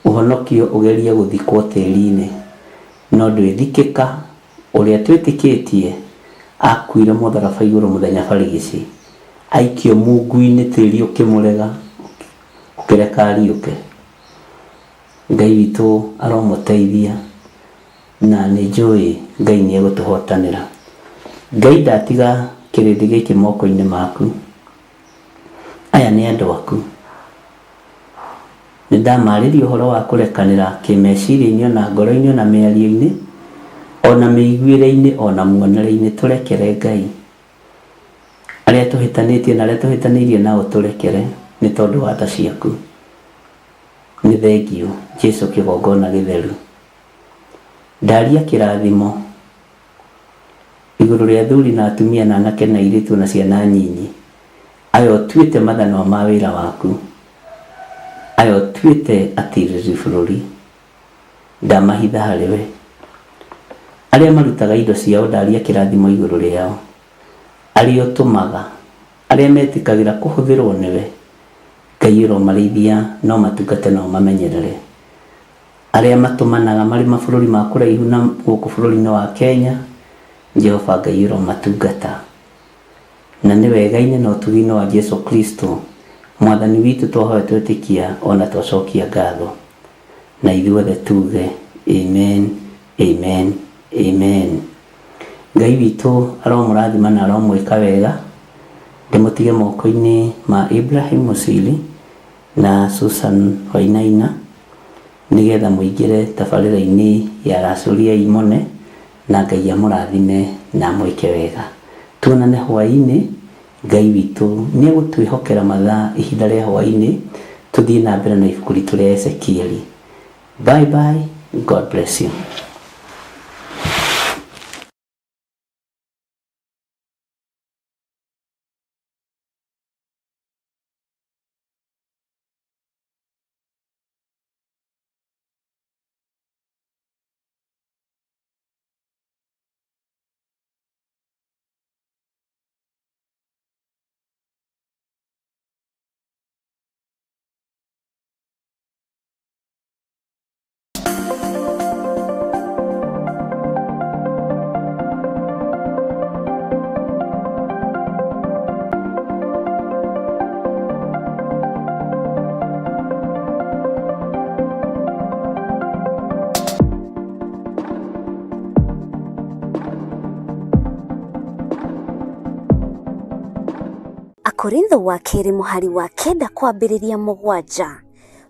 ũhonokio ũgerie gũthikwo tĩri-inĩ, no ndwĩthikĩka. Ũrĩa twĩtĩkĩtie akuire mũtharaba igũrũ mũthenya barigici, aikio mungu-inĩ tĩri ũkĩmũrega ũkĩreka ariũke. Ngai witũ aromũteithia na nĩ njũĩ Ngai nĩ egũtũhotanĩra. Ngai ndatiga kĩrĩndĩ gĩkĩ moko-inĩ maku. Aya nĩ andũ aku. Nĩ ndamarĩria ũhoro wa kũrekanĩra kĩmeciria-inĩ na ngoro-inĩ na mĩario-inĩ ona mĩiguĩre-inĩ ona muonere-inĩ. Tũrekere Ngai. Arĩa tũhĩtanĩtie na arĩa tũhĩtanĩirie nao tũrekere nĩ tondũ wa tha ciaku. Nĩ thengio Jesũ kĩgongona gĩtheru. Ndaria kĩrathimo iguru ria thuri na atumia na anake na iritu na ciana nyinyi, ayo tuite mathano ma wira waku, ayo tuite atiriri bururi, ndamahitha hariwe aria marutaga indo ciao ndaria kirathimo iguru riao, aria tumaga aria metikagira kuhuthirwo niwe, Ngai uromarithia no matungate no mamenyerere, aria matumanaga mari mabũrũri ma kũraihu na gũkũ bũrũri-inĩ wa Kenya, Jehova Ngai uromatungata, na nĩ wegaine na ũtugi-inĩ wa Jesu Kristo mwathani witũ twahoya twĩtĩkia ona twacokia ngatho, na ithuothe tuge amen, amen, amen. Ngai witũ aromũrathima na aromwĩka wega, ndĩmũtige moko-inĩ ma Ibrahim Musili na Susan Wainaina, nigetha mũingĩre tabarĩra-inĩ ya Racũria Imone, na Ngai amũrathime na mwĩke wega. Tuonane hwaĩ-inĩ. Ngai witũ nĩ egũtwĩhokera mathaa ihinda rĩa hwaĩ-inĩ, tũthiĩ na mbere na ibuku ritũ rĩa Ezekieli. Bye bye, God bless you. Korintho wa keri muhari wa kenda kwambĩrĩria 7.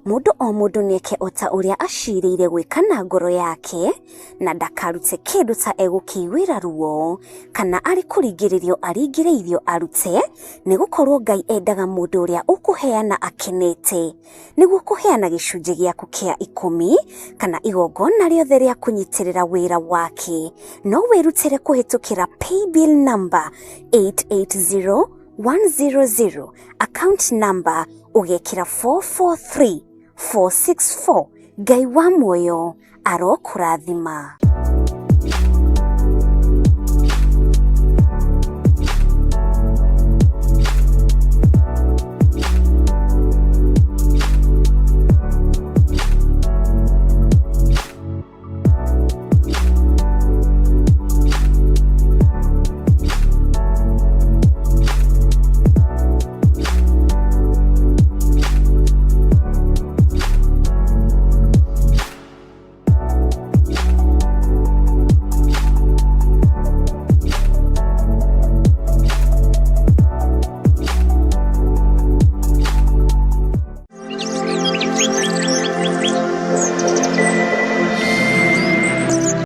Mũndũ o mũndũ nĩeke ota ũrĩa acirĩire gwĩka na ngoro yake, na ndakarute kĩndũ ta egũkĩiguĩra ruo, kana arĩ kũringĩrĩrio aringĩrĩirio arute, nĩgũkorwo Ngai endaga mũndũ ũrĩa ũkũheana akenete, nĩguo kũheana gĩcunjĩ gĩaku kĩa 10 kana igongona rĩothe rĩa kũnyitĩrĩra wĩra wake. No wĩrutĩre kũhĩtũkĩra paybill number 880100, account number ugekĩra 443464. Ngai wa muoyo arokũrathima.